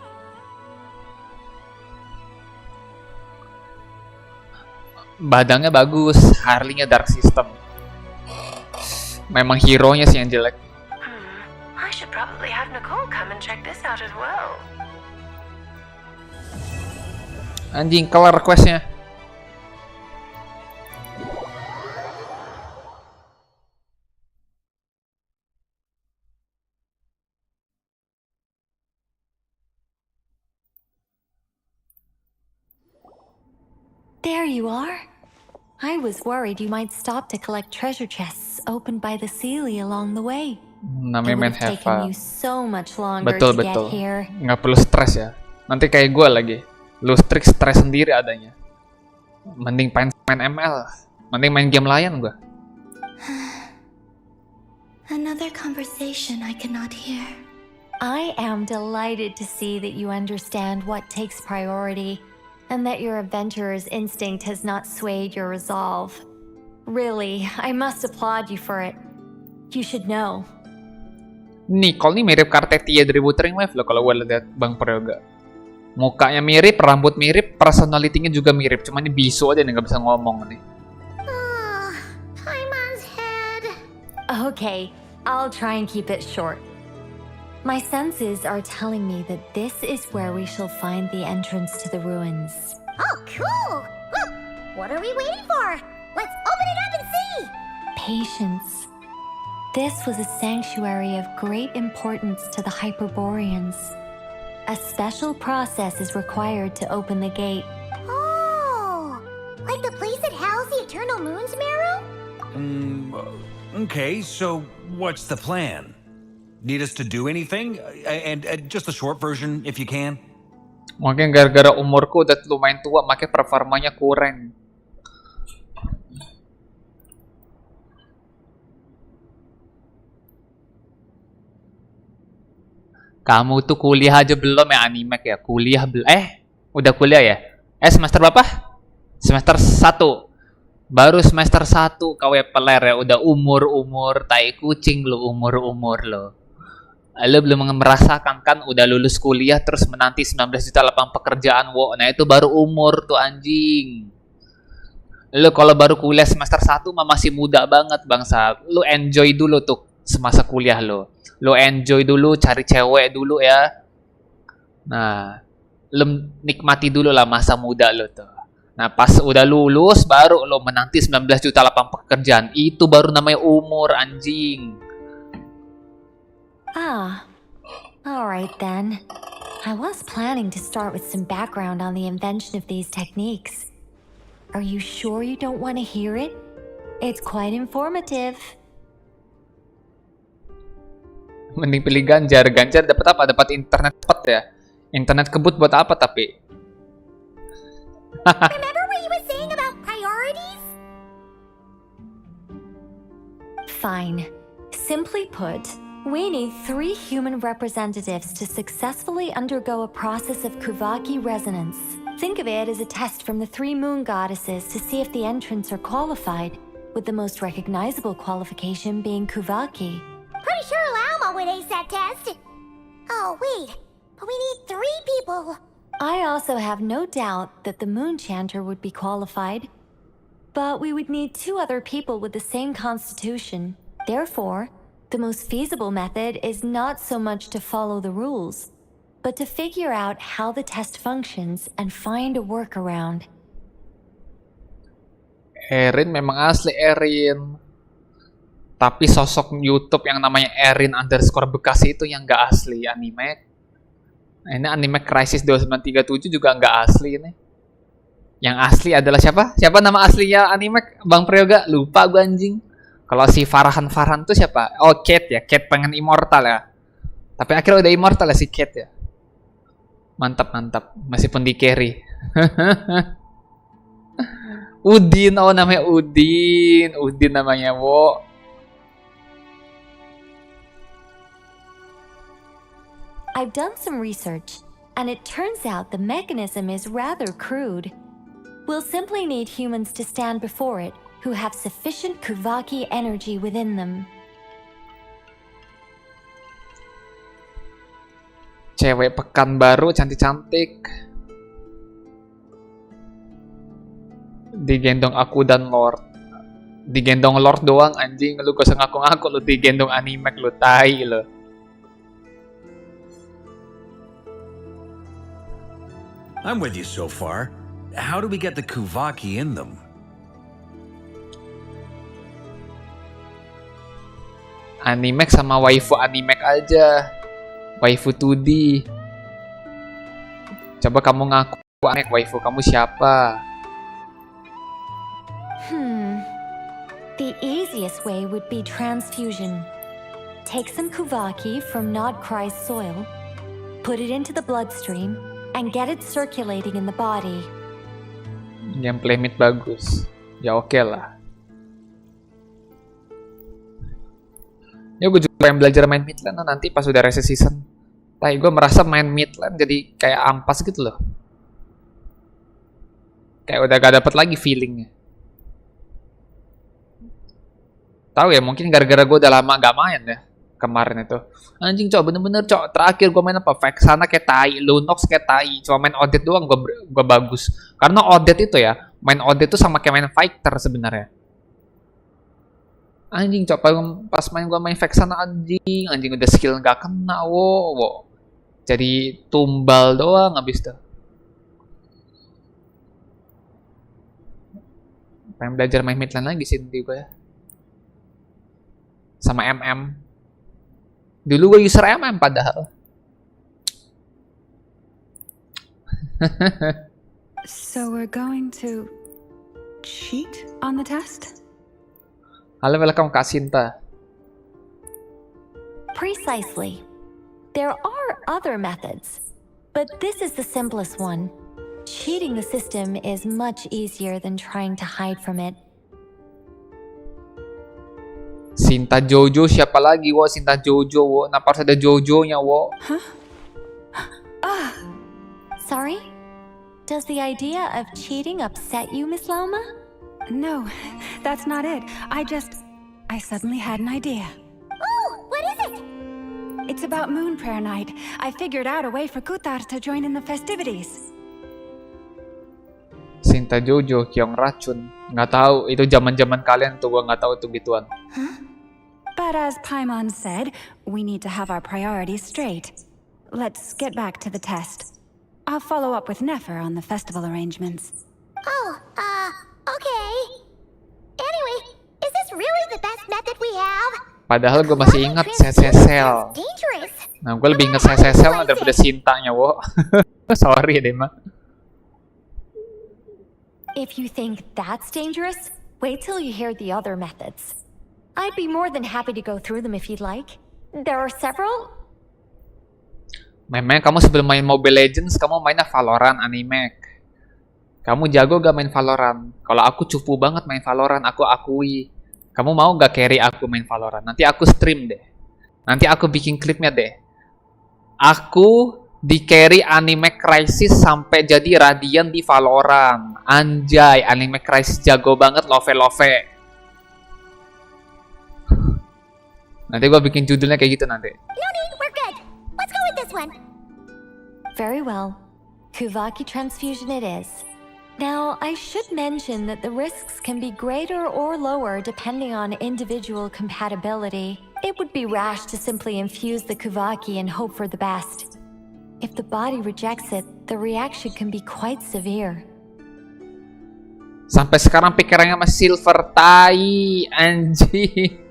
Badangnya bagus, Harley-nya Dark System. Memang hero-nya sih yang jelek. I should probably have Nicole come and check this out as well. Anjing, kelar quest-nya. There you are. I was worried you might stop to collect treasure chests opened by the Seelie along the way. Namanya It would main have taken Heva. you so much longer Betul, to betul. get here. Nggak perlu stres ya. Nanti kayak gue lagi. Lu stres sendiri adanya. Mending main ML. Mending main game lain gue. Another conversation I cannot hear. I am delighted to see that you understand what takes priority and that your adventurer's instinct has not swayed your resolve. Really, I must applaud you for it. You should know. Nicole nih mirip Kartetia dari Wuthering Wave loh kalau gue lihat Bang Prayoga. Mukanya mirip, rambut mirip, personality-nya juga mirip. Cuma ini bisu aja nih nggak bisa ngomong nih. Paimon's head. Okay, I'll try and keep it short. My senses are telling me that this is where we shall find the entrance to the ruins. Oh, cool! Well, what are we waiting for? Let's open it up and see! Patience. This was a sanctuary of great importance to the Hyperboreans. A special process is required to open the gate. Oh! Like the place that housed the Eternal Moon's marrow? Okay, so what's the plan? Need us to do anything? And just a short version, if you can. Mungkin gara-gara umurku udah lumayan tua, makanya performanya kurang. Kamu tuh kuliah aja belum ya Animek ya? Kuliah belum? Udah kuliah ya? Semester berapa? Semester 1. Baru semester 1 kau ya peler ya. Udah umur-umur tai kucing lo, umur-umur lo. Lo belum merasakan kan udah lulus kuliah terus menanti 19 juta lapangan pekerjaan, wo. Nah itu baru umur tuh anjing. Lo kalau baru kuliah semester 1 mah masih muda banget bangsa. Lo enjoy dulu tuh semasa kuliah lo. Lo enjoy dulu, cari cewek dulu ya. Nah, lo nikmati dulu lah masa muda lo tuh. Nah, pas udah lulus baru lo menanti 19 juta lapangan pekerjaan. Itu baru namanya umur anjing. Alright then. I was planning to start with some background on the invention of these techniques. Are you sure you don't want to hear it? It's quite informative. Mending pilih Ganjar. Ganjar dapat apa? Dapat internet cepat ya. Internet kebut buat apa tapi? Remember what you were saying about priorities? Fine. Simply put, we need 3 human representatives to successfully undergo a process of Kuvaki resonance. Think of it as a test from the 3 moon goddesses to see if the entrants are qualified, with the most recognizable qualification being Kuvaki. Pretty sure Lauma would ace that test. Oh, wait. But we need 3 people. I also have no doubt that the Moon Chanter would be qualified. But we would need 2 other people with the same constitution. Therefore, the most feasible method is not so much to follow the rules, but to figure out how the test functions and find a workaround. Erin memang asli Erin. Tapi sosok YouTube yang namanya Erin_Bekasi itu yang nggak asli anime. Ini anime Crisis 2937 juga nggak asli ini. Yang asli adalah siapa? Siapa nama aslinya anime Bang Prayoga? Lupa gue anjing. Kalau si Farhan tuh siapa? Oh, Kate ya. Kate pengen immortal ya. Tapi akhirnya udah immortal ya si Kate ya. Mantap, mantap. Meskipun di carry. Udin, oh namanya Udin. Udin namanya, wo. I've done some research, and it turns out the mechanism is rather crude. We'll simply need humans to stand before it who have sufficient Kuvaki energy within them. Cewek pekan baru cantik-cantik. Digendong aku dan Lord. Digendong Lord doang anjing. Lu gak usah ngaku-ngaku lu digendong anime lu, tai lu. I'm with you so far. How do we get the Kuvaki in them? Animek sama waifu animek aja. Waifu 2D. Coba kamu ngaku Animek, waifu kamu siapa? The easiest way would be transfusion. Take some Kuvaki from Nodcry's soil, put it into the bloodstream, and get it circulating in the body. Gameplay mid bagus. Ya oke lah. Ya gue juga pengen belajar main midlane nanti pas udah reset season. Tapi gue merasa main midlane jadi kayak ampas gitu loh. Kayak udah gak dapet lagi feelingnya. Tahu ya, mungkin gara-gara gue udah lama gak main ya kemarin itu. Anjing cok, bener-bener cok. Terakhir gue main apa? Vexana kayak tai, Lunox kayak tai. Cuma main Odet doang gue bagus. Karena Odet itu ya, main Odet itu sama kayak main fighter sebenarnya. Anjing cok, pas gue main Vexana anjing udah skill gak kena wo. Jadi tumbal doang abis itu. Pengen belajar main midlane lagi sih nanti gue ya. Sama MM. Dulu gue user MM padahal. So we're going to cheat on the test? Halo, welcome Kak Sinta. Precisely. There are other methods, but this is the simplest one. Cheating the system is much easier than trying to hide from it. Sinta Jojo siapa lagi wo? Sinta Jojo wo. Kenapa harus ada Jojo-nya wo? Sorry? Does the idea of cheating upset you, Miss Lauma? No, that's not it. I suddenly had an idea. Oh, what is it? It's about Moon Prayer Night. I figured out a way for Kutar to join in the festivities. Sinta Jojo, Kyong Racun. Nggak tahu, itu zaman-zaman kalian tuh, gua nggak tahu itu gituan. But as Paimon said, we need to have our priorities straight. Let's get back to the test. I'll follow up with Nefer on the festival arrangements. Oh, okay. Anyway, is this really the best method we have? Padahal gue masih ingat Sesesel. Dangerous. Nah, gue lebih ingat Sesesel daripada Sintanya, wo. Sorry deh, Mak. If you think that's dangerous, wait till you hear the other methods. I'd be more than happy to go through them if you'd like. There are several. Memang kamu sebelum main Mobile Legends, kamu mainnya Valorant, Animek. Kamu jago gak main Valorant? Kalau aku cupu banget main Valorant, aku akui. Kamu mau gak carry aku main Valorant? Nanti aku stream deh. Nanti aku bikin klipnya deh. Aku di carry Anime Crisis sampai jadi Radiant di Valorant. Anjay, Anime Crisis jago banget, love. Nanti gua bikin judulnya kayak gitu nanti. No need, we're good. Let's go with this one. Very well. Kuvaki transfusion it is. Now, I should mention that the risks can be greater or lower depending on individual compatibility. It would be rash to simply infuse the Kuvaki and hope for the best. If the body rejects it, the reaction can be quite severe. Sampai sekarang pikirannya masih silver, tai, anjing.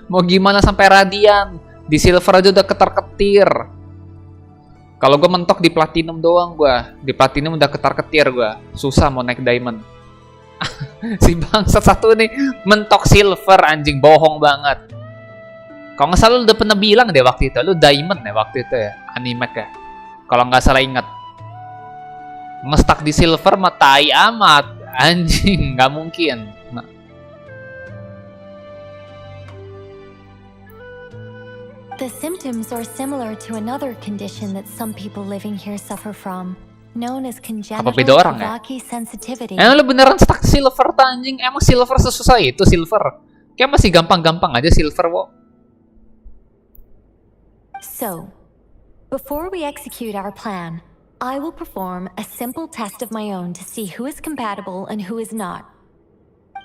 Mau gimana sampai Radiant? Di silver aja udah ketar-ketir. Kalau gue mentok di platinum doang gue. Di platinum udah ketar-ketir gue. Susah mau naik diamond. Si bangsat satu nih mentok silver, anjing, bohong banget. Kalau nggak salah lu udah pernah bilang deh waktu itu, lu diamond ya waktu itu ya, Animek ya. Kalau nggak salah ingat. Ngestak di silver mah tai amat, anjing, nggak mungkin. Nah. The symptoms are similar to another condition that some people living here suffer from, known as congenital Kuvaki sensitivity. Lu beneran stuck silver anjing? Emang silver sesusah itu silver? Kayak masih gampang-gampang aja silver, wo. So, Before we execute our plan, I will perform a simple test of my own to see who is compatible and who is not.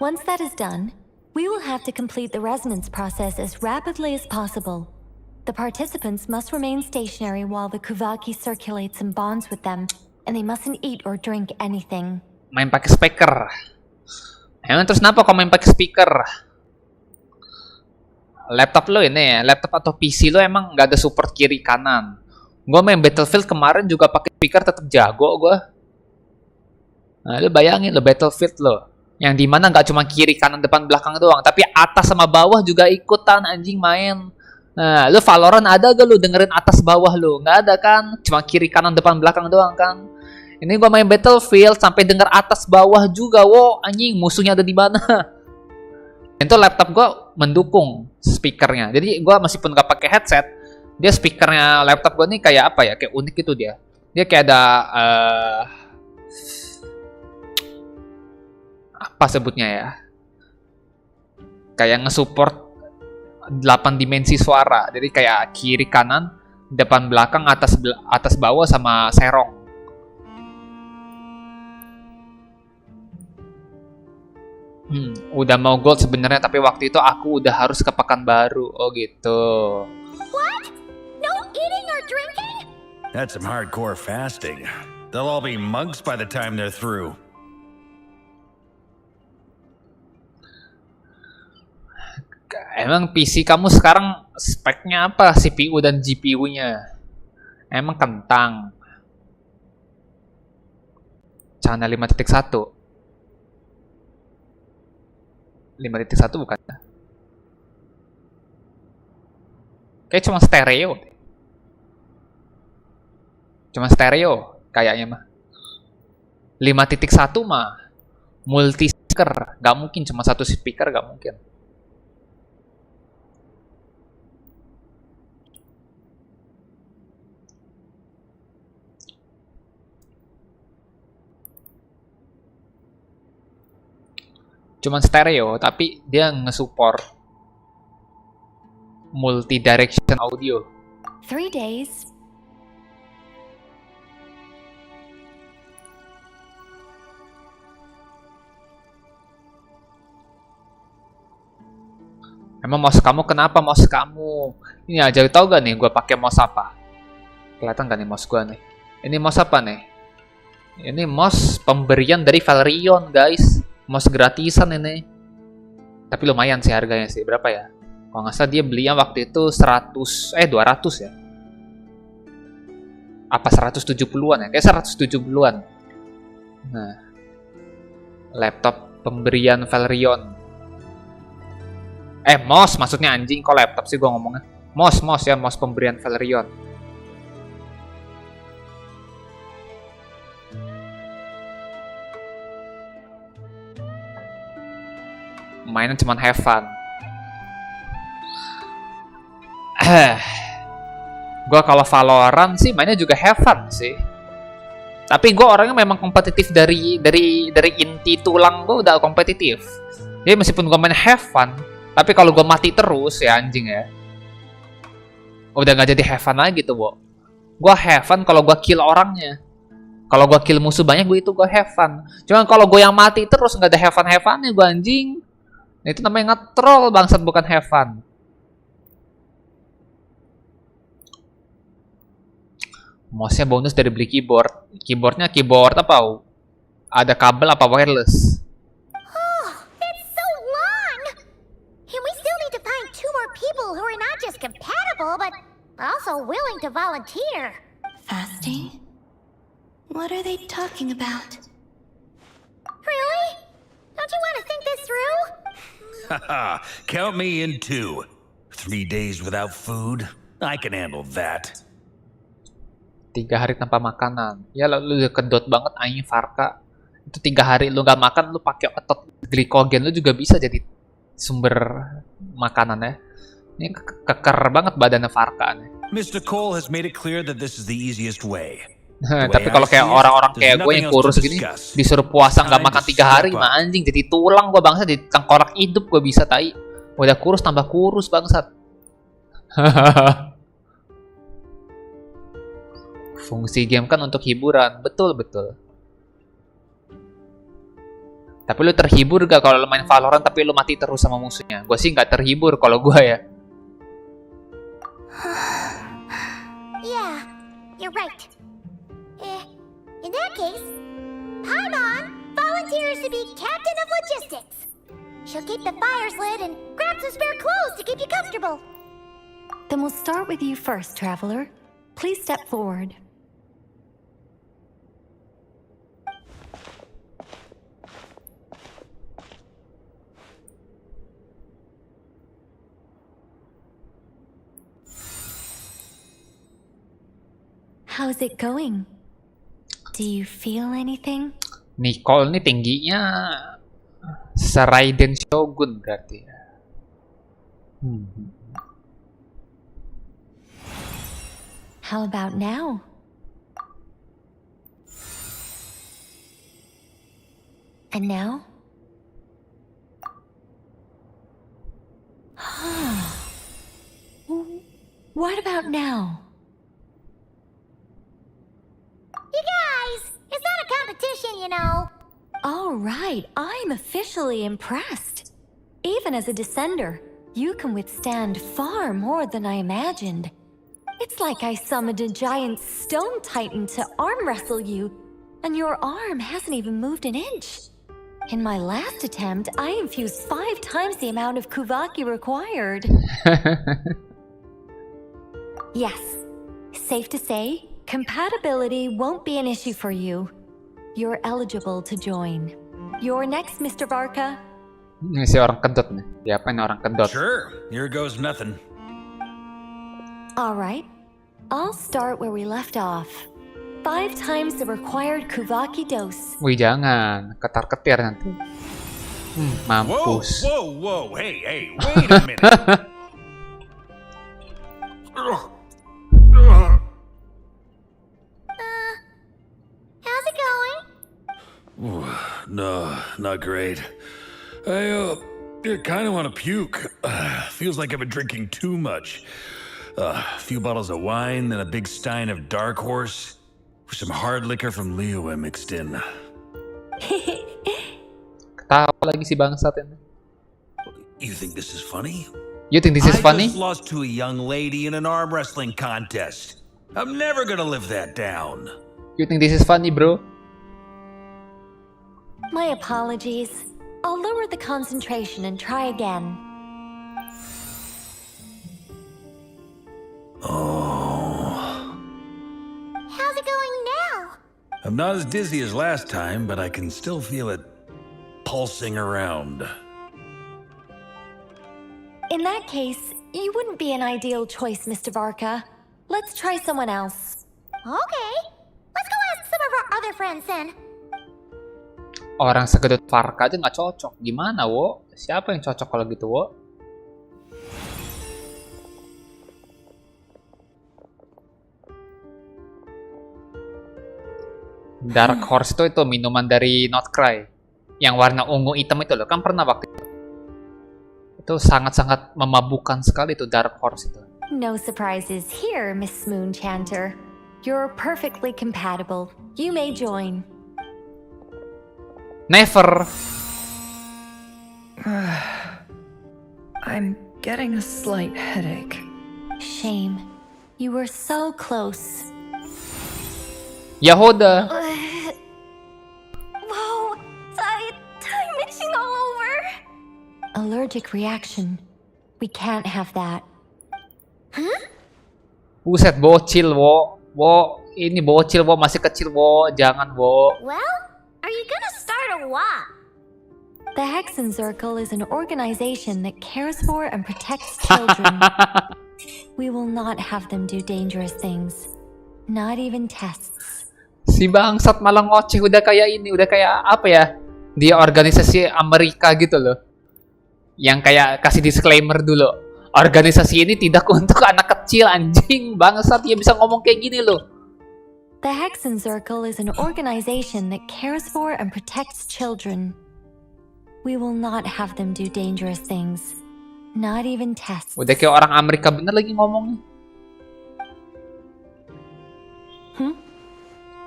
Once that is done, we will have to complete the resonance process as rapidly as possible. The participants must remain stationary while the Kuvaki circulates and bonds with them, and they mustn't eat or drink anything. Main pakai speaker. Emang terus kenapa kau main pakai speaker? Laptop lo ini ya, laptop atau PC lo emang nggak ada support kiri kanan. Gue main Battlefield kemarin juga pakai speaker tetap jago gue. Nah, lo bayangin lo Battlefield lo, yang dimana nggak cuma kiri kanan depan belakang doang, tapi atas sama bawah juga ikutan anjing main. Nah, lo Valorant ada gak lo dengerin atas bawah lo? Nggak ada kan? Cuma kiri kanan depan belakang doang kan? Ini gue main Battlefield sampai denger atas bawah juga. Wow, anjing musuhnya ada di mana? Itu laptop gue mendukung speakernya. Jadi gue meskipun gak pakai headset, dia speakernya laptop gue nih kayak apa ya? Kayak unik gitu dia. Dia kayak ada apa sebutnya ya? Kayak nge-support 8 dimensi suara. Jadi kayak kiri kanan, depan belakang, atas bawah sama serong. Udah mau gold sebenarnya, tapi waktu itu aku udah harus ke Pekanbaru. Oh gitu. What? No eating or drinking? That's some hardcore fasting. They'll all be monks by the time they're through. Emang PC kamu sekarang speknya apa? CPU dan GPU-nya? Emang kentang. Channel 5.1. 5.1 bukan? Kayak cuma stereo. Cuma stereo kayaknya mah. 5.1 mah multi speaker, gak mungkin cuma satu speaker, gak mungkin. Cuman stereo, tapi dia nge-support multi-direction audio. 3 days. Emang mouse kamu kenapa mouse kamu? Ini aja tau gak nih gue pakai mouse apa? Kelihatan gak nih mouse gue nih? Ini mouse apa nih? Ini mouse pemberian dari Valerion guys. Mouse gratisan ini. Tapi lumayan sih harganya sih. Berapa ya? Kalau nggak salah dia belinya waktu itu 200 ya. Apa 170-an ya? Kayak 170-an. Nah. Laptop pemberian Valerion. Mouse maksudnya anjing. Kok laptop sih gua ngomongnya? Mouse ya, mouse pemberian Valerion. Mainan cuman have fun. Gue kalau Valorant sih mainnya juga have fun sih. Tapi gue orangnya memang kompetitif dari inti tulang gue udah kompetitif. Jadi meskipun gue main have fun, tapi kalau gue mati terus ya anjing ya, udah nggak jadi have fun lagi tuh, Bo. Gue have fun kalau gue kill orangnya. Kalau gue kill musuh banyak, gue have fun. Cuma kalau gue yang mati terus nggak ada have funnya gue anjing. Nah, itu namanya nge-troll bangsat, bukan have fun. Mouse-nya bonus dari beli keyboard. Keyboardnya keyboard apa? Ada kabel apa wireless? Oh, that's so long! And we still need to find 2 more people who are not just compatible, but also willing to volunteer. Fasting? What are they talking about? Really? Don't you want to think this through? Haha, count me in too. 3 days without food? I can handle that. 3 hari tanpa makanan. Ya lu udah kedot banget anjing Farka. Itu 3 hari lu gak makan, lu pakai otot glikogen lu juga bisa jadi sumber makanan ya. Ini keker banget badannya Farka nih. Mr. Cole has made it clear that this is the easiest way. Tapi kalau kayak orang-orang kayak gue yang kurus gini, disuruh puasa nggak makan 3 hari, mah anjing jadi tulang gue bangsat, jadi tengkorak hidup gue bisa tai. Udah kurus tambah kurus bangsat. fungsi game kan untuk hiburan. Betul. Tapi lu terhibur gak kalau lu main Valorant tapi lu mati terus sama musuhnya? Gue sih nggak terhibur kalau gue ya. Yeah, you're right. In that case, Paimon volunteers to be captain of logistics. She'll keep the fires lit and grab some spare clothes to keep you comfortable. Then we'll start with you first, Traveler. Please step forward. How's it going? Do you feel anything? Nicole nih tingginya Raiden Shogun berarti ya. How about now? And now? What about now? You guys, it's not a competition, you know. All right, I'm officially impressed. Even as a descender, you can withstand far more than I imagined. It's like I summoned a giant stone titan to arm wrestle you, and your arm hasn't even moved an inch. In my last attempt, I infused 5 times the amount of Kuvaki required. Yes, safe to say, compatibility won't be an issue for you. You're eligible to join. You're next, Mr. Barca. Ini si orang kedot nih. Siapa nih orang kedot? Sure, here goes nothing. All right, I'll start where we left off. 5 times the required Kuvaki dose. Wih jangan, ketar-ketir nanti. Mampus. Whoa, hey, wait a minute. How's it going? No, not great. I kind of want to puke. Feels like I've been drinking too much. A few bottles of wine, then a big stein of Dark Horse, with some hard liquor from Liyue mixed in. Ketawa lagi si bangsat ini. You think this is funny? You think this is funny? I just lost to a young lady in an arm wrestling contest. I'm never gonna live that down. You think this is funny, bro? My apologies. I'll lower the concentration and try again. Oh. How's it going now? I'm not as dizzy as last time, but I can still feel it pulsing around. In that case, you wouldn't be an ideal choice, Mr. Barca. Let's try someone else. Okay, let's go ask some of our other friends then. Orang segedut Farka aja nggak cocok. Gimana, Wo? Siapa yang cocok kalau gitu, Wo? Dark Horse itu minuman dari Not Cry. Yang warna ungu hitam itu loh. Kan pernah waktu itu. Itu sangat-sangat memabukkan sekali itu Dark Horse itu. No surprises here, Miss Moon Chanter. You're perfectly compatible. You may join. Never. I'm getting a slight headache. Shame. You were so close. Yahoda. Whoa, I'm itching all over. Allergic reaction. We can't have that. Huh? Buset, bocil, Wo. Wo, ini bocil, Wo. Masih kecil, Wo. Jangan, Wo. Well, are you gonna start or what? The Hexen Circle is an organization that cares for and protects children. We will not have them do dangerous things. Not even tests. Si bangsat malah ngoceh, udah kayak ini, udah kayak apa ya? Dia organisasi Amerika gitu loh. Yang kayak kasih disclaimer dulu. Organisasi ini tidak untuk anak kecil, anjing. Bangsat, dia bisa ngomong kayak gini loh. The Hexen Circle is an organization that cares for and protects children. We will not have them do dangerous things. Not even tests. Udah kayak orang Amerika bener lagi ngomongnya.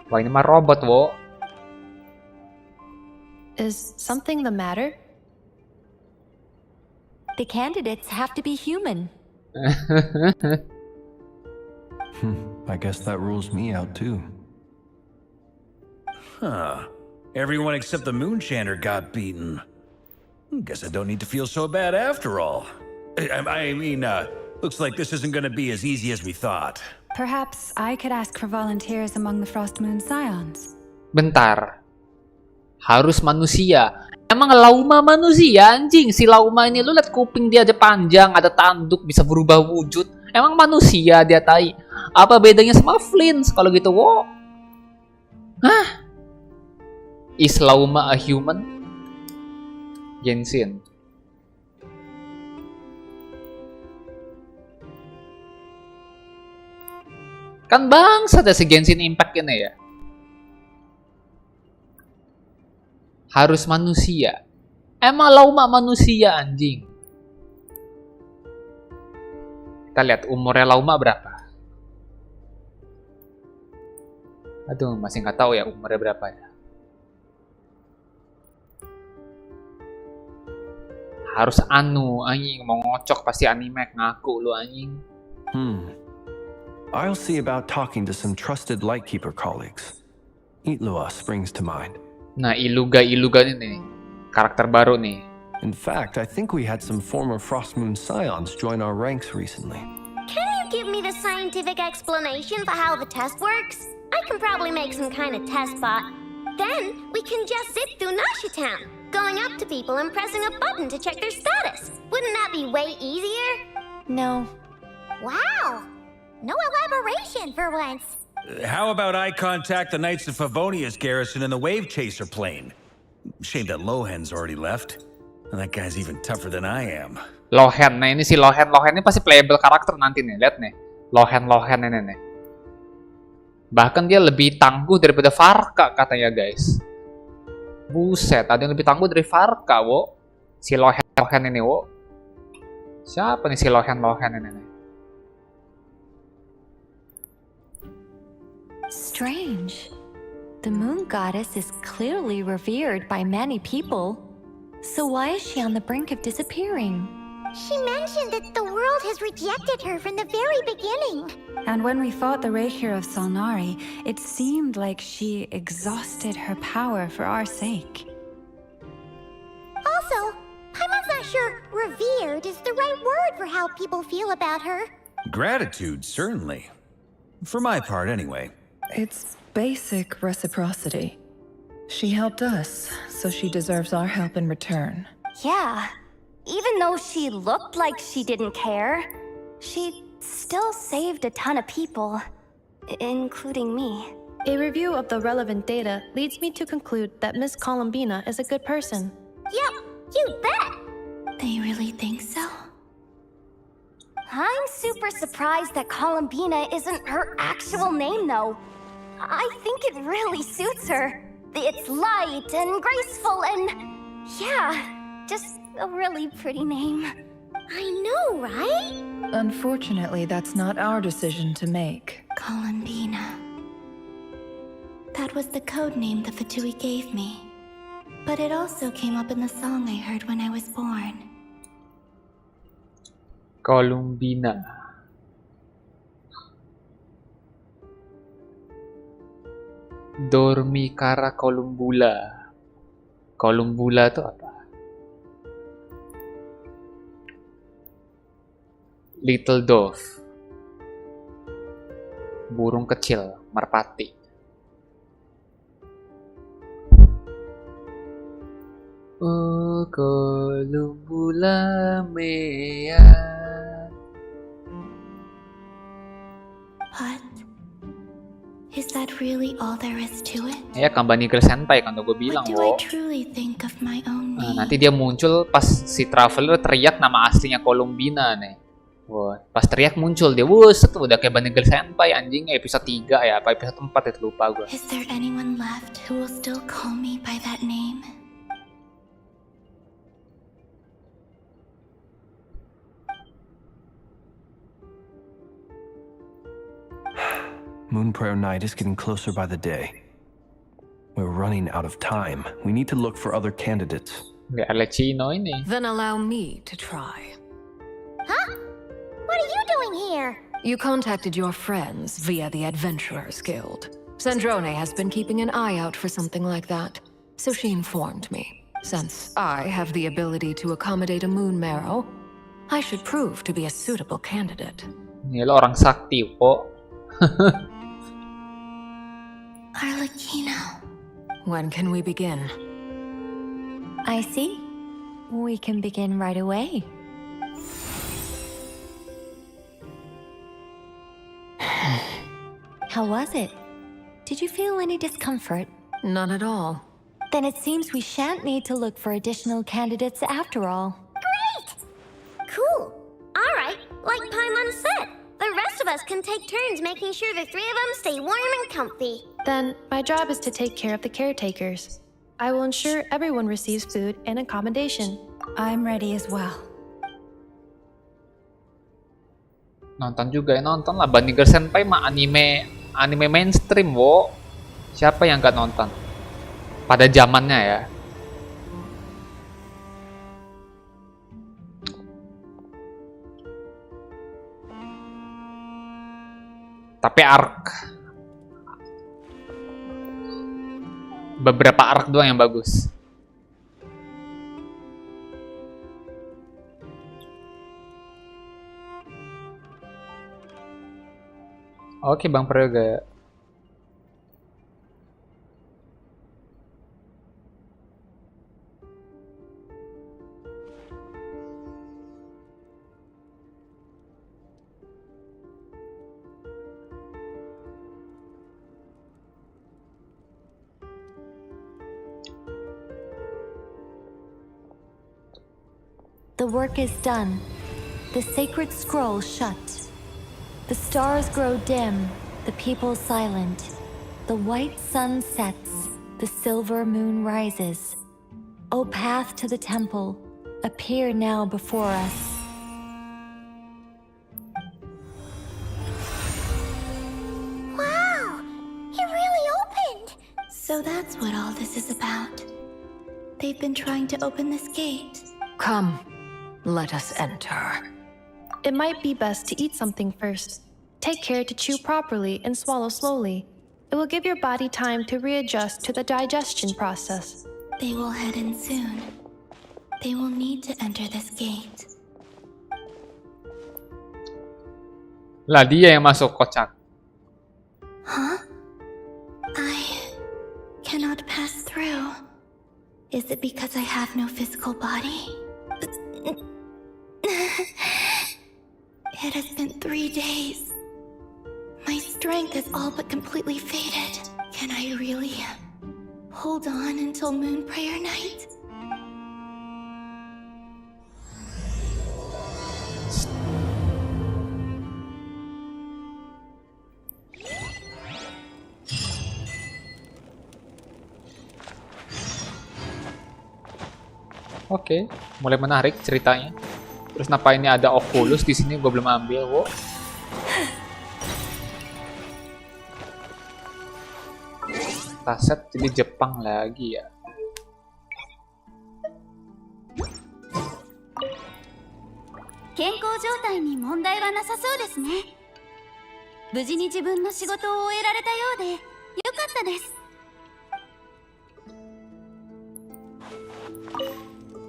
Wah, ini mah robot, Wo. Is something the matter? The candidates have to be human. I guess that rules me out too. Huh. Everyone except the Moonchanter got beaten. Guess I don't need to feel so bad after all. I mean, looks like this isn't gonna be as easy as we thought. Perhaps I could ask for volunteers among the Frost Moon Scions. Bentar. Harus manusia. Emang Lauma manusia, anjing? Si Lauma ini, lu liat kuping dia aja panjang, ada tanduk, bisa berubah wujud. Emang manusia dia, tai? Apa bedanya sama Flint kalau gitu, Wo? Hah? Is Lauma a human? Genshin. Kan bangsa ada si Genshin Impact ini ya. Harus manusia. Emang Lauma manusia, anjing. Kita lihat umurnya Lauma berapa. Aduh, masih nggak tahu ya umurnya berapa ya. Harus anjing, mau ngocok pasti anime ngaku lu anjing. I'll see about talking to some trusted Lightkeeper colleagues. Itlua springs to mind. Nah, Iluga ini karakter baru nih. In fact, I think we had some former Frostmoon Scions join our ranks recently. Can you give me the scientific explanation for how the test works? I can probably make some kind of test bot. Then we can just zip through Nasha Town, going up to people and pressing a button to check their status. Wouldn't that be way easier? No. Wow! No elaboration for once. How about I contact the Knights of Favonia's garrison in the Wave Chaser plane? Shame that Lohan's already left. That guy's even tougher than I am. Lohan, nah ini si Lohan ini pasti playable karakter nanti nih, lihat nih. Lohan ini nih. Bahkan dia lebih tangguh daripada Farka katanya, guys. Buset, ada yang lebih tangguh dari Farka, Wo. Si Lohan ini, Wo. Siapa nih si Lohan ini nih? Strange. The moon goddess is clearly revered by many people. So why is she on the brink of disappearing? She mentioned that the world has rejected her from the very beginning. And when we fought the Rakier of Salnari, it seemed like she exhausted her power for our sake. Also, I'm not sure revered is the right word for how people feel about her. Gratitude, certainly. For my part, anyway. It's basic reciprocity. She helped us, so she deserves our help in return. Yeah. Even though she looked like she didn't care, she still saved a ton of people, including me. A review of the relevant data leads me to conclude that Miss Columbina is a good person. Yep, you bet! They really think so? I'm super surprised that Columbina isn't her actual name, though. I think it really suits her. It's light and graceful and... yeah, just a really pretty name. I know, right? Unfortunately, that's not our decision to make. Columbina. That was the code name the Fatui gave me. But it also came up in the song I heard when I was born. Columbina. Dormicara columbula. Columbula itu apa? Little dove. Burung kecil, merpati. Oh, columbula mea. What? Is that really all there is to it? Ya, Kambani Girl Senpai kan gue bilang, What do I truly think of my own name? Nanti dia muncul pas si Traveler teriak nama aslinya Columbina nih. Wah, pas teriak muncul dia, wuset, udah kayak Bunny Girl Senpai anjing, episode 3 ya, apa episode 4 itu lupa gue. Is there anyone left who will still call me by that name? Moon Prayer Night is getting closer by the day. We're running out of time. We need to look for other candidates. Nggak ada Cino ini. Then allow me to try. Huh? What are you doing here? You contacted your friends via the Adventurers Guild. Sandrone has been keeping an eye out for something like that, so she informed me. Since I have the ability to accommodate a moon marrow, I should prove to be a suitable candidate. Ini lo orang sakti, po. Arlecchino. When can we begin? I see. We can begin right away. How was it? Did you feel any discomfort? Not at all. Then it seems we shan't need to look for additional candidates after all. Cool. All right, like Paimon said, the rest of us can take turns making sure the three of them stay warm and comfy. Then, my job is to take care of the caretakers. I will ensure everyone receives food and accommodation. I'm ready as well. Nonton juga ya, nonton lah. Bunny Girl Senpai mah anime mainstream, wo. Siapa yang gak nonton? Pada zamannya ya. Tapi beberapa arc doang yang bagus. Oke, Bang Prayoga. The work is done. The sacred scroll shut. The stars grow dim, the people silent. The white sun sets, the silver moon rises. O path to the temple, appear now before us. Wow! It really opened! So that's what all this is about. They've been trying to open this gate. Come, let us enter. It might be best to eat something first. Take care to chew properly and swallow slowly. It will give your body time to readjust to the digestion process. They will head in soon. They will need to enter this gate. Lah dia yang masuk kocak. Huh? I cannot pass through. Is it because I have no physical body? It has been 3 days. My strength is all but completely faded. Can I really hold on until Moon Prayer Night? Oke, mulai menarik ceritanya. Terus kenapa ini ada Oculus di sini? Gue belum ambil, wo. Taset jadi Jepang lagi ya. Kenkou状態に問題はなさそうですね。無事に自分の仕事を終えられたようでよかったです。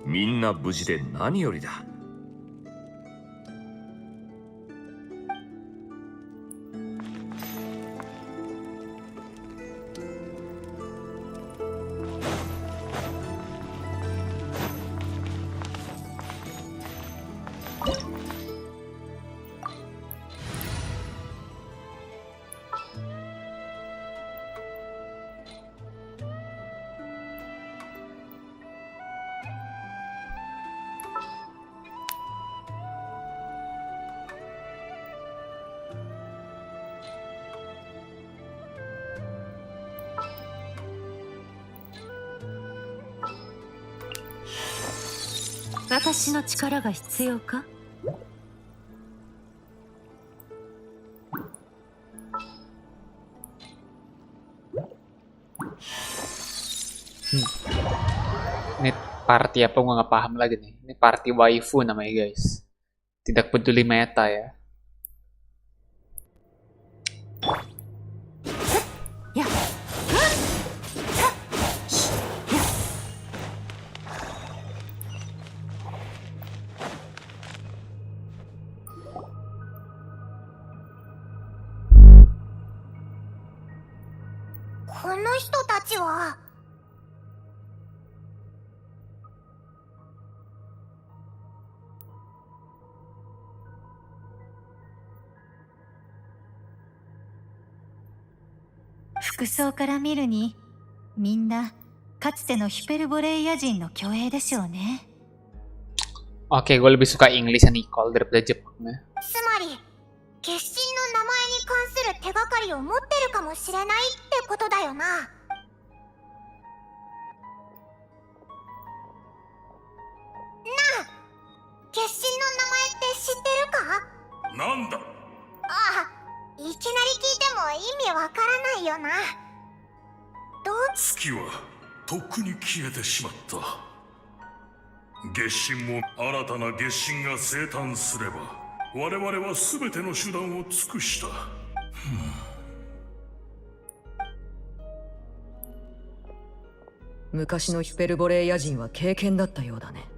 みんな無事で何よりだ。私の力が必要か？ Ini party apa gue nggak paham lagi nih. Ini party waifu namanya guys. Tidak peduli meta ya. Ya. この人たちは。服装から見るに、みんなかつてのヒペルボレイヤ人の巨英でしょうね。Oke, gue lebih suka English Nicole daripada Jepangnya. つまり、決心の名前に関する手がかりを持ってるかもしれないってことだよな。なあ、決心の名前って知ってるか？なんだ？ああ、いきなり聞いても意味わからないよな。月はとっくに消えてしまった。月神も新たな月神が生誕すれば、我々は全ての手段を尽くした。昔のヒペルボレイヤ人は経験だったようだね。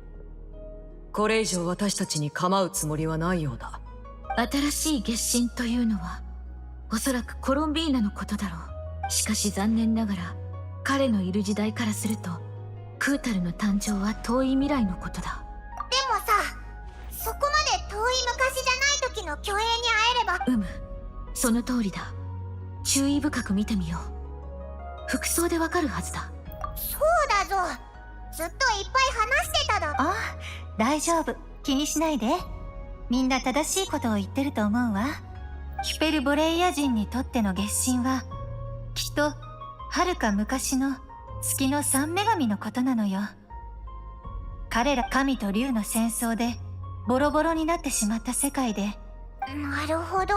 これ以上私たちに構うつもりはないようだ。新しい月神というのはおそらくコロンビーナのことだろう。しかし残念ながら彼のいる時代からするとクータルの誕生は遠い未来のことだ。でもさ、そこまで遠い昔じゃない時の巨英に会えれば。その通りだ。注意深く見てみよう。服装でわかるはずだ。そうだぞ。ずっといっぱい話してただ。ああ、大丈夫。気にしないで。みんな正しいことを言ってると思うわ。ヒペルボレイヤ人にとっての月神はきっと遥か昔の月の三女神のことなのよ。彼ら神と竜の戦争でボロボロになってしまった世界で。なるほど。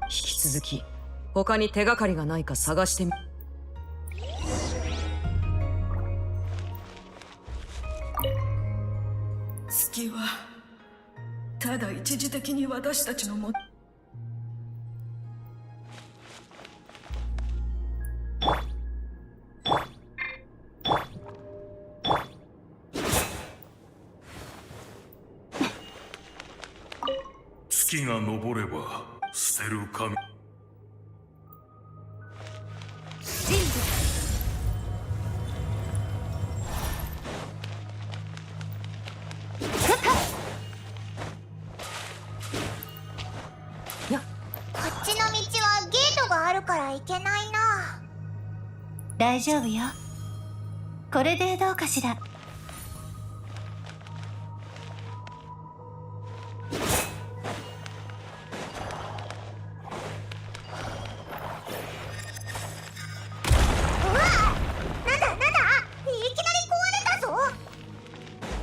引き続き他に手がかりがないか探してみ。月はただ一時的に私たちのも月が昇れば捨てる神。こっちの道はゲートがあるから行けないな。大丈夫よ。これでどうかしら。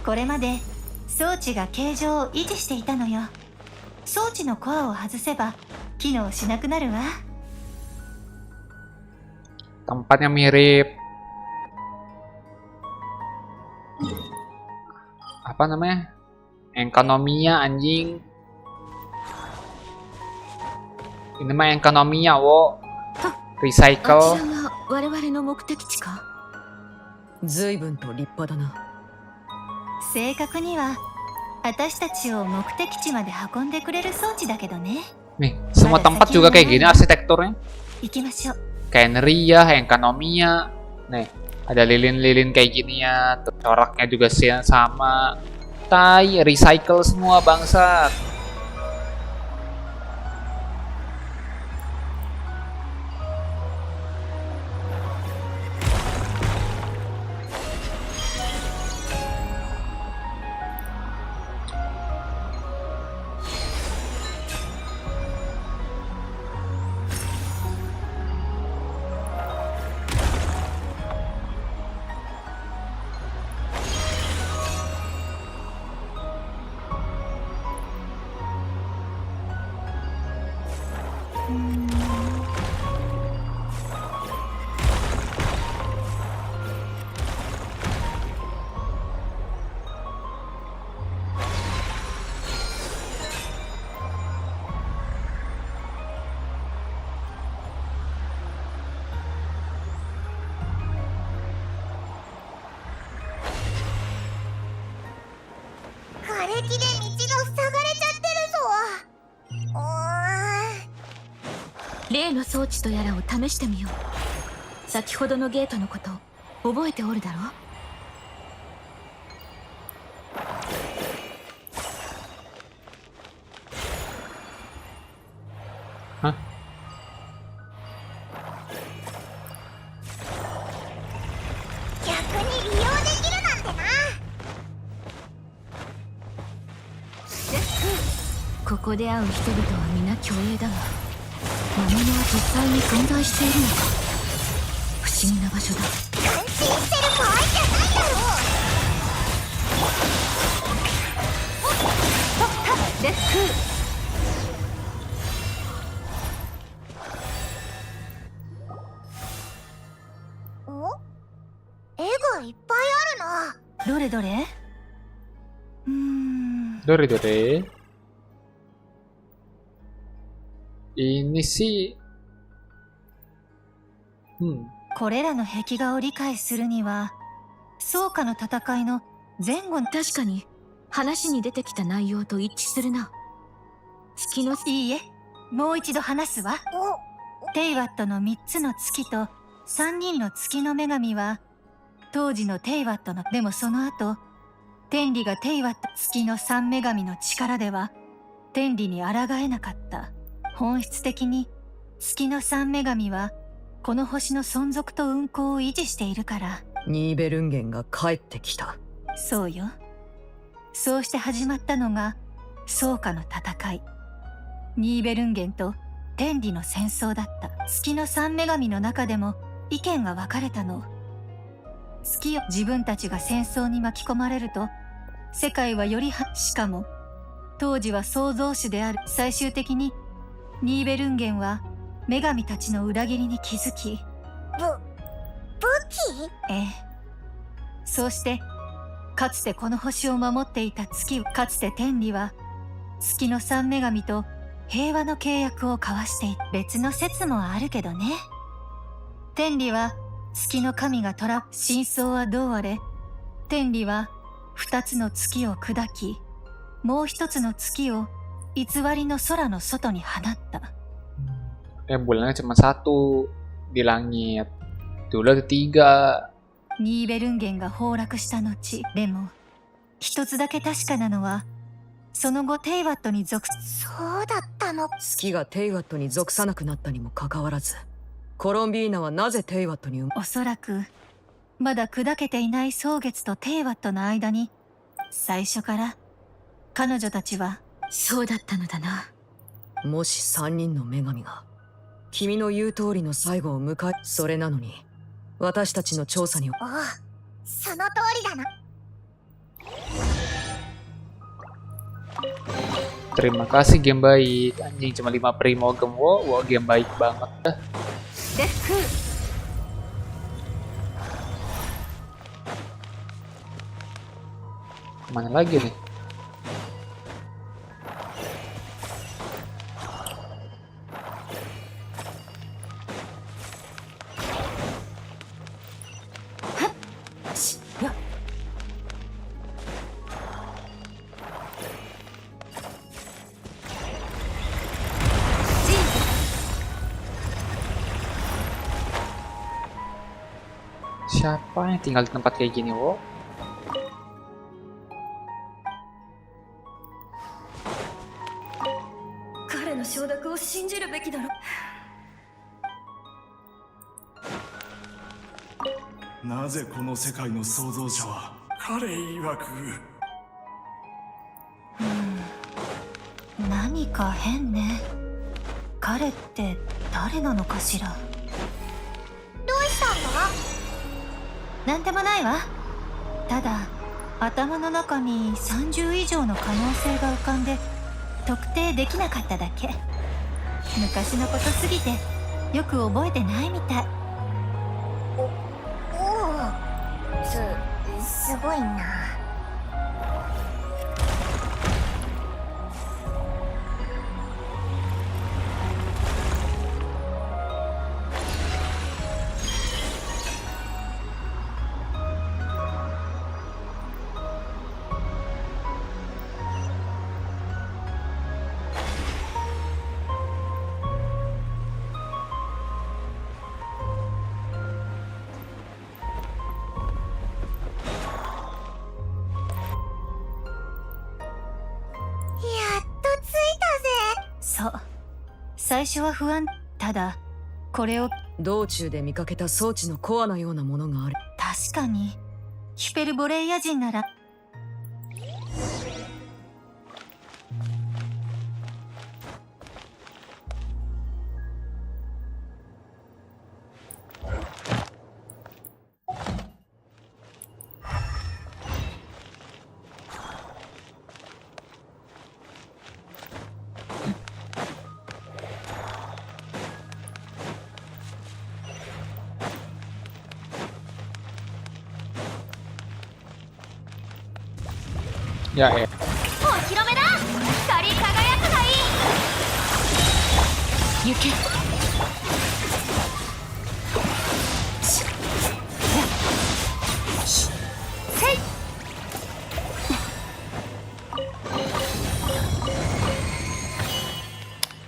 これまで装置が形状を維持していたのよ。装置のコアを外せば機能しなくなるわ。Tempatnya mirip apa namanya? Ekonomia anjing. Ini mah ekonomia wo. Recycle. あちらが我々の目的地か。随分と立派だな。正確には私たちを目的地まで運んでくれる装置だけどね。Nih, semua tempat juga kayak gini arsitekturnya. 行きましょう。 Kayak Neria, Ekonomia. Nih, ada lilin-lilin kayak gini ya. Coraknya juga sama. Tai, recycle semua bangsat. 例の装置とやらを試してみよう。先ほどのゲートのこと覚えておるだろう。逆に利用できるなんてな。ここで会う人々は皆虚栄だが、魔物は実際に存在しているのか。不思議な場所だ。感心してる場合じゃないだろう。レック絵がいっぱいあるな。どれどれ？どれどれ？ Ini sih これらの壁画を理解するには、宗家の戦いの前後の確かに話に出てきた内容と一致するな。月のいいえ、もう一度話すわ。テイワットの3つの月と3人の月の女神は当時のテイワットの、でもその後天理がテイワット月の3女神の力では天理に抗えなかった。本質的に月の3女神はこの星の存続と運行を維持しているから。ニーベルンゲンが帰ってきた。そうよ。そうして始まったのが宗家の戦い、ニーベルンゲンと天理の戦争だった。月の3女神の中でも意見が分かれたの。月を自分たちが戦争に巻き込まれると世界はよりしかも当時は創造主である。最終的にニーベルンゲンは女神たちの裏切りに気づき、武器？ええ。そうしてかつてこの星を守っていた月、かつて天理は月の3女神と平和の契約を交わしていた。別の説もあるけどね。天理は月の神が真相はどうあれ、天理は2つの月を砕き、もう1つの月を偽りの空の外に放った。bulannya cuma satu di langit. Dulu ada 3. ニーベルンゲンが崩落した後、でも一つだけ確かなのは、その後テイワットに属そうだったの。月がテイワットに属さなくなったにもかかわらず、コロンビーナはなぜテイワットにおそらくまだ砕けていない蒼月とテイワットの間に最初から彼女たちは。そうだったのだな。もし3人の女神が君の言う通りの最後を迎え、それなのに私たちの調査に。おう、その通りだな。Terima kasih game baik. Anjing cuma 5 primo game. Wow, game baik banget dah. Mana lagi nih? Siapa yang tinggal di tempat kayak gini, wo? Naze この世界の創造者は彼曰く。何か変ね。彼って誰なのかしら。どうしたんだ？なんでもないわ。ただ頭の中に30以上の可能性が浮かんで特定できなかっただけ。昔のことすぎてよく覚えてないみたい。すごいな。最初は不安。ただこれを道中で見かけた装置のコアのようなものがある。確かにヒュペルボレイヤ人なら。Ya, ya. お披露目だ。光り輝くがいい。行け。せい。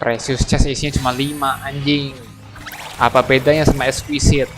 Precious chest isinya cuma 5 anjing. Apa bedanya sama exquisite?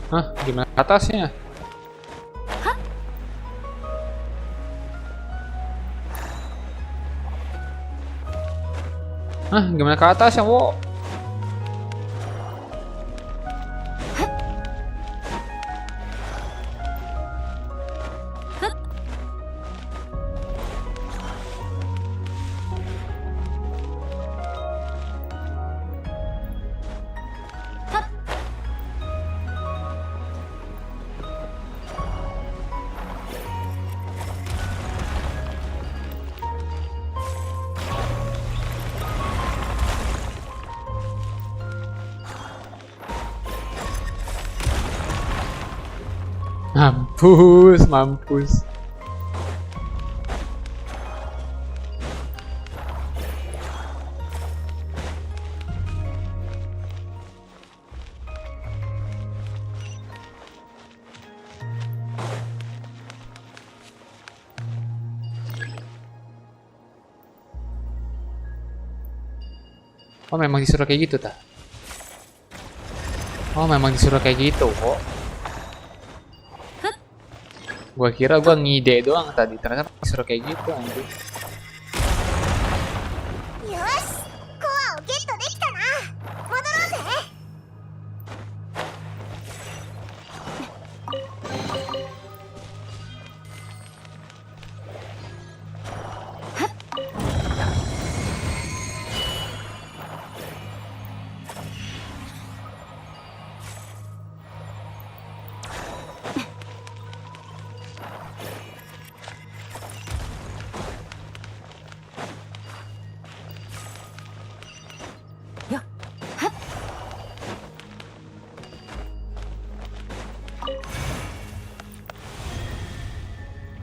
Hah? Gimana ke atasnya? Hah? Gimana ke atasnya, wo? Mampus, mampus. Oh, memang disuruh kayak gitu, ta? Oh, memang disuruh kayak gitu, kok. Gua kira gua ngide doang tadi, ternyata disuruh kayak gitu anjing.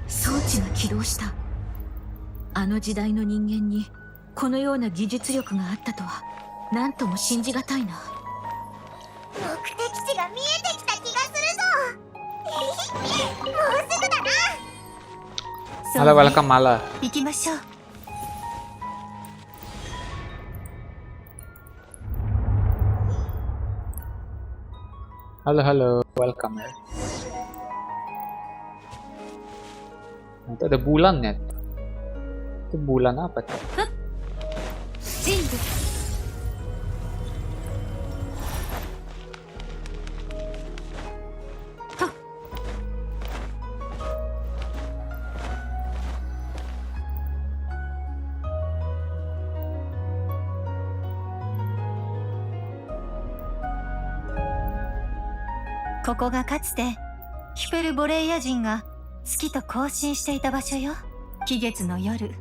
装置が起動した。あの時代の人間にこのような技術力があったとは何とも信じがたいな。目的地が見えてきた気がするぞ。もうすぐだな。Malah welcome malah. 行きましょう。Halo, halo, welcome ya. Itu ada bulannya. Itu bulan apa tuh? Jingu. ここがかつてヒュペルボレイヤ人が月と交信していた場所よ。期月の夜、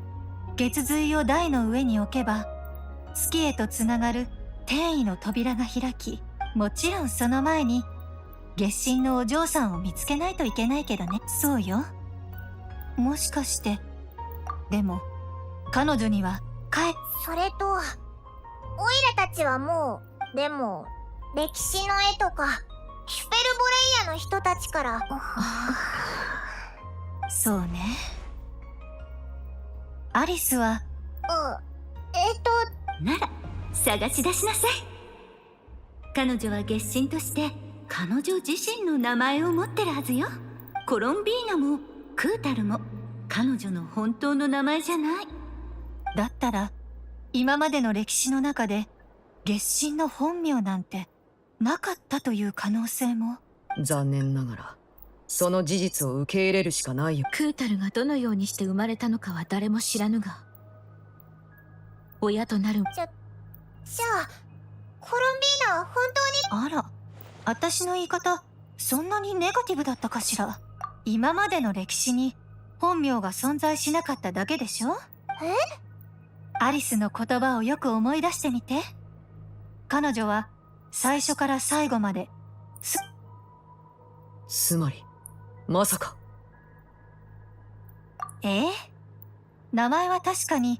月髄を台の上に置けば月へとつながる転移の扉が開き、もちろんその前に月神のお嬢さんを見つけないといけないけどね。そうよ。もしかして、でも彼女にはそれと、オイラたちはもう、でも、歴史の絵とか、ヒュペルボレイヤの人たちから。そうね。アリスは、なら探し出しなさい。彼女は月神として彼女自身の名前を持ってるはずよ。コロンビーナもクータルも彼女の本当の名前じゃない。だったら今までの歴史の中で月神の本名なんてなかったという可能性も。残念ながらその事実を受け入れるしかないよ。クータルがどのようにして生まれたのかは誰も知らぬが、親となる。じゃあコロンビーナは本当に。あら、私の言い方そんなにネガティブだったかしら。今までの歴史に本名が存在しなかっただけでしょ。アリスの言葉をよく思い出してみて。彼女は最初から最後までつまりまさか。名前は確かに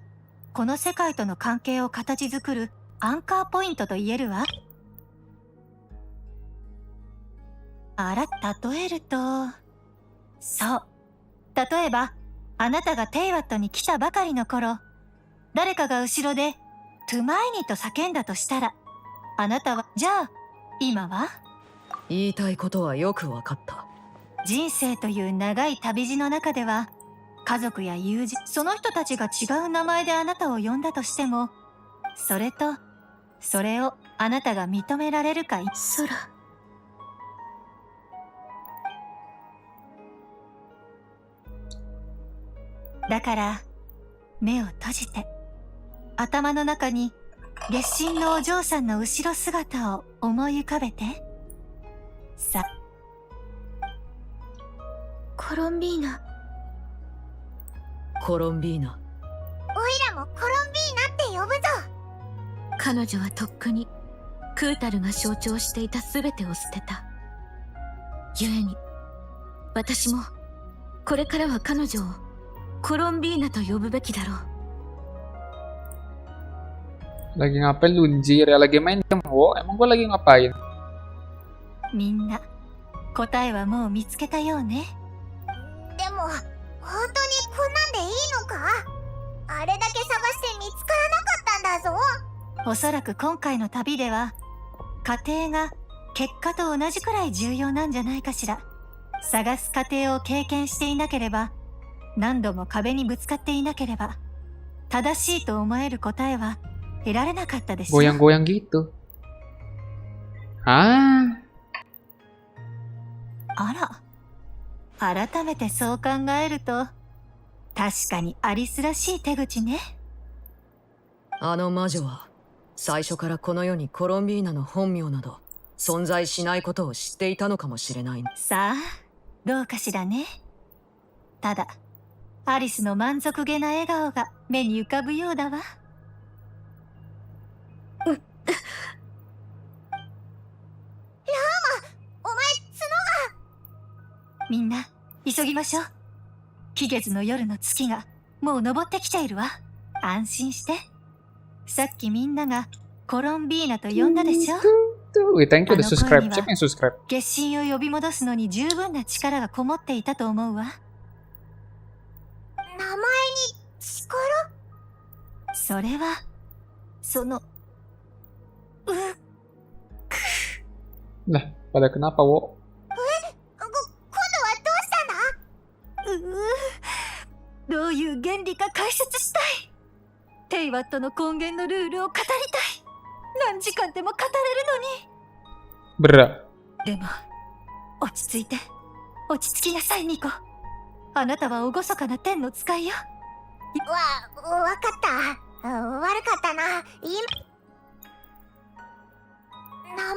この世界との関係を形作るアンカーポイントと言えるわ。あら、例えると、そう。例えば、あなたがテイワットに来たばかりの頃、誰かが後ろで、トゥマイニと叫んだとしたら、あなたは、じゃあ、今は？言いたいことはよくわかった。人生という長い旅路の中では、家族や友人、その人たちが違う名前であなたを呼んだとしても、それと、それをあなたが認められるかい？そら。だから、目を閉じて、頭の中に月神のお嬢さんの後ろ姿を思い浮かべて。さ。コロンビーナ。コロンビーナ。オイラもコロンビーナって呼ぶぞ。彼女はとっくにクータルが象徴していた全てを捨てた。故に私もこれからは彼女をコロンビーナと呼ぶべきだろう。Lagi ngapain Lunjir ya? Lagi main game, wo? Emang gue lagi ngapain? みんな答えはもう見つけたようね。でも本当にこんなんでいいのか？あれだけ探して見つからなかったんだぞ。おそらく今回の旅では過程が結果と同じくらい重要なんじゃないかしら。探す過程を経験していなければ、何度も壁にぶつかっていなければ、正しいと思える答えは得られなかったでしょ。Goyang-goyang gitu. Ah. あら、改めてそう考えると、確かにアリスらしい手口ね。あの魔女は最初からこの世にコロンビーナの本名など存在しないことを知っていたのかもしれない。さあ、どうかしらね。ただ、アリスの満足げな笑顔が目に浮かぶようだわ。ラーマ、お前角が。みんな急ぎましょう。季月の夜の月がもう昇ってきているわ。安心して。さっきみんながコロンビーナと呼んだでしょ。Thank you udah subscribe. Siapa yang subscribe? 月神を呼び戻すのに十分な力がこもっていたと思うわ。名前に力？それは、Nah, pada kenapa, wo? 今度はどうしたんだ？どういう原理か解説したい。テイワットの根源のルールを語りたい。何時間でも語れるのに。 Berat. でも、落ち着いて。落ち着きなさい、ニコ。あなたは厳かな天の使いよ。わかった。悪かったな。名前に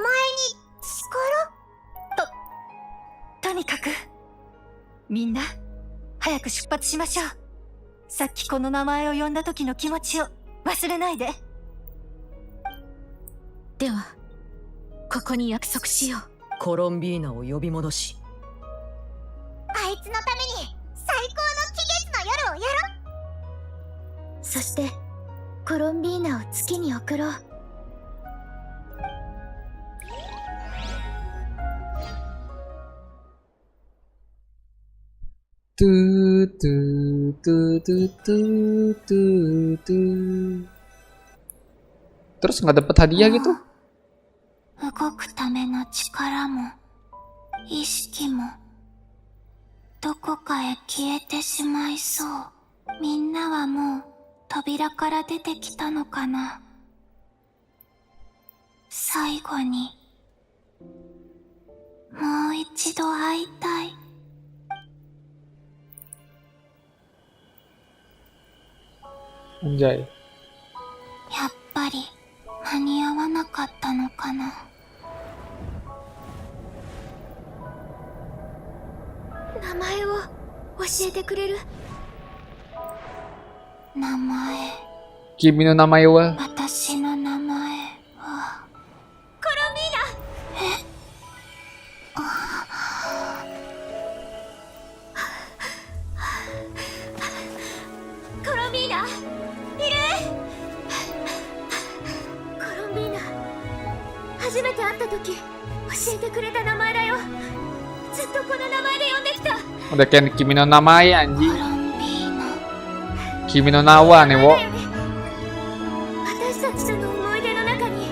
力？とにかく、みんな、早く出発しましょう。さっきこの名前を呼んだ時の気持ちを忘れないで。ではここに約束しよう。コロンビーナを呼び戻し、あいつのために最高の期月の夜をやろう。そしてコロンビーナを月に送ろう。トゥートゥートゥートゥートゥートゥートゥー。Terus nggak dapat hadiah gitu? 動くための力も意識もどこかへ消えてしまいそう。みんなはもう扉から出てきたのかな。最後にもう一度会いたい。Anjay. やっぱり間に合わなかったのかな。名前を教えてくれる？名前。Kimi no namae wa? 私の名前はコロンビーナ。コロンビーナいる？コロンビーナ、初めて会った時教えてくれた名前だよ。ずっとこの名前で呼んできた。Udah kayak Kimi no namae anjing. Kimi no nawa nih, wo. 私たちとの思い出の中に、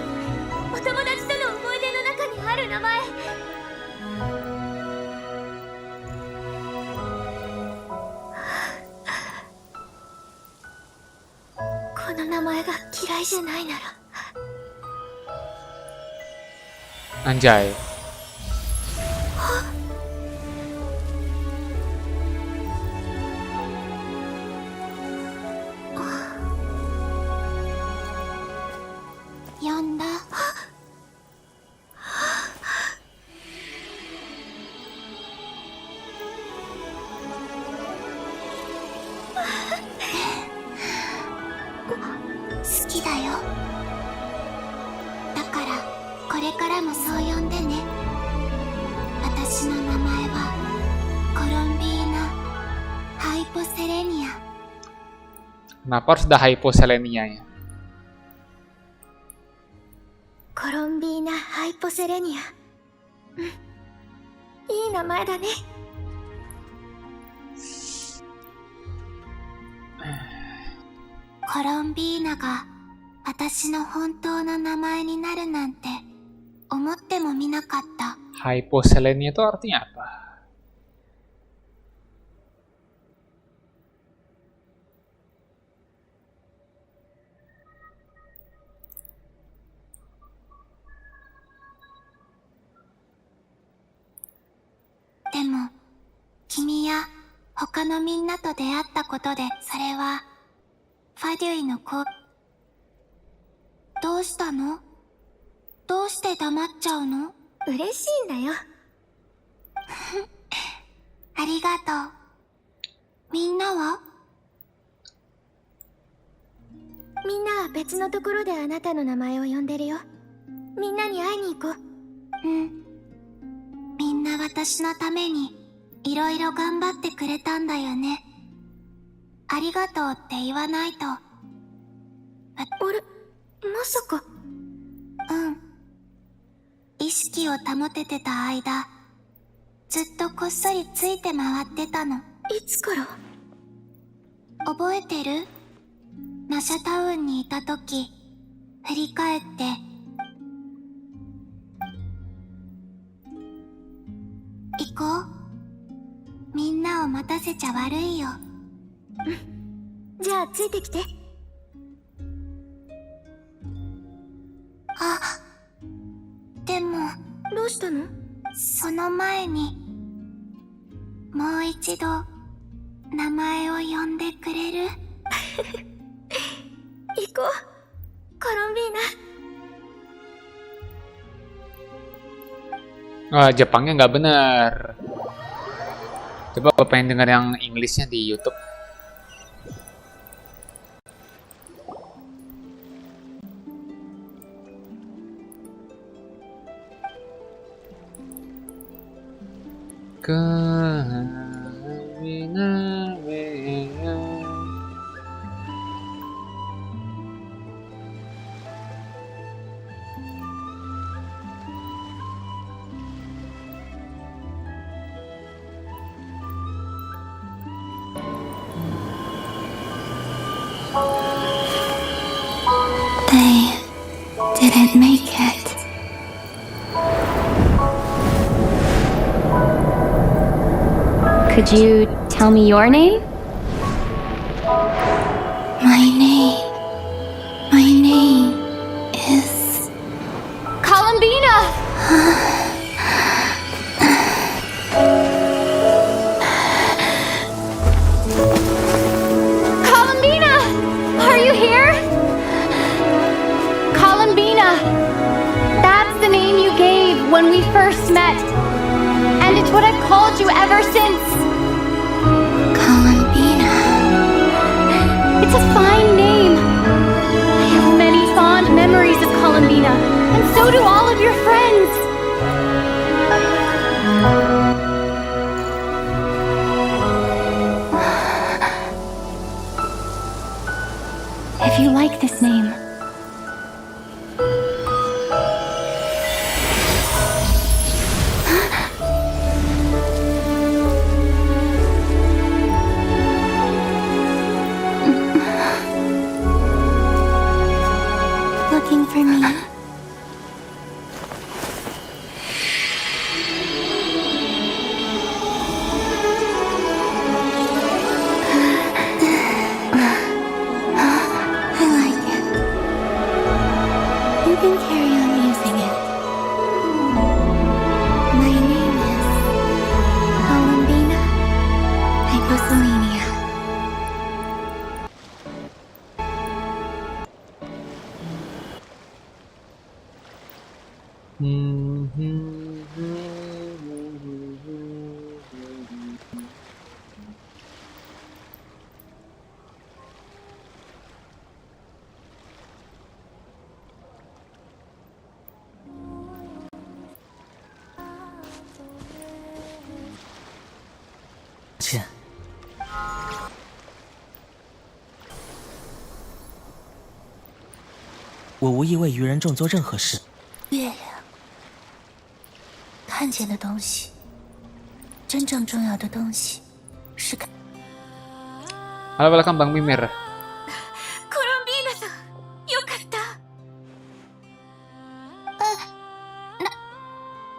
お友達との思い出の中にある名前。この名前が嫌いじゃないなら。Anjay. 呼んだ。好きだよ。だからこれからもそう呼んでね。私の名前はコロンビーナ・ハイポセレニア。 Kenapa harus ada hyposelenia ya? コロンビーナ・ハイポセレニア。いい名前だね。コロンビーナが私の本当の名前になるなんて思ってもみなかった。 Hyposelenia itu artinya apa? でも君や他のみんなと出会ったことで、それはファデュイの子。どうしたの？どうして黙っちゃうの？嬉しいんだよ。ありがとう。みんなは？みんなは別のところであなたの名前を呼んでるよ。みんなに会いに行こう。うん。みんな私のためにいろいろ頑張ってくれたんだよね。ありがとうって言わないと。あれ、まさか。うん。意識を保ててた間、ずっとこっそりついて回ってたの。いつから？覚えてる？ナシャタウンにいた時、振り返って。行こう。みんなを待たせちゃ悪いよ。じゃあついてきて。あ、でもどうしたの？その前にもう一度名前を呼んでくれる？行こう、コロンビーナ。 Wah, Jepangnya nggak bener. Coba gue pengen denger yang Inggrisnya di YouTube. They didn't make it. Could you tell me your name? My name is Columbina! Columbina! Are you here? Columbina! That's the name you gave when we first met. And it's what I've called you ever since. Columbina. It's a fine name. I have many fond memories of Columbina, and so do all of your friends. If you like this name, Looking for me? I like it. You can carry on using it. My name is Columbina Hyposelenia.我无意为愚人众做任何事。月亮，看见的东西，真正重要的东西是看。 Halo, welcome Bang Mimir. コロンビーナさん、よかった。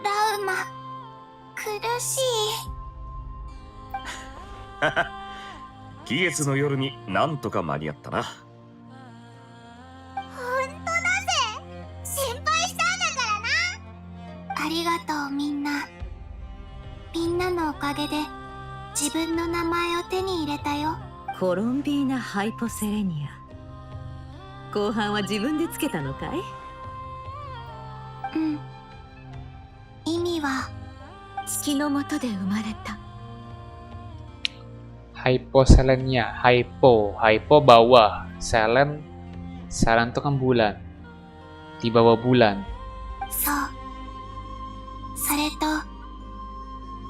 ラウマ、苦しい。季月の夜になんとか間に合ったな。ありがとうみんな。みんなのおかげで自分の名前を手に入れたよ。コロンビーナ・ハイポセレニア。後半は自分でつけたのかい？うん。意味は月の下で生まれた。Hyposelenia, hypo bawah, selen itu kan bulan, di bawah bulan. そう。それと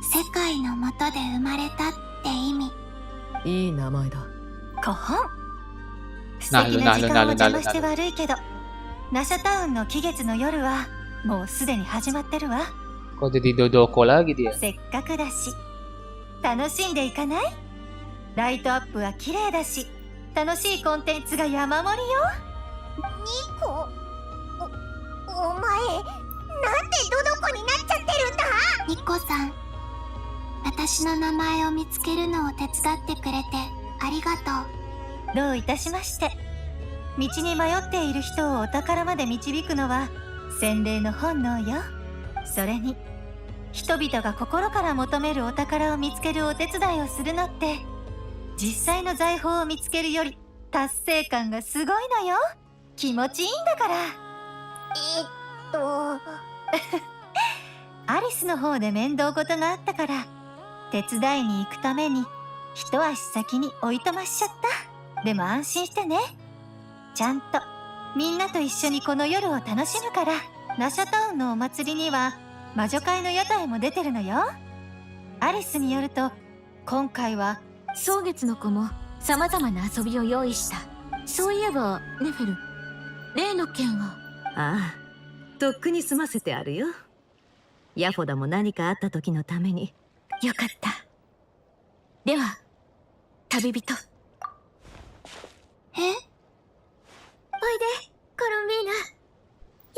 世界の下で生まれたって意味。いい名前だ。古本。素敵な時間を邪魔して悪いけど、ナシャタウンの季月の夜はもうすでに始まってるわ。Kok jadi dodoko lagi dia? せっかくだし楽しんでいかない？ライトアップは綺麗だし、楽しいコンテンツが山盛りよ。ニコ、お前、なんでドドコになっちゃってるんだ？ニコさん、私の名前を見つけるのを手伝ってくれてありがとう。どういたしまして。道に迷っている人をお宝まで導くのは洗礼の本能よ。それに人々が心から求めるお宝を見つけるお手伝いをするのって実際の財宝を見つけるより達成感がすごいのよ。気持ちいいんだから。アリスの方で面倒事があったから手伝いに行くために一足先においとましちゃった。でも安心してね。ちゃんとみんなと一緒にこの夜を楽しむから。ナシャタウンのお祭りには魔女会の屋台も出てるのよ。アリスによると今回は蒼月の子も様々な遊びを用意した。そういえばネフェル、例の件は。ああ、とっくに済ませてあるよ。ヤフォダも何かあった時のために。よかった。では旅人。おいで、コロンビーナ。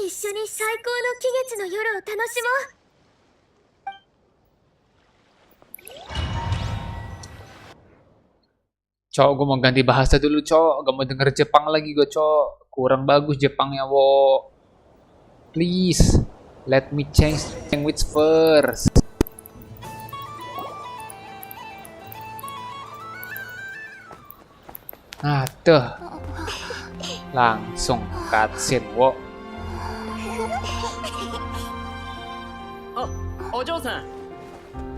一緒に最高の期月の夜を楽しもう。Cok, gue mau ganti bahasa dulu, cok. Gak mau denger Jepang lagi gue, cok. Kurang bagus Jepangnya, wo. Please, let me change language first. Nah, tuh. Langsung cutscene, wo. お嬢さん、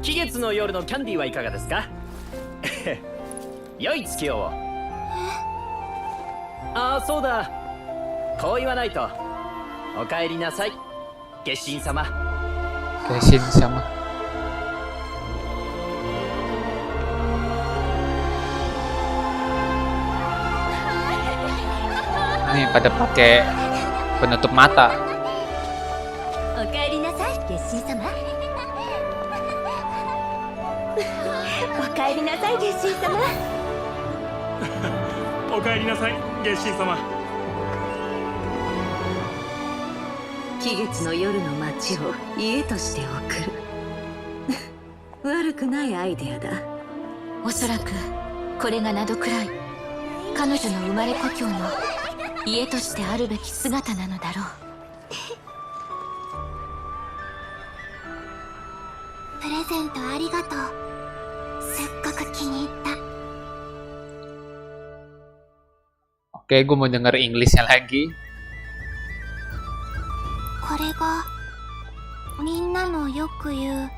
期月の夜のキャンディーはいかがですか？良い月夜を。ああ、そうだ。こう言わないと。お帰りなさい、月神様。月神様。Nih pada pakai penutup mata. お帰りなさい、月神様。お帰りなさい、月神様。お帰りなさい、月神様。期月の夜の街を家として送る。悪くないアイデアだ。おそらくこれがナドくらい彼女の生まれ故郷の家としてあるべき姿なのだろう。プレゼントありがとう。すっごく気に入った。Oke, gue mau denger Inggrisnya lagi. これがみんなのよく言う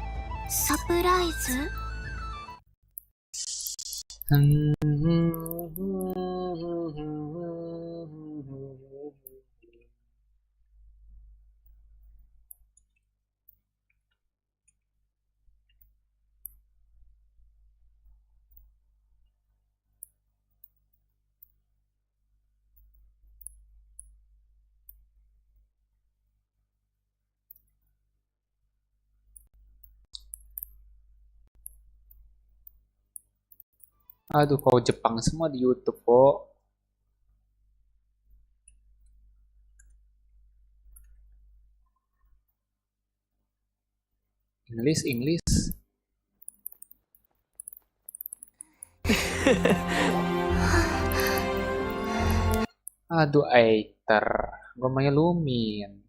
サプライズ？Aduh, kau Jepang semua di YouTube, kok. English. Aduh, Aether. Gue mainnya Lumin.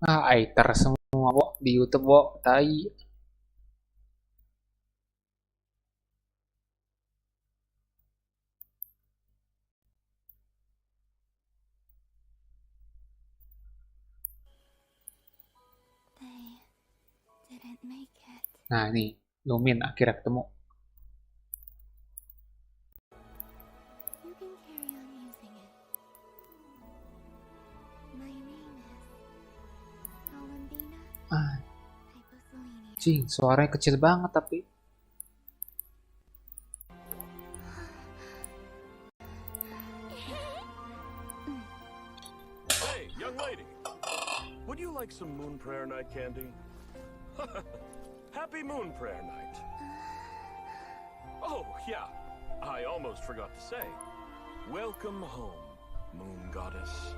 Aether semua, wo, di YouTube, wo, tai. Nah, nih, Lumin akhirnya ketemu. Anjing, suaranya kecil banget tapi. Hey, young lady. Would you like some moon prayer night candy? Happy moon prayer night. Oh, yeah. I almost forgot to say. Welcome home, moon goddess.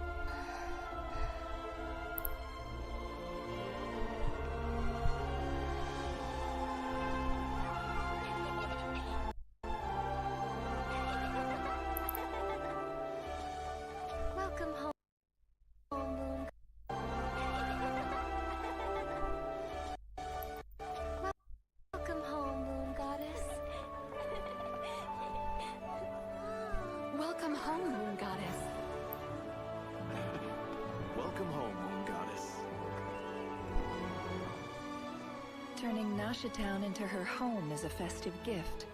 turning Nasha Town into her home is a festive gift.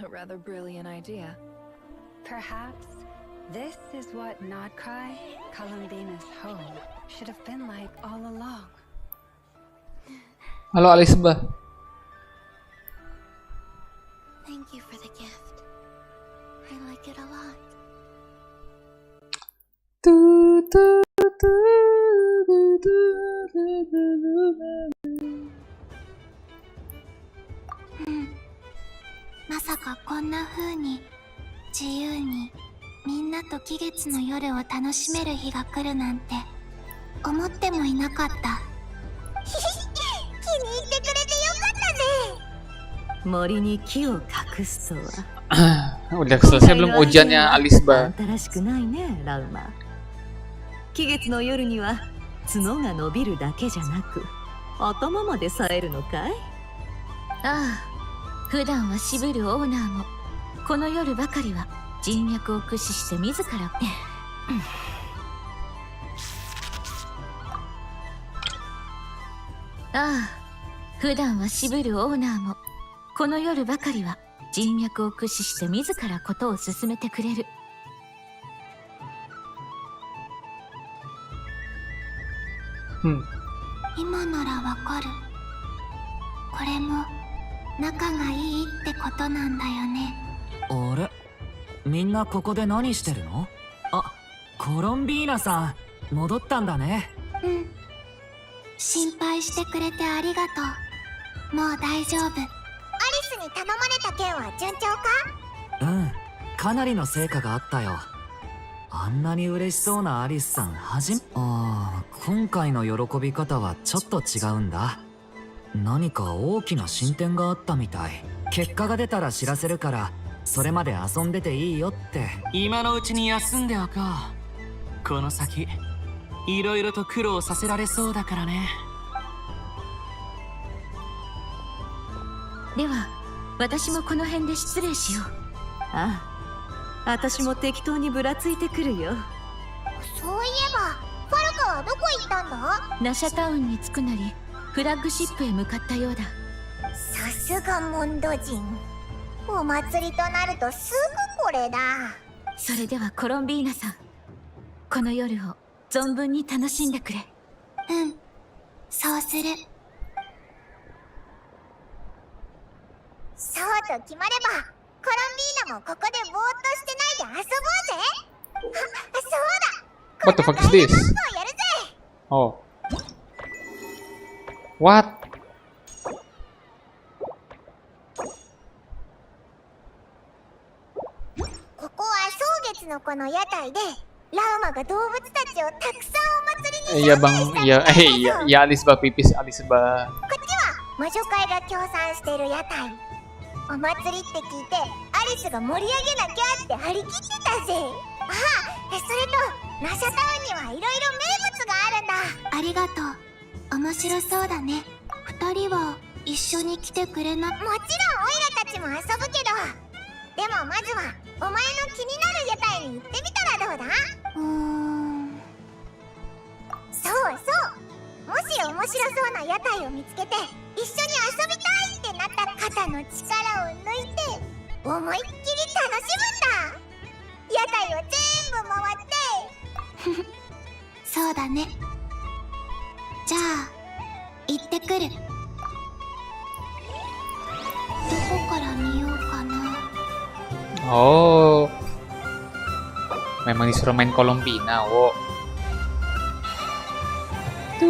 A rather brilliant idea. Perhaps this is what Nodcry, Columbina's home, should have been like all along. Halo Alisba. Thank you for the gift. I like it a lot. Hmm. まさかこんな風に自由にみんなと期月の夜を楽しめる日が来るなんて思ってもいなかった。気に入ってくれてよかったぜ。森に木を隠すとは。Udah selesai belum ujiannya Alisba? 新しくないね、ラウマ。期月の夜には角が伸びるだけじゃなく、頭まで冴えるのかい？ああ、普段は渋るオーナーもこの夜ばかりは人脈を駆使して自らああ、普段は渋るオーナーもこの夜ばかりは人脈を駆使して自らことを進めてくれる。今ならわかる。これも仲がいいってことなんだよね。あれ、みんなここで何してるの？あ、コロンビーナさん、戻ったんだね。うん。心配してくれてありがとう。もう大丈夫。アリスに頼まれた件は順調か？うん、かなりの成果があったよ。あんなに嬉しそうなアリスさん今回の喜び方はちょっと違うんだ。何か大きな進展があったみたい。結果が出たら知らせるから、それまで遊んでていいよって。今のうちに休んでおこう。この先いろいろと苦労させられそうだからね。では私もこの辺で失礼しよう。ああ、私も適当にぶらついてくるよ。そういえばファルカはどこ行ったんだ？ナシャタウンに着くなりフラッグシップへ向かったようだ。さすがモンド人。お祭りとなるとすぐこれだ。それではコロンビーナさん、この夜を存分に楽しんでくれ。うん、そうする。そうと決まればコロンビーナもここでぼーっとしてないで遊ぼうぜ。そうだ。What the fuck is this? やるぜ。Oh. What? ここは蒼月のこの屋台でラウマが動物たちをたくさんお祭りに Iya bang, iya Alisba pipis Alisba. こっちは魔女会が協賛してる屋台。お祭りって聞いてアリスが盛り上げなきゃって張り切ってたぜ。ああ、それとナシャタウンにはいろいろ名物があるんだ。ありがとう。面白そうだね。二人は一緒に来てくれな。もちろんオイラたちも遊ぶけど、でもまずはお前の気になる屋台に行ってみたらどうだ？そうそう、もし面白そうな屋台を見つけて一緒に遊びたいってなったら肩の力を抜いて思いっきり楽しむんだ。屋台を全部回ってそうだね。じゃあ行ってくる。どこから見ようかな。Oh, memang disuruh main Colombina, wo. あ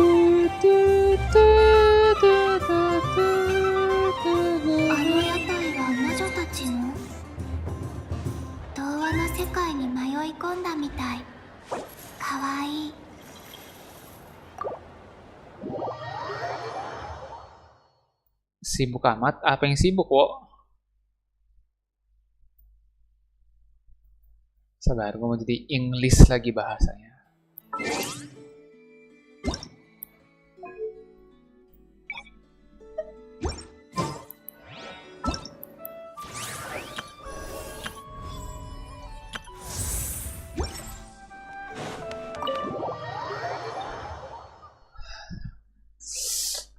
の屋台は魔女たちの童話の世界に迷い込んだみたい。かわいい。Sibuk amat? Apa yang sibuk, wo? Sabar, gue mau jadi English lagi bahasanya.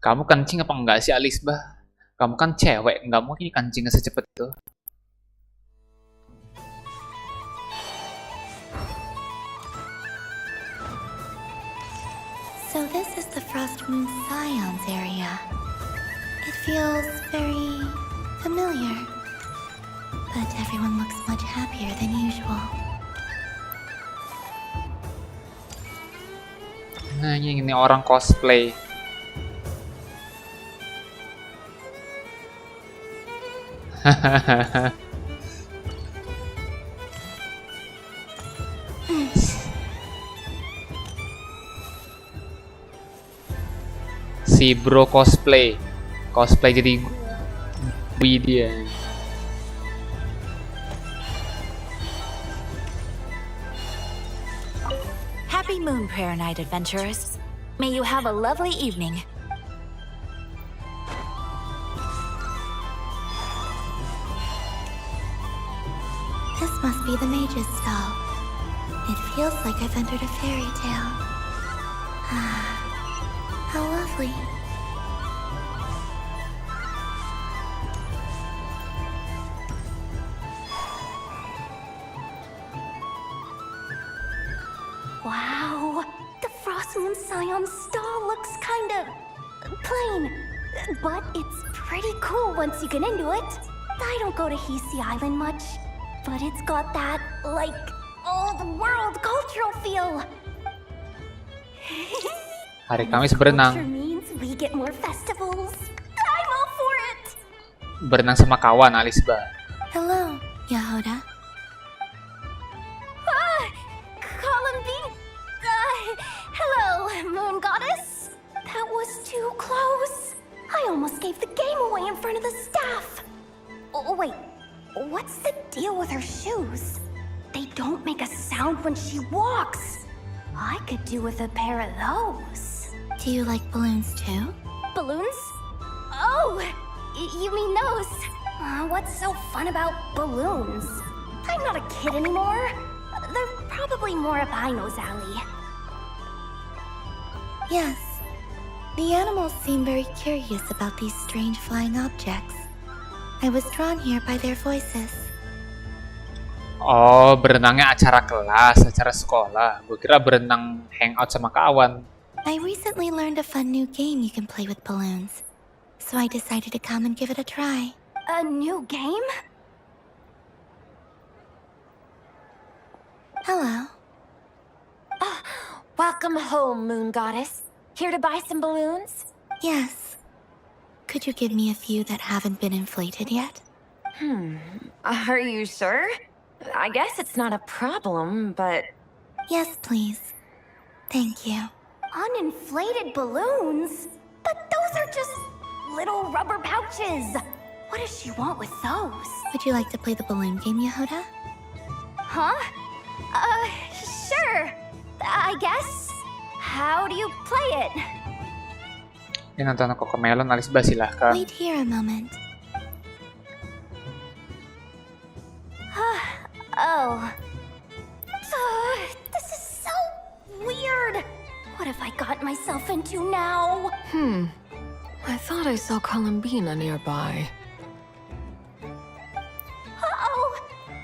Kamu kencing apa enggak sih, Alisba? Kamu kan cewek, nggak mungkin kencingnya secepat itu. So this is the Frost Moon Scions area. It feels very familiar. But everyone looks much happier than usual. Nah, ini orang cosplay. Si bro cosplay jadi dia. Happy Moon Prayer Night, adventurers. May you have a lovely evening. This must be the mage's stall. It feels like I've entered a fairy tale. Ah, how lovely. Wow, the Frost Moon Scion stall looks kind of plain, but it's pretty cool once you get into it. I don't go to Hisi Island much, but it's got that, like, old-world cultural feel. Hari Kamis berenang. Culture means we get more festivals. I'm all for it. Berenang sama kawan, Alisba. Hello, Yahoda. Hello, Moon Goddess. That was too close. I almost gave the game away in front of the staff. Oh, wait. What's the deal with her shoes? They don't make a sound when she walks. I could do with a pair of those. Do you like balloons too? Balloons? Oh, you mean those? What's so fun about balloons? I'm not a kid anymore. They're probably more up Aino's alley. Yes. The animals seem very curious about these strange flying objects. I was drawn here by their voices. Oh, berenangnya acara kelas, acara sekolah. Gue kira berenang hangout sama kawan. I recently learned a fun new game you can play with balloons. So I decided to come and give it a try. A new game? Hello. Welcome home, Moon Goddess. Here to buy some balloons? Yes. Could you give me a few that haven't been inflated yet? Are you sure? I guess it's not a problem, but... Yes, please. Thank you. Uninflated balloons? But those are just little rubber pouches. What does she want with those? Would you like to play the balloon game, Yahoda? Huh? Sure. I guess. How do you play it? Ini nonton aku ke Melon, Alisba silahkan. Wait here a moment. This is so weird. What have I got myself into now? I thought I saw Columbina nearby.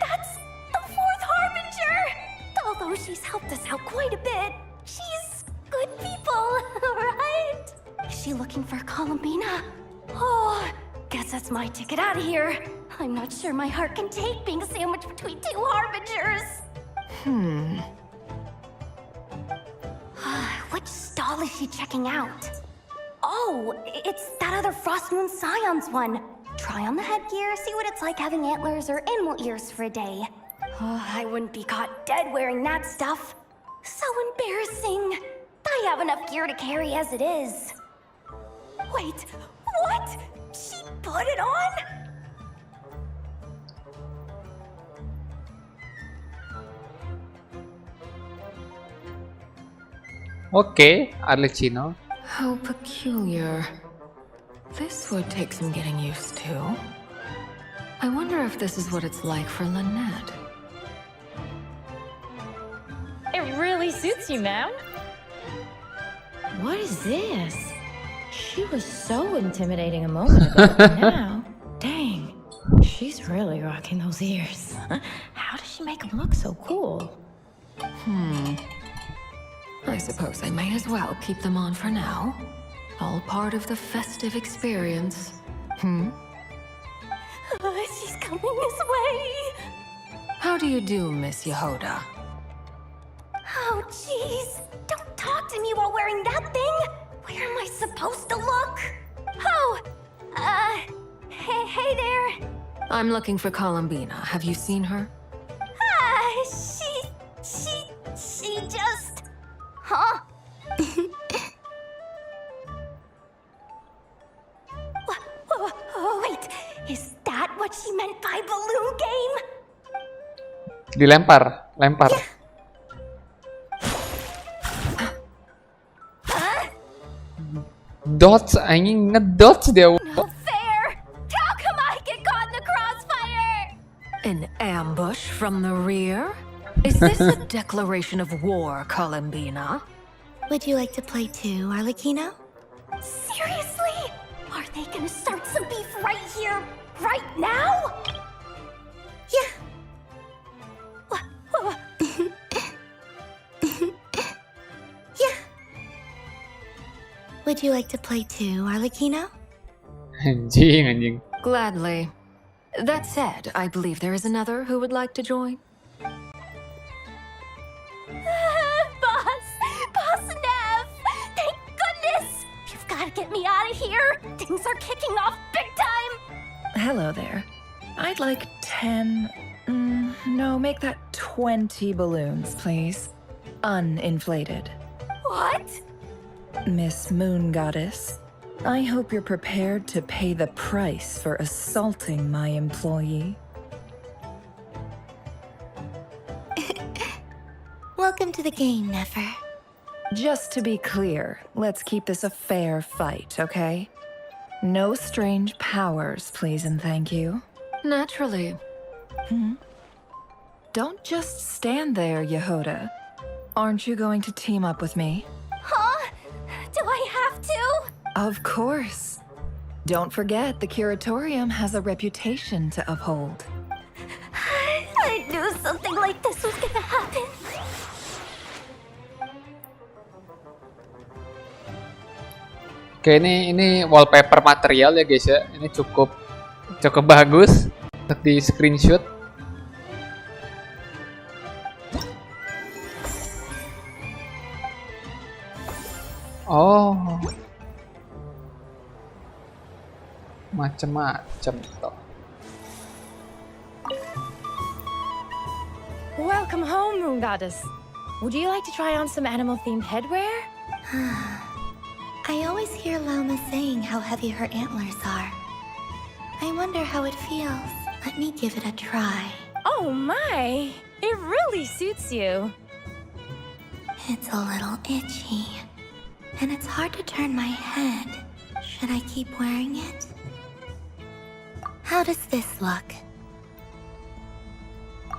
That's the fourth Harbinger! Although she's helped us out quite a bit, she's good people, right? Is she looking for Columbina? Oh, guess that's my ticket out of here. I'm not sure my heart can take being sandwiched between two Harbingers. Which stall is she checking out? Oh, it's that other Frost Moon Scions one. Try on the headgear, see what it's like having antlers or animal ears for a day. I wouldn't be caught dead wearing that stuff. So embarrassing. I have enough gear to carry as it is. Wait, what? She put it on? Oke, Arlecchino. How peculiar. This would take some getting used to. I wonder if this is what it's like for Lynette. It really suits you, ma'am. What is this? She was so intimidating a moment ago, but now, dang, she's really rocking those ears. How does she make them look so cool? I suppose I may as well keep them on for now. All part of the festive experience. She's coming this way. How do you do, Miss Yehoda? Oh, jeez. Don't talk to me while wearing that thing. Where am I supposed to look? Oh, hey there. I'm looking for Columbina. Have you seen her? She just... Huh? Wait, is that what she meant by balloon game? Lempar. Dots, anjing ngedots dia. Not fair. How come I get caught in the crossfire? An ambush from the rear? Is this a declaration of war, Columbina? Would you like to play too, Arlecchino? Seriously? Are they gonna start some beef right here, right now? Yeah. Yeah. Would you like to play too, Arlecchino? Anjing. Gladly. That said, I believe there is another who would like to join. Boss Nev! Thank goodness! You've gotta get me out of here! Things are kicking off big time! Hello there. I'd like 10... no, make that 20 balloons, please. Uninflated. What? Miss Moon Goddess, I hope you're prepared to pay the price for assaulting my employee. Welcome to the game, Nefer. Just to be clear, let's keep this a fair fight, okay? No strange powers, please and thank you. Naturally. Don't just stand there, Yehoda. Aren't you going to team up with me? Huh? Do I have to? Of course. Don't forget, the Curatorium has a reputation to uphold. I knew something like this was gonna happen. Oke, ini wallpaper material ya guys ya. Ini cukup bagus untuk di screenshot. Oh. Macem-macem toh. Welcome home, Moon Goddess. Would you like to try on some animal-themed headwear? I always hear Lauma saying how heavy her antlers are. I wonder how it feels. Let me give it a try. Oh my! It really suits you. It's a little itchy. And it's hard to turn my head. Should I keep wearing it? How does this look?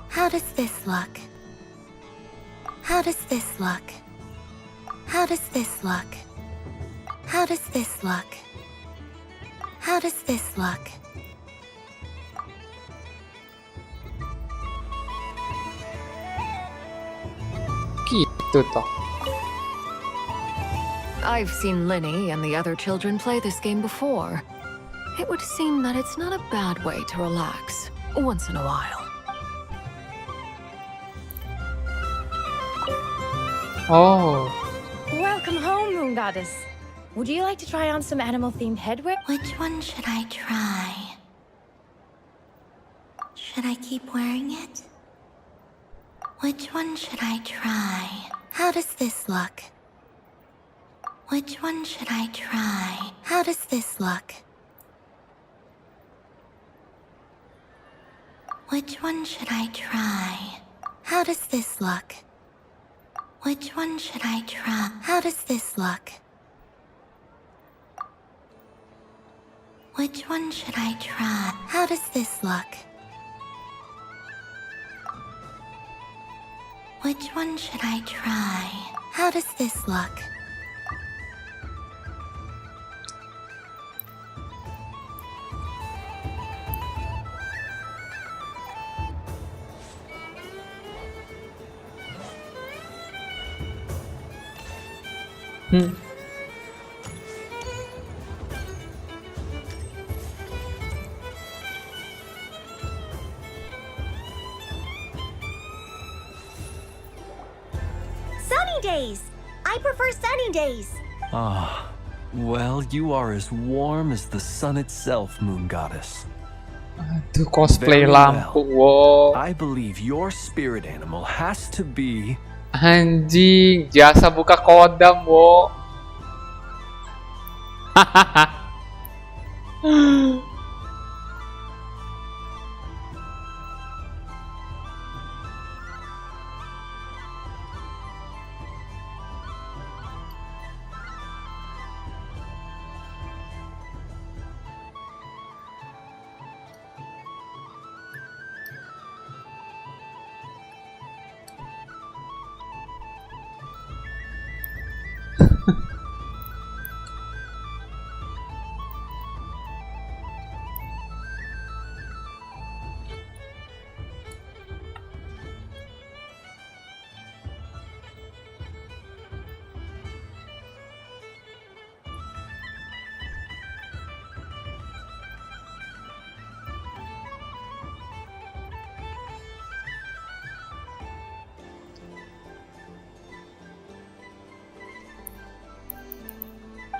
How does this look? How does this look? How does this look? How does this look? How does this look? Gitu toh. I've seen Linny and the other children play this game before. It would seem that it's not a bad way to relax, once in a while. Oh. Welcome home, Moon Goddess. Would you like to try on some animal-themed headwear? Which one should I try? Should I keep wearing it? Which one should I try? How does this look? Which one should I try? How does this look? Which one should I try? How does this look? Which one should I try? How does this look? Which one should I try? How does this look? Which one should I try? How does this look? Sunny days! I prefer sunny days. Ah, well, you are as warm as the sun itself, Moon Goddess. Aduh, cosplay Very lampu. well. Wow. I believe your spirit animal has to be... Anjing, jasa buka kodam, wo.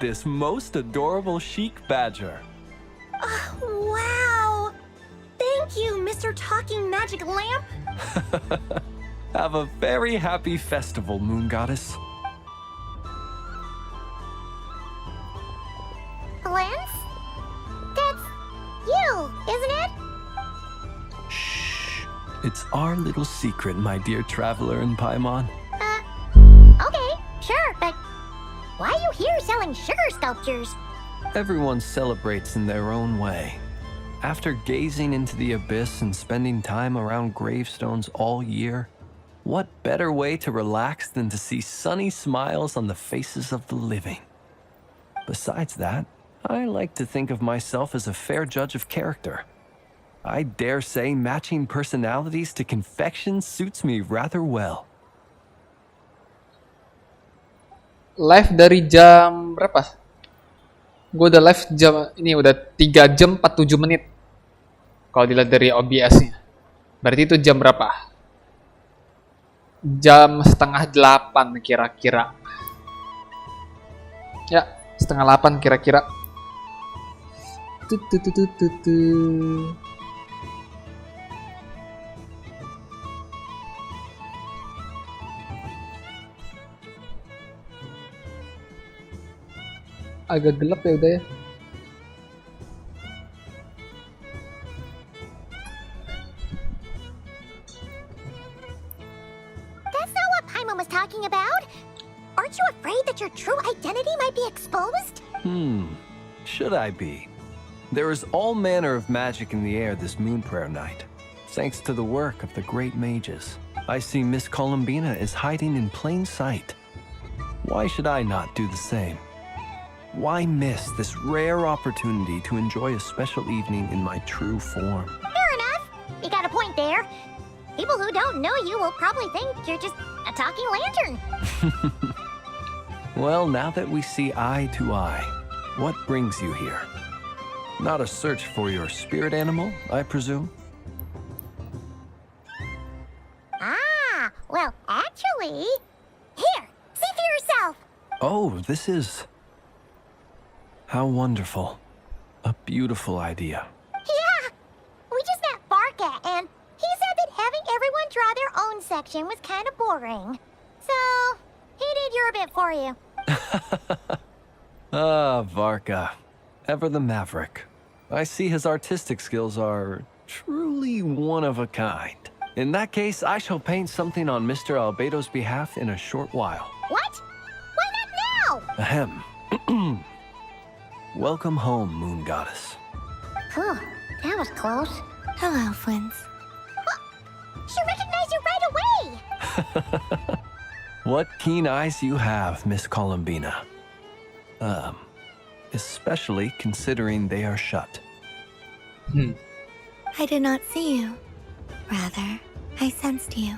This most adorable chic badger. Wow! Thank you, Mr. Talking Magic Lamp. Have a very happy festival, Moon Goddess. Lance? That's you, isn't it? It's our little secret, my dear traveler in Paimon. Okay, sure, but why are you here selling sugar sculptures? Everyone celebrates in their own way. After gazing into the abyss and spending time around gravestones all year, what better way to relax than to see sunny smiles on the faces of the living? Besides that, I like to think of myself as a fair judge of character. I dare say matching personalities to confection suits me rather well. Live dari jam berapa? Gue udah live jam ini udah 3 jam 47 menit. Kalau dilihat dari OBS-nya. Berarti itu jam berapa? Jam 7:30 kira-kira. Ya, 7:30 kira-kira. Agak gelap ya udah ya. That's not what Paimon was talking about. Aren't you afraid that your true identity might be exposed? Should I be? There is all manner of magic in the air this moon prayer night, thanks to the work of the great mages. I see Miss Columbina is hiding in plain sight. Why should I not do the same? Why miss this rare opportunity to enjoy a special evening in my true form? Fair enough. You got a point there. People who don't know you will probably think you're just a talking lantern. Well, now that we see eye to eye, what brings you here? Not a search for your spirit animal, I presume? Ah, well, actually... Here, see for yourself. Oh, this is... How wonderful. A beautiful idea. Yeah, we just met Barca, and he said that having everyone draw their own section was kind of boring. So, he did your bit for you. Ah, Varka. Ever the maverick. I see his artistic skills are truly one of a kind. In that case, I shall paint something on Mr. Albedo's behalf in a short while. What? Why not now? Ahem. Welcome home, Moon Goddess. Phew, that was close. Hello, Flins. She recognized you right away! What keen eyes you have, Miss Columbina. Especially considering they are shut. I did not see you. Rather, I sensed you.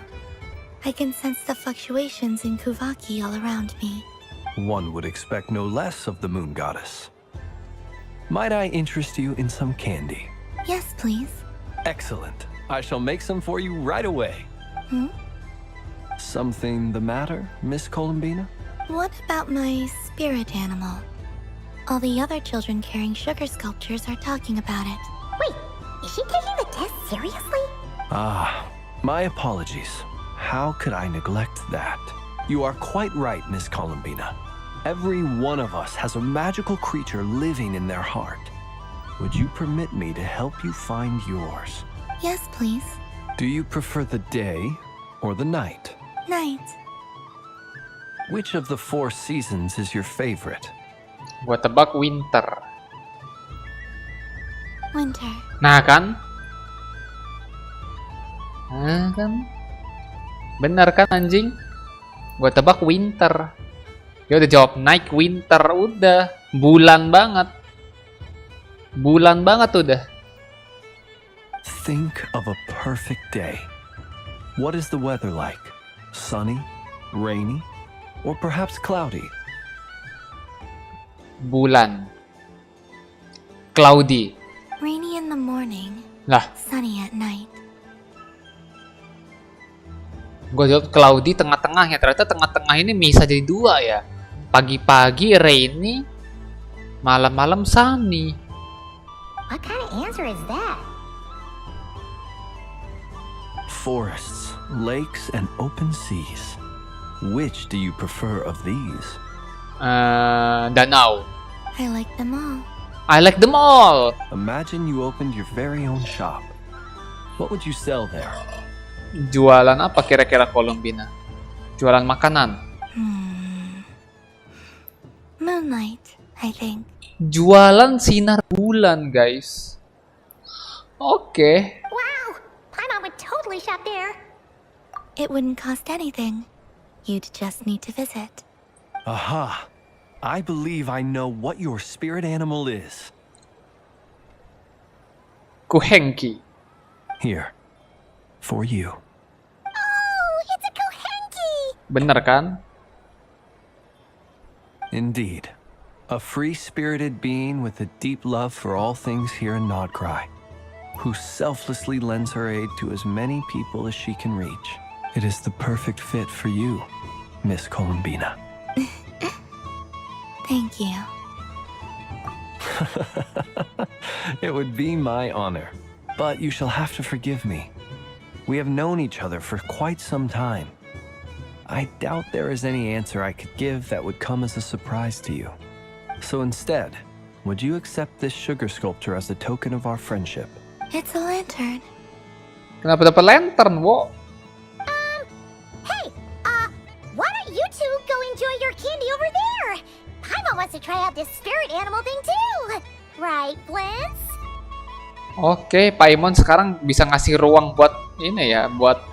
I can sense the fluctuations in Kuvaki all around me. One would expect no less of the moon goddess. Might I interest you in some candy? Yes, please. Excellent. I shall make some for you right away. Hmm? Something the matter, Miss Columbina? What about my spirit animal? All the other children carrying sugar sculptures are talking about it. Wait, is she taking the test seriously? Ah, my apologies. How could I neglect that? You are quite right, Miss Columbina. Every one of us has a magical creature living in their heart. Would you permit me to help you find yours? Yes, please. Do you prefer the day or the night? Night. Which of the 4 seasons is your favorite? Gua tebak winter. Winter. Nah kan? Nah kan? Bener kan anjing? Gua tebak winter. Dia udah jawab night, winter, udah. Bulan banget. Bulan banget udah. Think of a perfect day. What is the weather like? Sunny, rainy, or perhaps cloudy? Bulan. Cloudy. Rainy in the morning. Lah, Sunny at night. gue jawab cloudy tengah-tengahnya. Ternyata tengah-tengah ini bisa jadi 2 ya. Pagi-pagi rainy, malam-malam sunny. What kind of answer is that? Forests, lakes, and open seas. Which do you prefer of these? Danau. I like them all. I like them all. Imagine you opened your very own shop. What would you sell there? Jualan apa kira-kira Columbina? Jualan makanan. Moonlight, I think. Jualan sinar bulan, guys. Oke. Wow, Paimon would totally shop there. It wouldn't cost anything. You'd just need to visit. Aha! I believe I know what your spirit animal is. Kuhenki. Here. For you. Oh, it's a Kohenki! Bener kan? Indeed. A free-spirited being with a deep love for all things here in Nodcry, who selflessly lends her aid to as many people as she can reach. It is the perfect fit for you, Miss Columbina. Thank you. It would be my honor, but you shall have to forgive me. We have known each other for quite some time. I doubt there is any answer I could give that would come as a surprise to you. So instead, would you accept this sugar sculpture as a token of our friendship? It's a lantern. Kenapa dapat lantern, wo? Hey, why don't you two go enjoy your candy over there? Paimon wants to try out this spirit animal thing too. Right, Blintz? Oke, Paimon sekarang bisa ngasih ruang buat ini ya, buat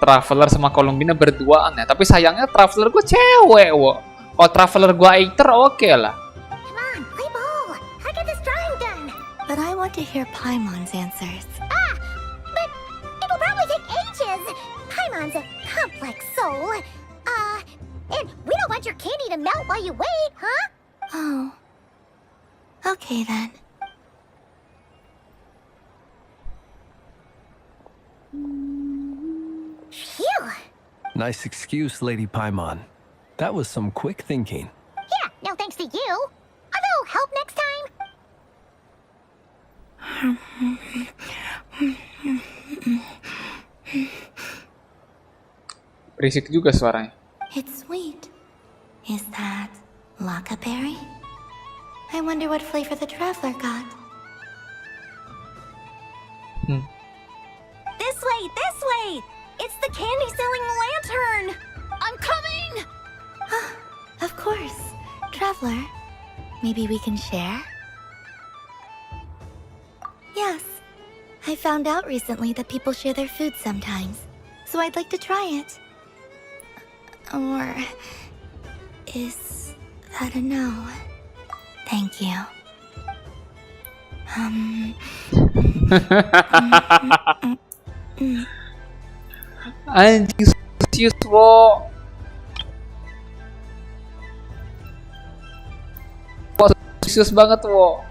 Traveler sama Columbina berduaan ya. Tapi sayangnya Traveler gue cewek, wo. Kalau Traveler gue Aether oke lah. Come on, play ball. I got this drawing done. But I want to hear Paimon's answers. But it will probably take ages. Paimon's a complex soul. And we don't want your candy to melt while you wait, huh? Oh. Okay then. Phew. Nice excuse, Lady Paimon. That was some quick thinking. Yeah, no thanks to you. Although, help next time. Berisik juga suaranya. It's sweet. Is that Laka berry? I wonder what flavor the traveler got. This way! It's the candy-selling lantern! I'm coming! Of course. Traveler, maybe we can share? Yes. I found out recently that people share their food sometimes, so I'd like to try it. Or is that a no? Thank you. Anjing, serius, wo. Khusus banget, wo.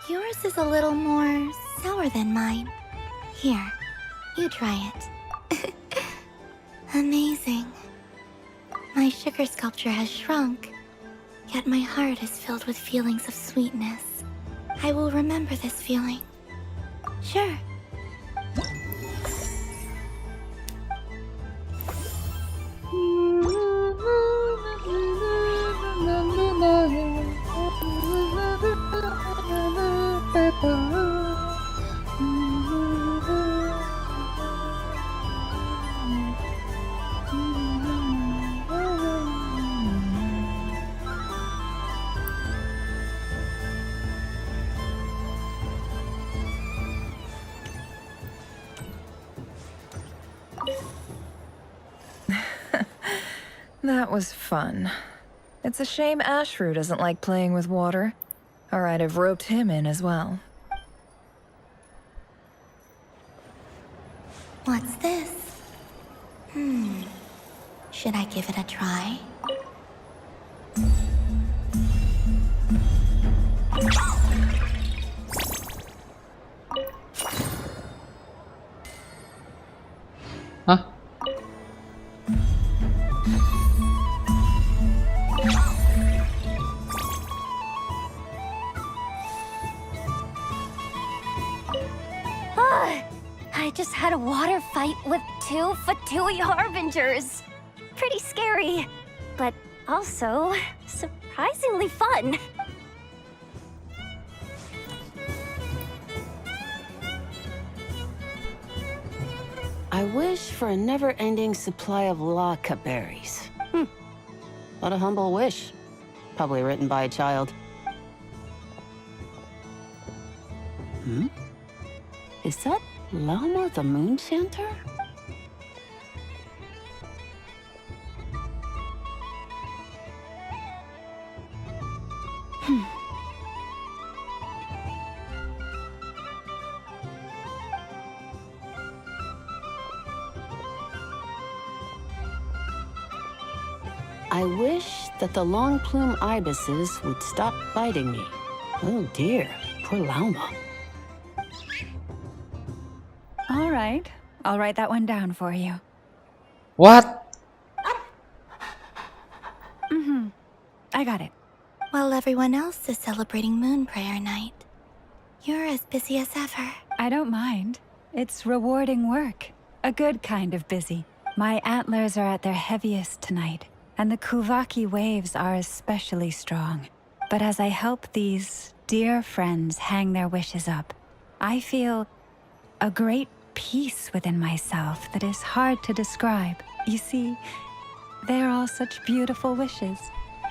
Yours is a little more sour than mine. Here, you try it. Amazing. My sugar sculpture has shrunk, yet my heart is filled with feelings of sweetness. I will remember this feeling. Sure. That was fun. It's a shame Ashru doesn't like playing with water, or I'd have roped him in as well. What's this? Should I give it a try? Hah? I just had a water fight with 2 Fatui Harbingers. Pretty scary, but also surprisingly fun. I wish for a never-ending supply of laka berries. What a humble wish. Probably written by a child. Is that Lama the Moon Chanter? I wish that the long plume ibises would stop biting me. Oh dear, poor Lauma. All right, I'll write that one down for you. What? I got it. While everyone else is celebrating Moon Prayer Night, you're as busy as ever. I don't mind. It's rewarding work. A good kind of busy. My antlers are at their heaviest tonight, and the Kuvaki waves are especially strong. But as I help these dear friends hang their wishes up, I feel a great peace within myself that is hard to describe. You see, they're all such beautiful wishes,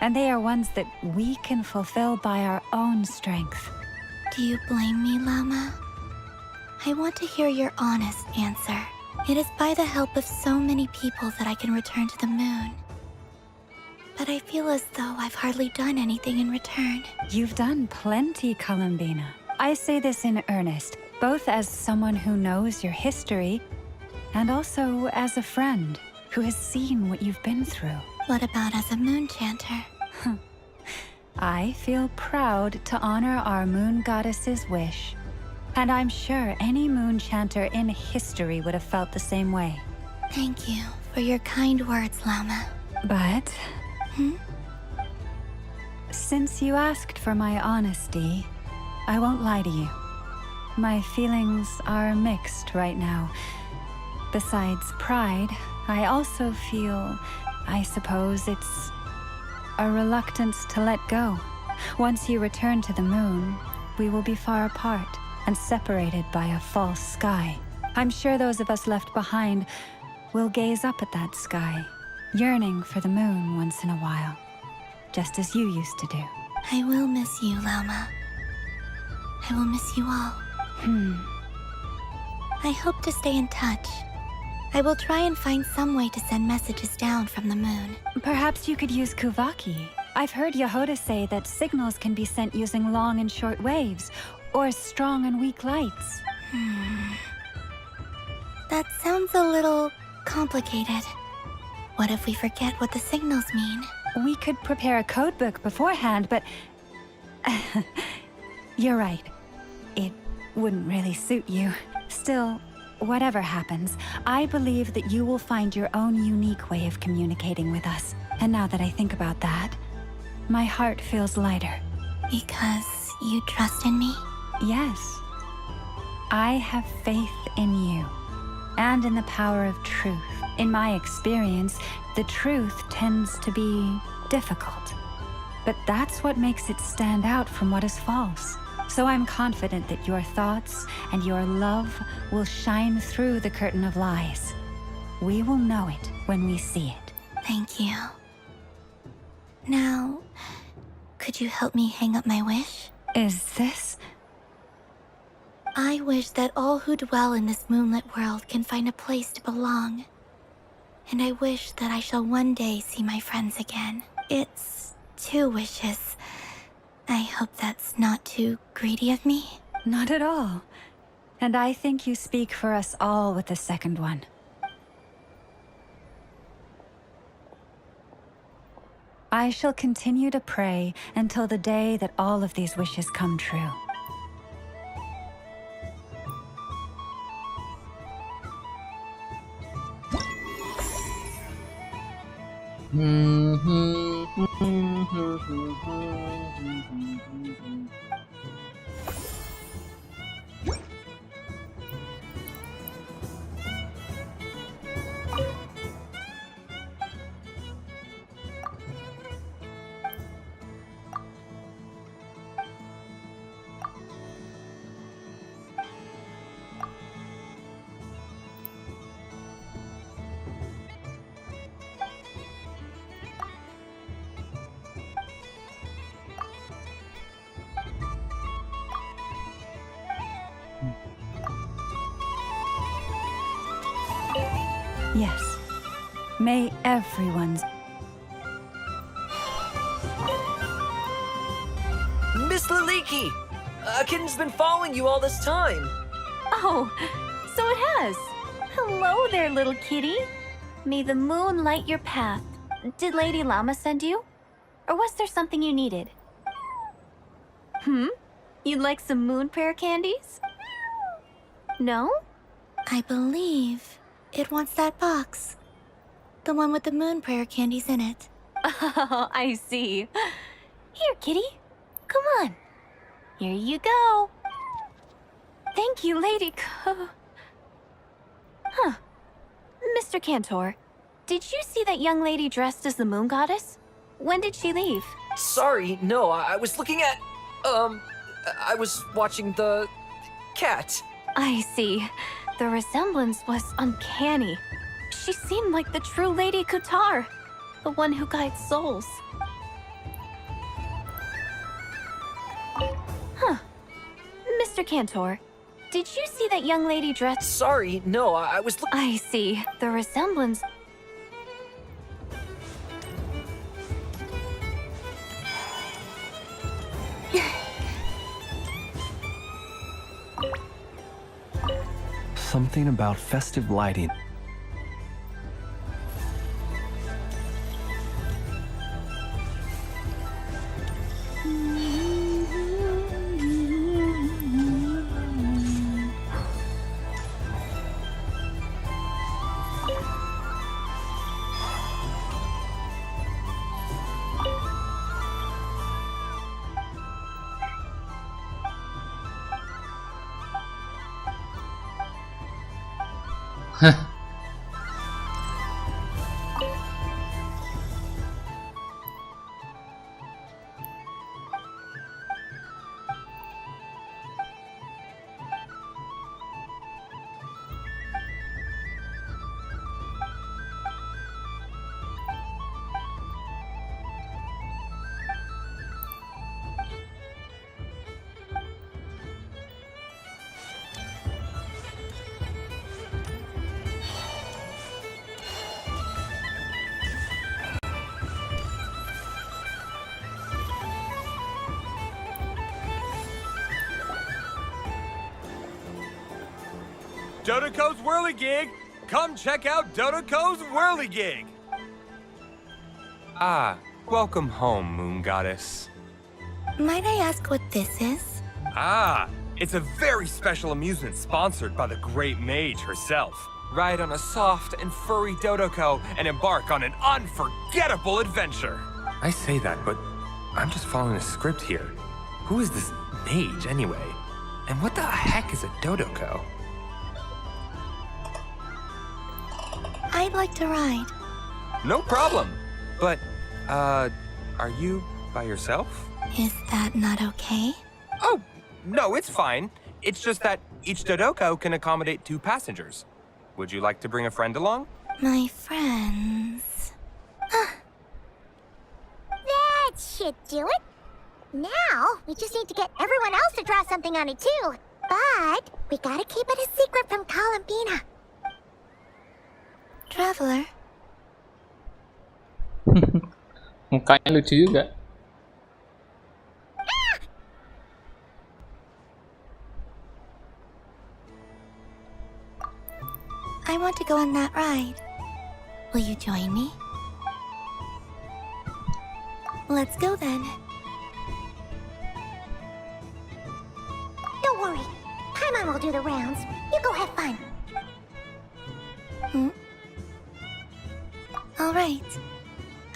and they are ones that we can fulfill by our own strength. Do you blame me, Lama? I want to hear your honest answer. It is by the help of so many people that I can return to the moon. But I feel as though I've hardly done anything in return. You've done plenty, Columbina. I say this in earnest, both as someone who knows your history, and also as a friend who has seen what you've been through. What about as a moon chanter? I feel proud to honor our moon goddess's wish, and I'm sure any moon chanter in history would have felt the same way. Thank you for your kind words, Lama. But since you asked for my honesty, I won't lie to you. My feelings are mixed right now. Besides pride, I also feel, I suppose it's a reluctance to let go. Once you return to the moon, we will be far apart and separated by a false sky. I'm sure those of us left behind will gaze up at that sky, yearning for the moon once in a while, just as you used to do. I will miss you, Lama. I will miss you all. I hope to stay in touch. I will try and find some way to send messages down from the moon. Perhaps you could use Kuvaki. I've heard Yehoda say that signals can be sent using long and short waves, or strong and weak lights. That sounds a little complicated. What if we forget what the signals mean? We could prepare a codebook beforehand, but... You're right. It wouldn't really suit you. Still, whatever happens, I believe that you will find your own unique way of communicating with us. And now that I think about that, my heart feels lighter. Because you trust in me? Yes. I have faith in you, and in the power of truth. In my experience, the truth tends to be difficult. But that's what makes it stand out from what is false. So I'm confident that your thoughts and your love will shine through the curtain of lies. We will know it when we see it. Thank you. Now, could you help me hang up my wish? Is this? I wish that all who dwell in this moonlit world can find a place to belong. And I wish that I shall one day see my friends again. It's 2 wishes. I hope that's not too greedy of me. Not at all. And I think you speak for us all with the second one. I shall continue to pray until the day that all of these wishes come true. Yes. May everyone's... Miss Laliki! A kitten's been following you all this time. Oh, so it has. Hello there, little kitty. May the moon light your path. Did Lady Llama send you? Or was there something you needed? You'd like some moon prayer candies? No? I believe it wants that box. The one with the moon prayer candies in it. Oh, I see. Here, kitty. Come on. Here you go. Thank you, Lady Mr. Cantor, did you see that young lady dressed as the moon goddess? When did she leave? Sorry, no, I was looking at... I was watching the... cat. I see. The resemblance was uncanny. She seemed like the true Lady Kutar, the one who guides souls. Mr. Cantor, did you see that young lady dressed... Sorry, no, I was... I see. The resemblance... Something about festive lighting. Dodoco's Whirligig! Come check out Dodoco's Whirligig! Ah, welcome home, Moon Goddess. Might I ask what this is? Ah, it's a very special amusement sponsored by the great mage herself. Ride on a soft and furry Dodoco and embark on an unforgettable adventure. I say that, but I'm just following a script here. Who is this mage, anyway? And what the heck is a Dodoco? I'd like to ride. No problem. But, are you by yourself? Is that not okay? Oh, no, it's fine. It's just that each Dodoco can accommodate 2 passengers. Would you like to bring a friend along? My friends. That should do it. Now, we just need to get everyone else to draw something on it too. But we gotta keep it a secret from Columbina. Traveler. Mukanya lucu juga. I want to go on that ride. Will you join me? Let's go then. Don't worry. Paimon will do the rounds. You go have fun. All right.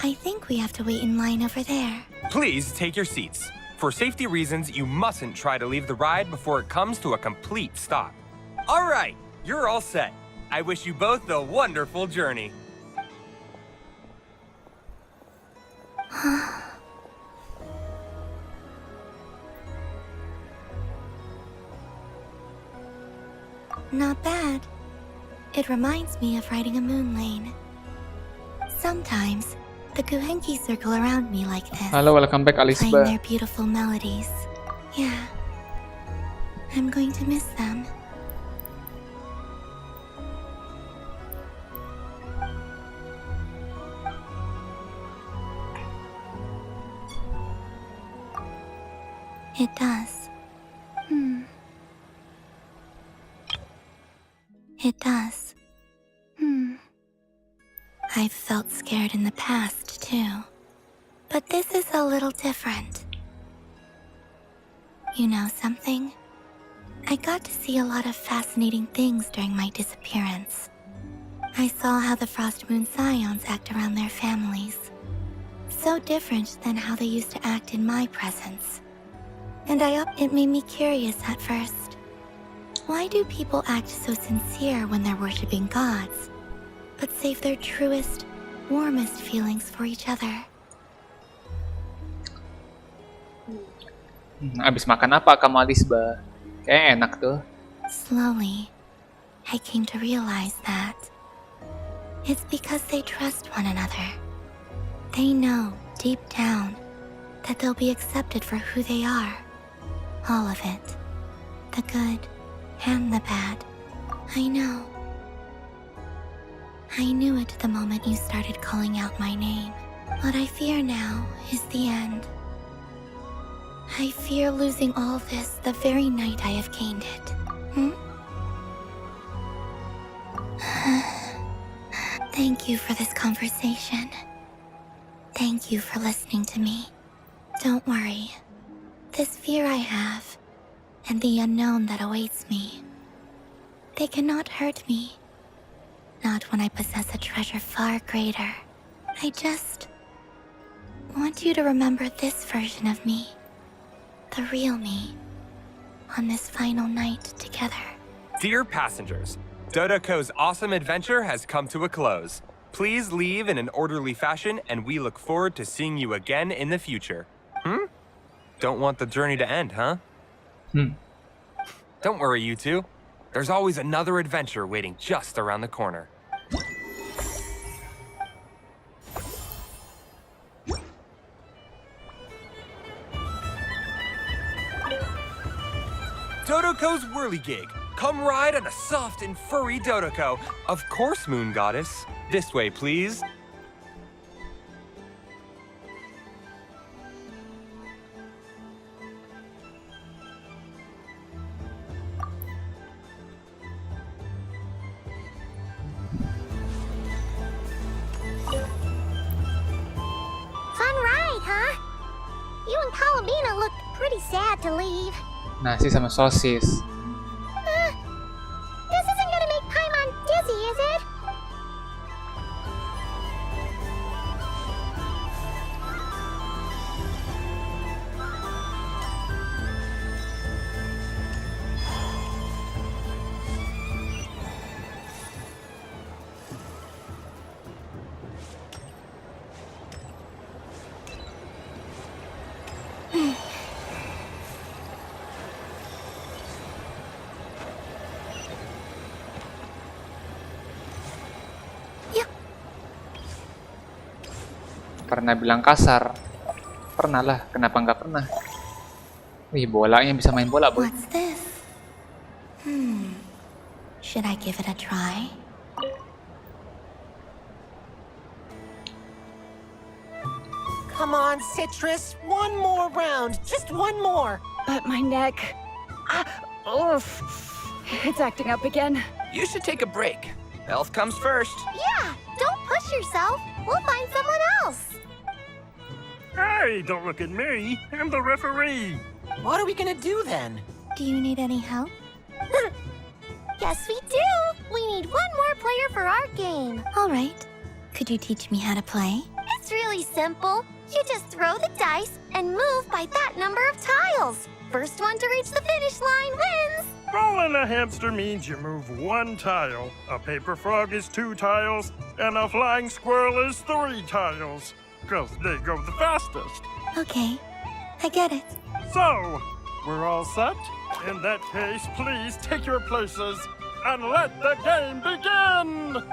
I think we have to wait in line over there. Please take your seats. For safety reasons, you mustn't try to leave the ride before it comes to a complete stop. All right, you're all set. I wish you both a wonderful journey. Not bad. It reminds me of riding a moon lane. Sometimes, the Guhenki circle around me like this. Halo, welcome back, playing Alisba. their beautiful melodies. Yeah. I'm going to miss them. It does. It does. I've felt scared in the past, too. But this is a little different. You know something? I got to see a lot of fascinating things during my disappearance. I saw how the Frost Moon Scions act around their families. So different than how they used to act in my presence. And it made me curious at first. Why do people act so sincere when they're worshipping gods, but save their truest, warmest feelings for each other? Abis makan apa kamu, Alisba? Kayaknya enak tuh. Slowly, I came to realize that it's because they trust one another. They know, deep down, that they'll be accepted for who they are. All of it. The good and the bad. I know. I knew it the moment you started calling out my name. What I fear now is the end. I fear losing all this the very night I have gained it. Thank you for this conversation. Thank you for listening to me. Don't worry. This fear I have, and the unknown that awaits me, they cannot hurt me. Not when I possess a treasure far greater. I just want you to remember this version of me. The real me. On this final night together. Dear passengers, Dodoko's awesome adventure has come to a close. Please leave in an orderly fashion, and we look forward to seeing you again in the future. Don't want the journey to end, huh? Don't worry, you two. There's always another adventure waiting just around the corner. Dodoko's whirligig. Come ride on a soft and furry Dodoko. Of course, Moon Goddess. This way, please. Fun ride, huh? You and Columbina looked pretty sad to leave. Nasi sama sosis. This isn't gonna make Paimon dizzy, is it? Pernah bilang kasar? Pernah lah, kenapa nggak pernah? Wih, bolanya bisa main bola, boy. What's this? Should I give it a try? Come on, Citrus. One more round. Just one more. But my neck. Oof. It's acting up again. You should take a break. Health comes first. Yeah, don't push yourself. We'll find someone else. Hey, don't look at me. I'm the referee. What are we gonna do then? Do you need any help? Yes, we do. We need one more player for our game. All right. Could you teach me how to play? It's really simple. You just throw the dice and move by that number of tiles. First one to reach the finish line wins. Rolling a hamster means you move one tile. A paper frog is 2 tiles, and a flying squirrel is 3 tiles. 'Cause they go the fastest. Okay, I get it. So, we're all set? In that case, please take your places and let the game begin!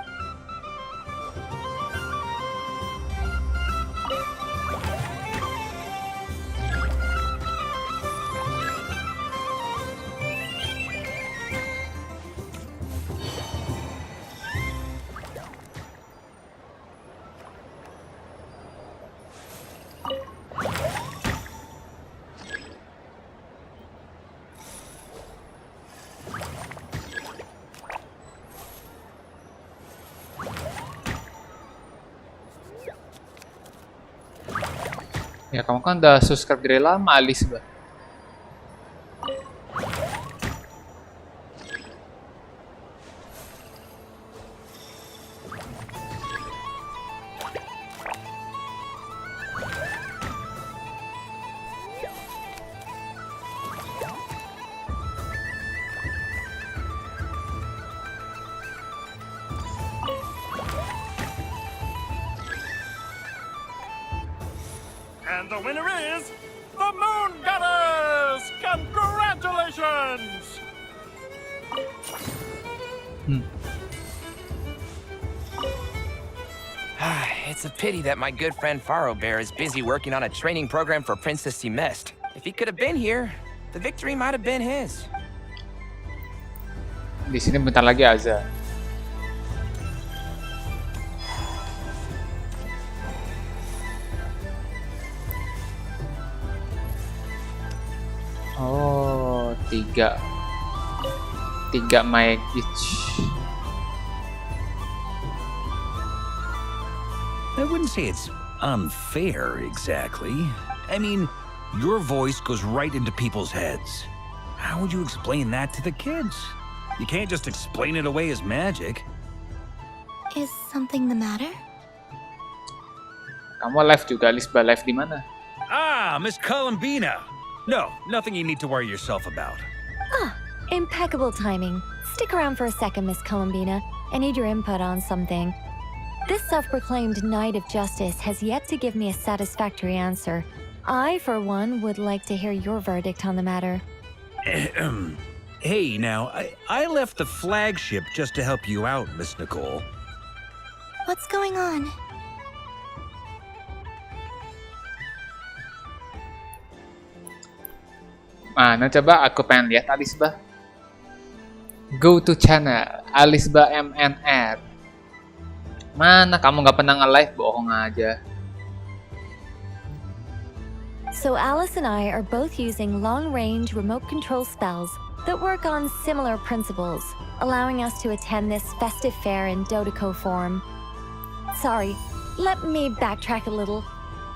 Ya kamu kan udah subscribe dari lama, Alice, bah. And the winner is the Moon Goddess! Congratulations! It's a pity that my good friend Faro Bear is busy working on a training program for Princess Semest. If he could have been here, the victory might have been his. Di sini bentar lagi azan. Oh, tiga mic each. I wouldn't say it's unfair exactly. I mean, your voice goes right into people's heads. How would you explain that to the kids? You can't just explain it away as magic. Is something the matter? Kamu live juga, Lisba, live di mana? Ah, Miss Columbina. No, nothing you need to worry yourself about. Impeccable timing. Stick around for a second, Miss Columbina. I need your input on something. This self-proclaimed Knight of Justice has yet to give me a satisfactory answer. I, for one, would like to hear your verdict on the matter. Hey, now, I left the flagship just to help you out, Miss Nicole. What's going on? Mana coba aku pengen lihat Alisba. Go to channel Alisba MNR. Mana kamu nggak pernah nge-live, bohong aja. So Alice and I are both using long-range remote control spells that work on similar principles, allowing us to attend this festive fair in Dodoco form. Sorry, let me backtrack a little.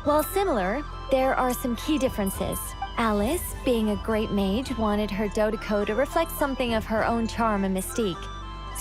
While similar, there are some key differences. Alice, being a great mage, wanted her Dodoco to reflect something of her own charm and mystique.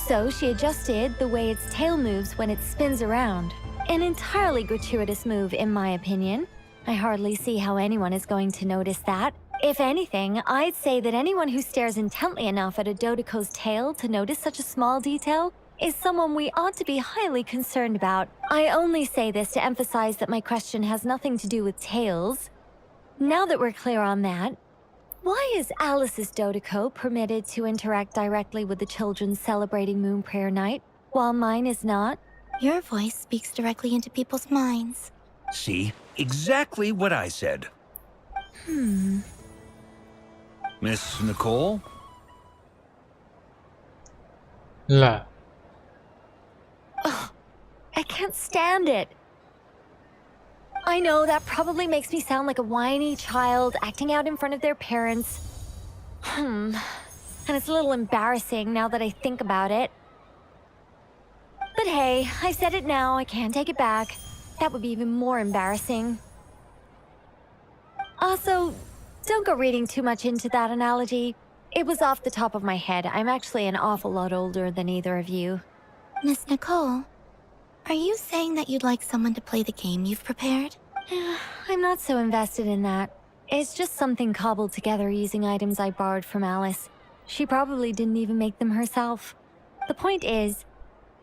So she adjusted the way its tail moves when it spins around. An entirely gratuitous move, in my opinion. I hardly see how anyone is going to notice that. If anything, I'd say that anyone who stares intently enough at a Dodoco's tail to notice such a small detail is someone we ought to be highly concerned about. I only say this to emphasize that my question has nothing to do with tails. Now that we're clear on that, why is Alice's Dodoco permitted to interact directly with the children celebrating Moon Prayer Night, while mine is not? Your voice speaks directly into people's minds. See? Exactly what I said. Miss Nicole? Lah. Ugh, I can't stand it. I know that probably makes me sound like a whiny child acting out in front of their parents. And it's a little embarrassing now that I think about it. But hey, I said it now, I can't take it back. That would be even more embarrassing. Also, don't go reading too much into that analogy. It was off the top of my head. I'm actually an awful lot older than either of you. Miss Nicole, are you saying that you'd like someone to play the game you've prepared? I'm not so invested in that. It's just something cobbled together using items I borrowed from Alice. She probably didn't even make them herself. The point is,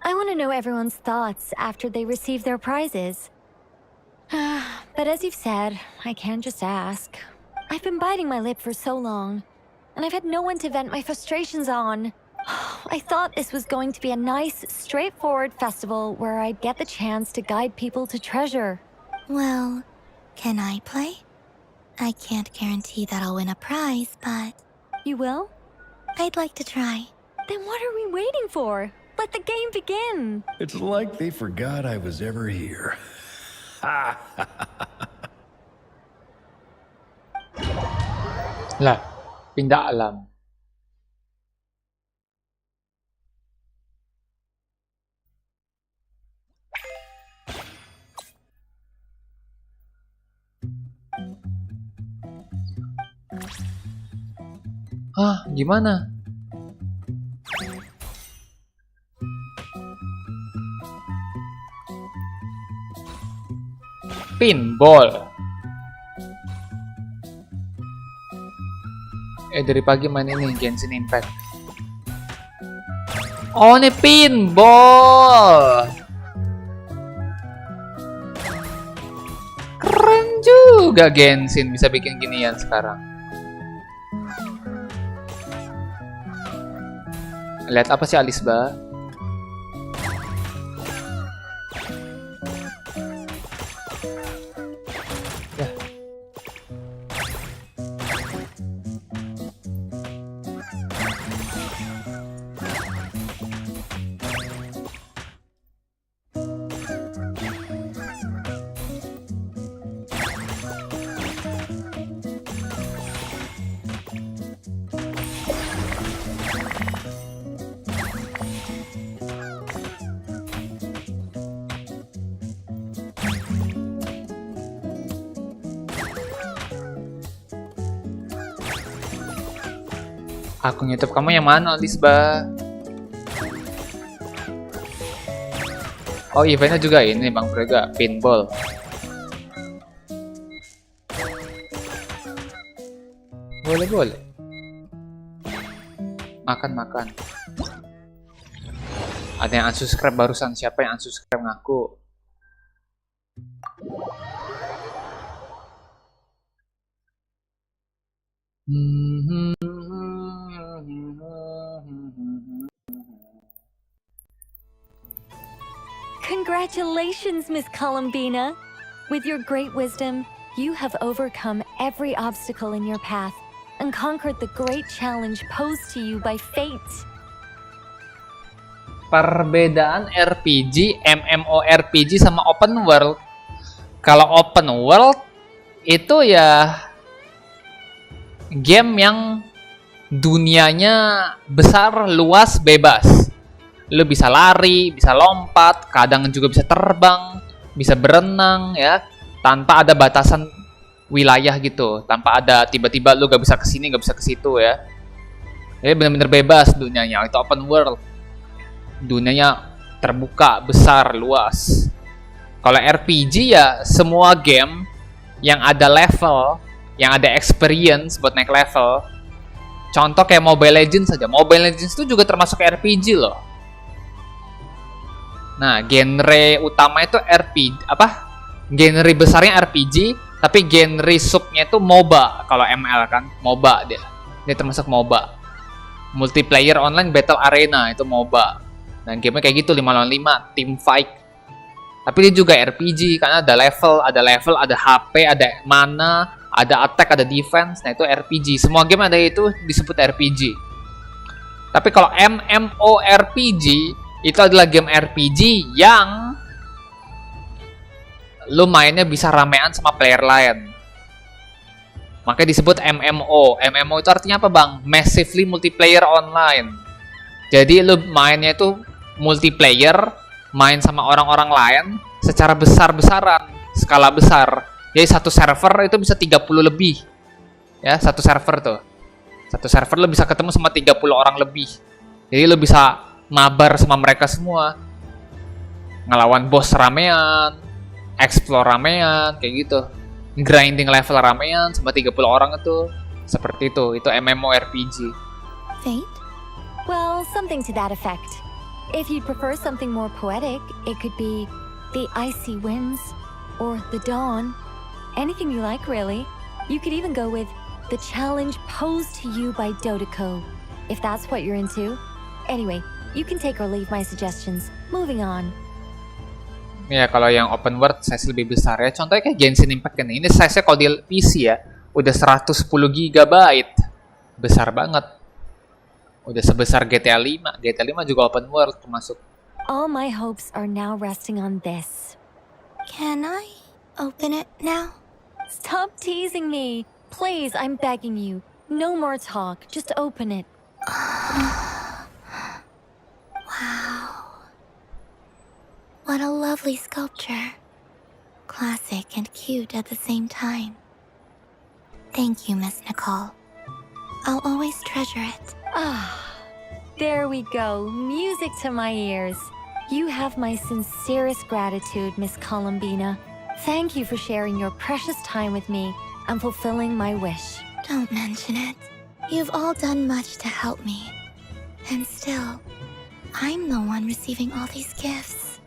I want to know everyone's thoughts after they receive their prizes. But as you've said, I can't just ask. I've been biting my lip for so long, and I've had no one to vent my frustrations on. I thought this was going to be a nice, straightforward festival where I'd get the chance to guide people to treasure. Well, can I play? I can't guarantee that I'll win a prize, but... You will? I'd like to try. Then what are we waiting for? Let the game begin! It's like they forgot I was ever here. Lah, pindah alam. Hah, gimana? Pinball. Dari pagi main ini Genshin Impact. Oh, ini pinball. Keren juga Genshin bisa bikin ginian sekarang. Lihat apa sih Alisba? Akun YouTube kamu yang mana, Lisba? Oh, eventnya juga ini, Bang Brega, pinball. Boleh. Makan. Ada yang unsubscribe barusan. Siapa yang unsubscribe ngaku? Congratulations, Miss Columbina! With your great wisdom, you have overcome every obstacle in your path and conquered the great challenge posed to you by fate. Perbedaan RPG, MMORPG sama open world. Kalau open world itu ya game yang dunianya besar, luas, bebas. Lu bisa lari, bisa lompat, kadang juga bisa terbang, bisa berenang ya, tanpa ada batasan wilayah gitu, tanpa ada tiba-tiba lu gak bisa kesini, gak bisa ke situ ya. Jadi benar-benar bebas dunianya. Itu open world. Dunianya terbuka, besar, luas. Kalau RPG ya semua game yang ada level, yang ada experience buat naik level. Contoh kayak Mobile Legends saja. Mobile Legends itu juga termasuk RPG loh. Nah, genre utama itu RPG, genre besarnya RPG, tapi genre subnya itu MOBA. Kalau ML kan, MOBA dia. Dia termasuk MOBA. Multiplayer Online Battle Arena itu MOBA. Dan gamenya kayak gitu 5 lawan 5, team fight. Tapi dia juga RPG karena ada level, ada HP, ada mana, ada attack, ada defense. Nah, itu RPG. Semua game ada itu disebut RPG. Tapi kalau MMORPG itu adalah game RPG yang lu mainnya bisa ramean sama player lain. Makanya disebut MMO. MMO itu artinya apa, Bang? Massively Multiplayer Online. Jadi lu mainnya itu multiplayer, main sama orang-orang lain secara besar-besaran, skala besar. Jadi satu server itu bisa 30 lebih. Ya, satu server tuh. Satu server lu bisa ketemu sama 30 orang lebih. Jadi lu bisa mabar sama mereka semua. Ngelawan bos ramean, explore ramean, kayak gitu. Grinding level ramean sama 30 orang itu. Seperti itu MMORPG. Fate? Well, something to that effect. If you'd prefer something more poetic, it could be the icy winds or the dawn. Anything you like, really. You could even go with the challenge posed to you by Dodeko, if that's what you're into. Anyway, you can take or leave my suggestions. Moving on. Ya, kalau yang open world size lebih besar ya. Contohnya kayak Genshin Impact ini. Ini size-nya kalau di PC ya, udah 110 GB. Besar banget. Udah sebesar GTA 5. GTA 5 juga open world termasuk. All my hopes are now resting on this. Can I open it now? Stop teasing me. Please, I'm begging you. No more talk. Just open it. Wow. What a lovely sculpture. Classic and cute at the same time. Thank you, Miss Nicole. I'll always treasure it. Ah, there we go. Music to my ears. You have my sincerest gratitude, Miss Columbina. Thank you for sharing your precious time with me and fulfilling my wish. Don't mention it. You've all done much to help me. And still, I'm the one receiving all these gifts.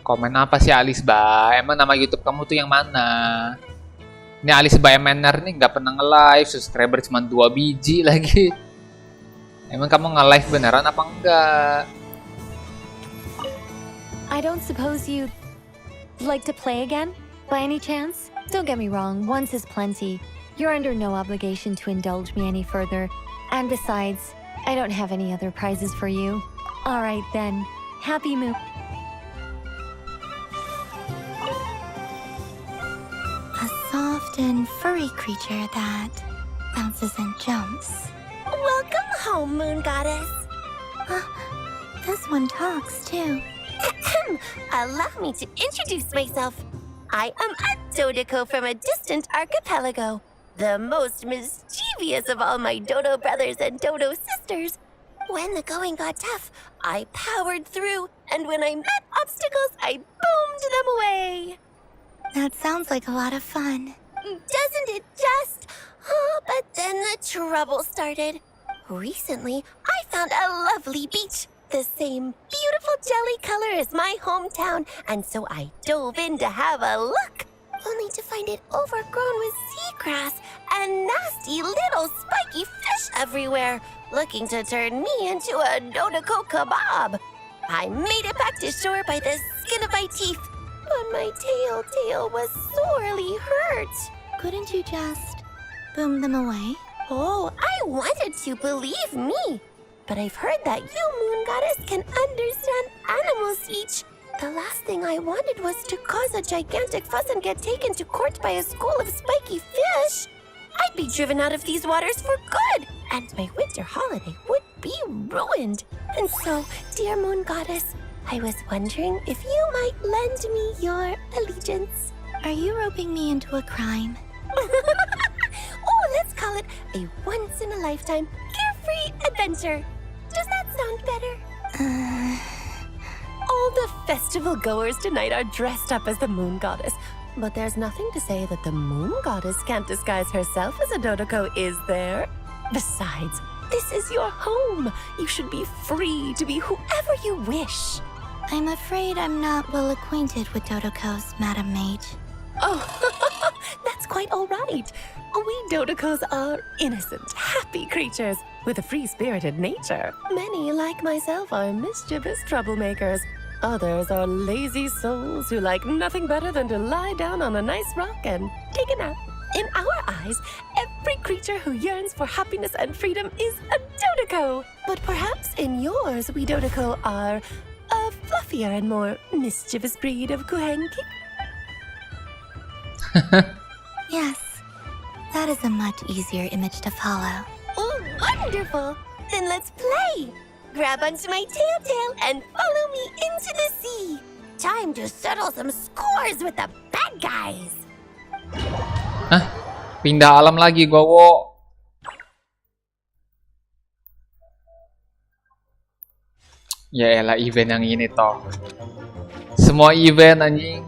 Komen apa sih Alice Ba? Emang nama YouTube kamu tuh yang mana? Ini Alice Ba MNR nih nggak pernah nge-live, subscriber cuma 2 biji lagi. Emang kamu nge-live beneran apa enggak? I don't suppose you'd like to play again, by any chance? Don't get me wrong, once is plenty. You're under no obligation to indulge me any further. And besides, I don't have any other prizes for you. Alright then, happy moon. A soft and furry creature that bounces and jumps. Welcome home, Moon Goddess. This one talks too. Allow me to introduce myself. I am a Dodeko from a distant archipelago, the most mischievous of all my Dodo brothers and Dodo sisters. When the going got tough, I powered through, and when I met obstacles, I boomed them away. That sounds like a lot of fun. Doesn't it just? Oh, but then the trouble started. Recently, I found a lovely beach, the same beautiful jelly color as my hometown, and so I dove in to have a look, only to find it overgrown with seagrass and nasty little spiky fish everywhere, looking to turn me into a Dodoko kebab. I made it back to shore by the skin of my teeth, but my tail was sorely hurt. Couldn't you just boom them away? Oh, I wanted to, believe me. But I've heard that you, Moon Goddess, can understand animal speech. The last thing I wanted was to cause a gigantic fuss and get taken to court by a school of spiky fish. I'd be driven out of these waters for good, and my winter holiday would be ruined. And so, dear Moon Goddess, I was wondering if you might lend me your allegiance. Are you roping me into a crime? Oh, let's call it a once-in-a-lifetime carefree adventure. Does that sound better? All the festival goers tonight are dressed up as the Moon Goddess, but there's nothing to say that the Moon Goddess can't disguise herself as a Dodoko, is there? Besides, this is your home. You should be free to be whoever you wish. I'm afraid I'm not well acquainted with Dodokos, Madam Mage. Oh, that's quite all right. We Dodokos are innocent, happy creatures with a free-spirited nature. Many, like myself, are mischievous troublemakers. Others are lazy souls who like nothing better than to lie down on a nice rock and take a nap. In our eyes, every creature who yearns for happiness and freedom is a Dodoko. But perhaps in yours, we Dodoko are a fluffier and more mischievous breed of Kuhenki. Yes, that is a much easier image to follow. Oh, wonderful! Then let's play! Grab onto my tail and follow me into the sea. Time to settle some scores with the bad guys. Hah? Pindah alam lagi gua, wo. Ya elah, event yang ini toh. Semua event anjing.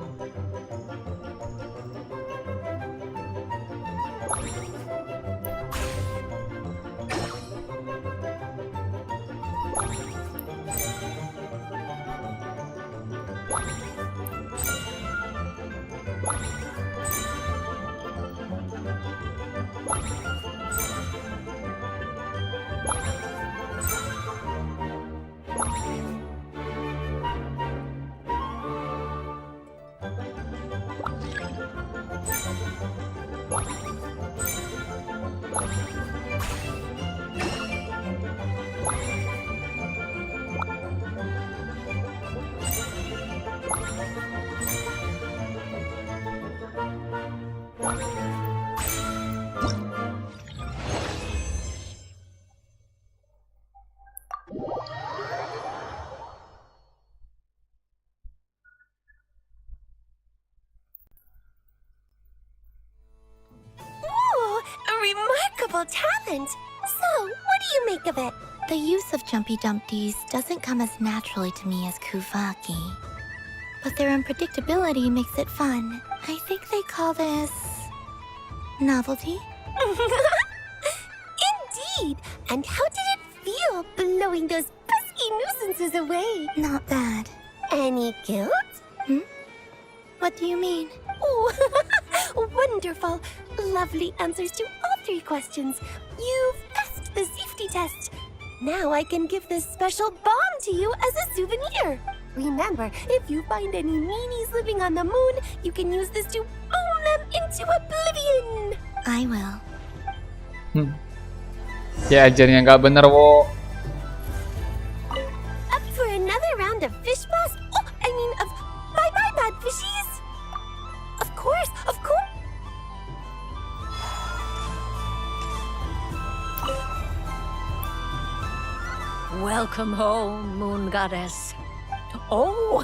Remarkable talent! So, what do you make of it? The use of Jumpy Dumpties doesn't come as naturally to me as Kuvaki. But their unpredictability makes it fun. I think they call this... novelty? Indeed! And how did it feel blowing those pesky nuisances away? Not bad. Any guilt? What do you mean? Oh, wonderful! Lovely answers to all 3 questions. You've passed the safety test. Now I can give this special bomb to you as a souvenir. Remember, if you find any meanies living on the moon, you can use this to boom them into oblivion. I will. Ya ajarnya nggak bener, wo. Up for another round of fish blast? Oh, I mean of bye-bye bad fishies. Of course, of course. Welcome home, Moon Goddess. Oh,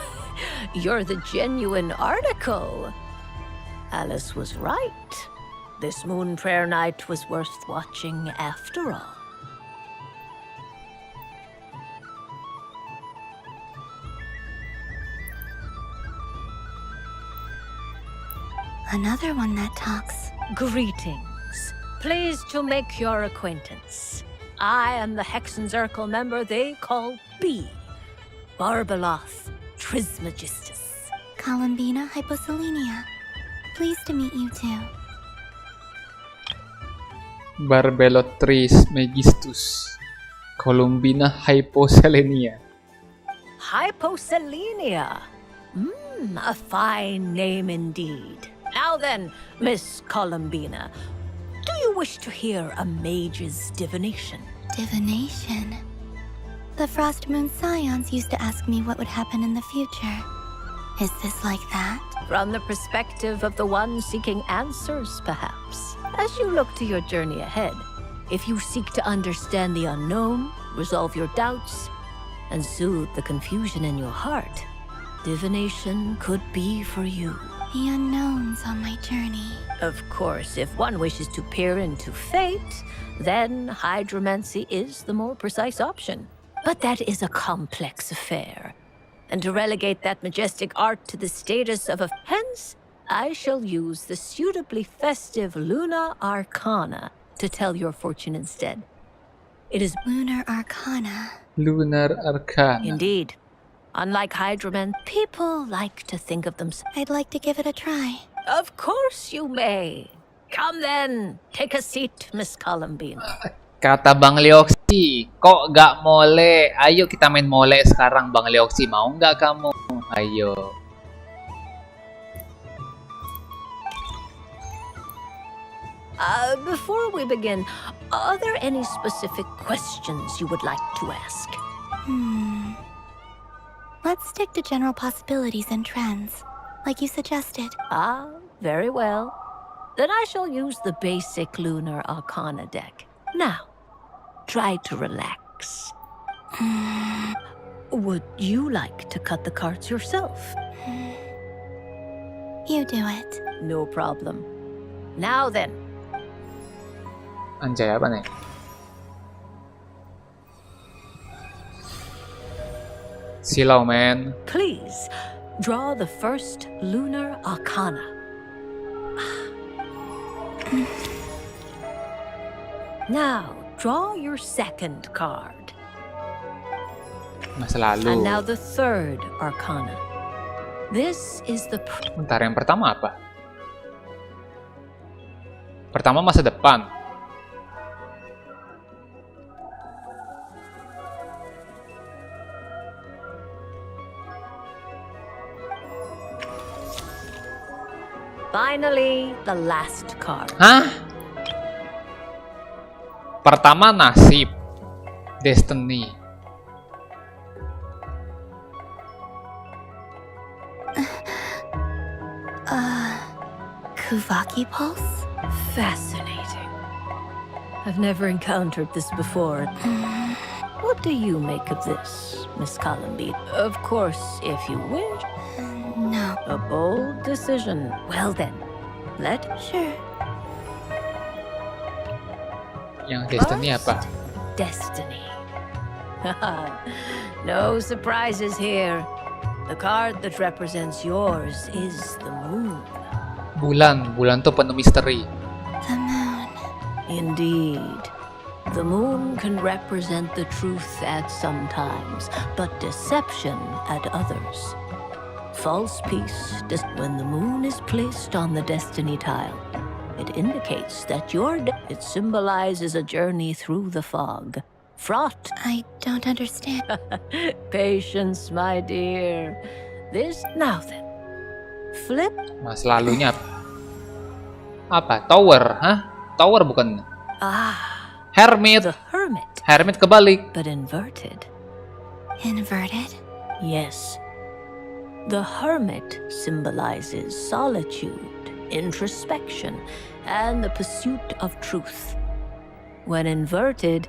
you're the genuine article. Alice was right. This Moon Prayer Night was worth watching after all. Another one that talks. Greetings. Pleased to make your acquaintance. I am the Hexenzirkel member they call B. Barbeloth Trismegistus. Columbina Hyposelenia. Pleased to meet you too. Barbelotris Megistus. Columbina Hyposelenia. Hyposelenia. A fine name indeed. Now then, Miss Columbina, do you wish to hear a mage's divination? Divination? The Frost Moon Scions used to ask me what would happen in the future. Is this like that? From the perspective of the one seeking answers, perhaps. As you look to your journey ahead, if you seek to understand the unknown, resolve your doubts, and soothe the confusion in your heart, divination could be for you. The unknowns on my journey. Of course, if one wishes to peer into fate, then hydromancy is the more precise option. But that is a complex affair. And to relegate that majestic art to the status of a... Hence, I shall use the suitably festive Luna Arcana to tell your fortune instead. It is... Lunar Arcana. Lunar Arcana. Indeed. Unlike hydromen, people like to think of themselves... I'd like to give it a try. Of course you may. Come then, take a seat, Miss Columbina. Kata Bang Leoxy, kok gak mole? Ayo kita main mole sekarang, Bang Leoxy. Mau nggak kamu? Ayo. Before we begin, are there any specific questions you would like to ask? Let's stick to general possibilities and trends, like you suggested. Ah, very well. Then I shall use the basic Lunar Arcana deck. Now, try to relax. Would you like to cut the cards yourself? You do it. No problem. Now then. Anjay, apa nih? Silau, man. Please, draw the first Lunar Arcana. Now, draw your second card. Masa lalu. And now the third Arcana. This is the... Bentar, yang pertama apa? Pertama masa depan. Finally, the last card. Hah? Pertama nasib. Destiny. Kuvaki Pulse? Fascinating. I've never encountered this before. What do you make of this, Miss Columbine? Of course, if you wish. No. A bold decision. Well then, Sure. Yang Destiny apa? Destiny. No surprises here. The card that represents yours is the moon. Bulan. Bulan tuh penuh misteri. The moon. Indeed. The moon can represent the truth at some times, but deception at others. False peace, when the moon is placed on the destiny tile, it indicates that it symbolizes a journey through the fog. Fraught. I don't understand. Patience, my dear. Now then. Flip. Mas lalunya apa? Apa? Tower, hah? Tower bukan? Hermit. The Hermit. Hermit kebalik. But inverted. Inverted? Yes. The Hermit symbolizes solitude, introspection, and the pursuit of truth. When inverted,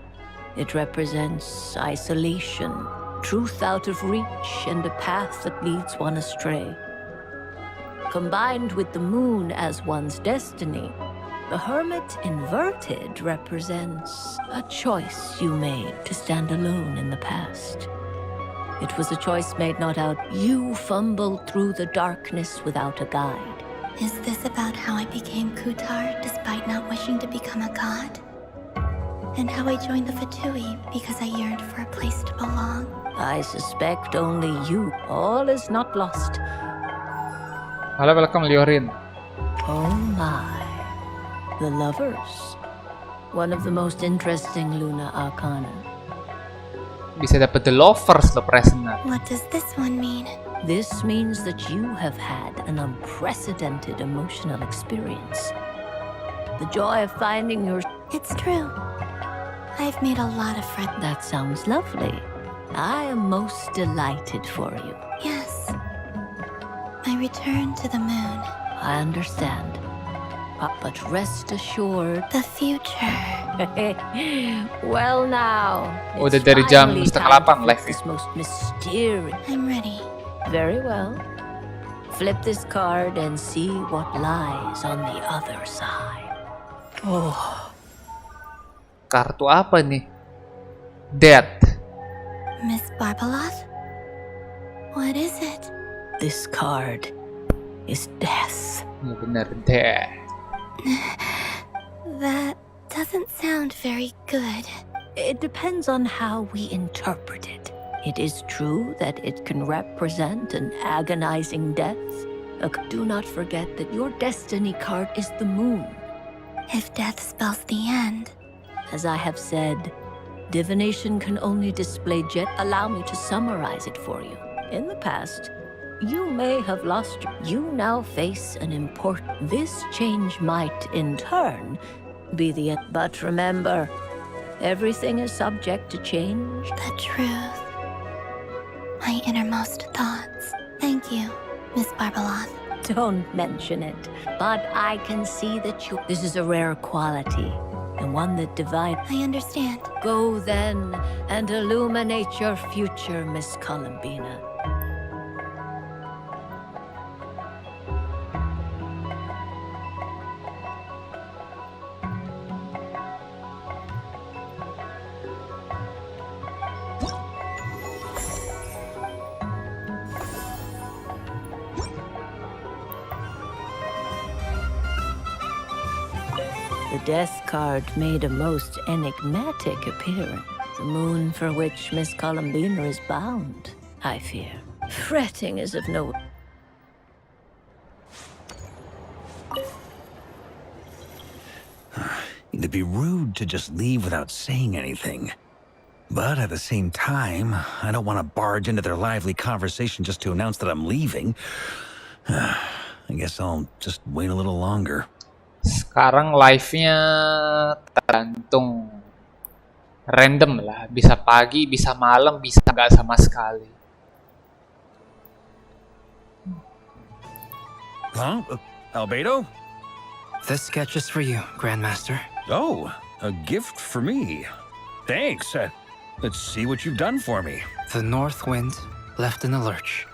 it represents isolation, truth out of reach, and a path that leads one astray. Combined with the moon as one's destiny, the Hermit inverted represents a choice you made to stand alone in the past. It was a choice made not out. You fumbled through the darkness without a guide. Is this about how I became Kutar despite not wishing to become a god? and how I joined the Fatui because I yearned for a place to belong. I suspect only you. All is not lost. Halo, welcome Liorin. Oh my. The lovers. One of the most interesting Luna Arcana. Bisa dapat the lovers lo present. What does this one mean? This means that you have had an unprecedented emotional experience. The joy of finding your... It's true. I've made a lot of friends. That sounds lovely. I am most delighted for you. Yes. My return to the moon. I understand. But rest assured... The future. Well now. Udah dari jam 7:30 live. This most mysterious. I'm ready. Very well. Flip this card and see what lies on the other side. Oh. Kartu apa nih? Death. Miss Barbaloth? What is it? This card is death. Ya benar, death. That doesn't sound very good. It depends on how we interpret it. It is true that it can represent an agonizing death. Do not forget that your destiny card is the moon. If death spells the end. As I have said, divination can only display jet. Allow me to summarize it for you. In the past, you may have lost. You now face an important. This change might, in turn, be the end. But remember, everything is subject to change. The truth. My innermost thoughts. Thank you, Miss Barbaloth. Don't mention it. But I can see that you... This is a rare quality, and one that divides... I understand. Go then, and illuminate your future, Miss Columbina. The death card made a most enigmatic appearance. The moon for which Miss Columbina is bound, I fear. Fretting is of no... It'd be rude to just leave without saying anything. But at the same time, I don't want to barge into their lively conversation just to announce that I'm leaving. I guess I'll just wait a little longer. Sekarang live-nya tergantung random lah, bisa pagi, bisa malam, bisa nggak sama sekali. Huh? Albedo? This sketch is for you, Grandmaster. Oh, a gift for me. Thanks. Let's see what you've done for me. The north wind left in the lurch.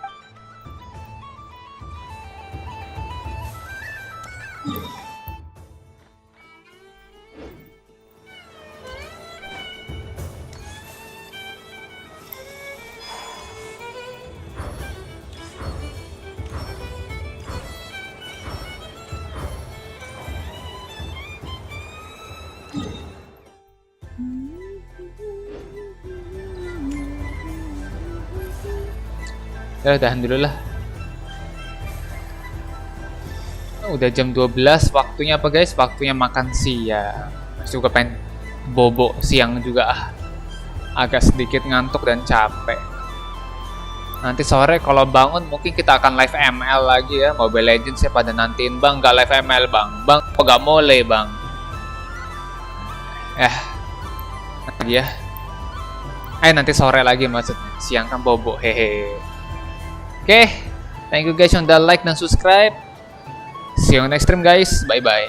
Ya udahan dulu lah. Udah jam 12, waktunya apa guys? Waktunya makan siang. Masih juga pengen bobo siang juga. Agak sedikit ngantuk dan capek. Nanti sore kalau bangun mungkin kita akan live ML lagi ya. Mobile Legends ya pada nantiin bang, gak live ML bang. Bang kok gak mulai bang? Nanti ya. Nanti sore lagi maksudnya. Siang kan bobo, hehe. Oke, thank you guys yang udah like dan subscribe. See you next stream guys, bye bye.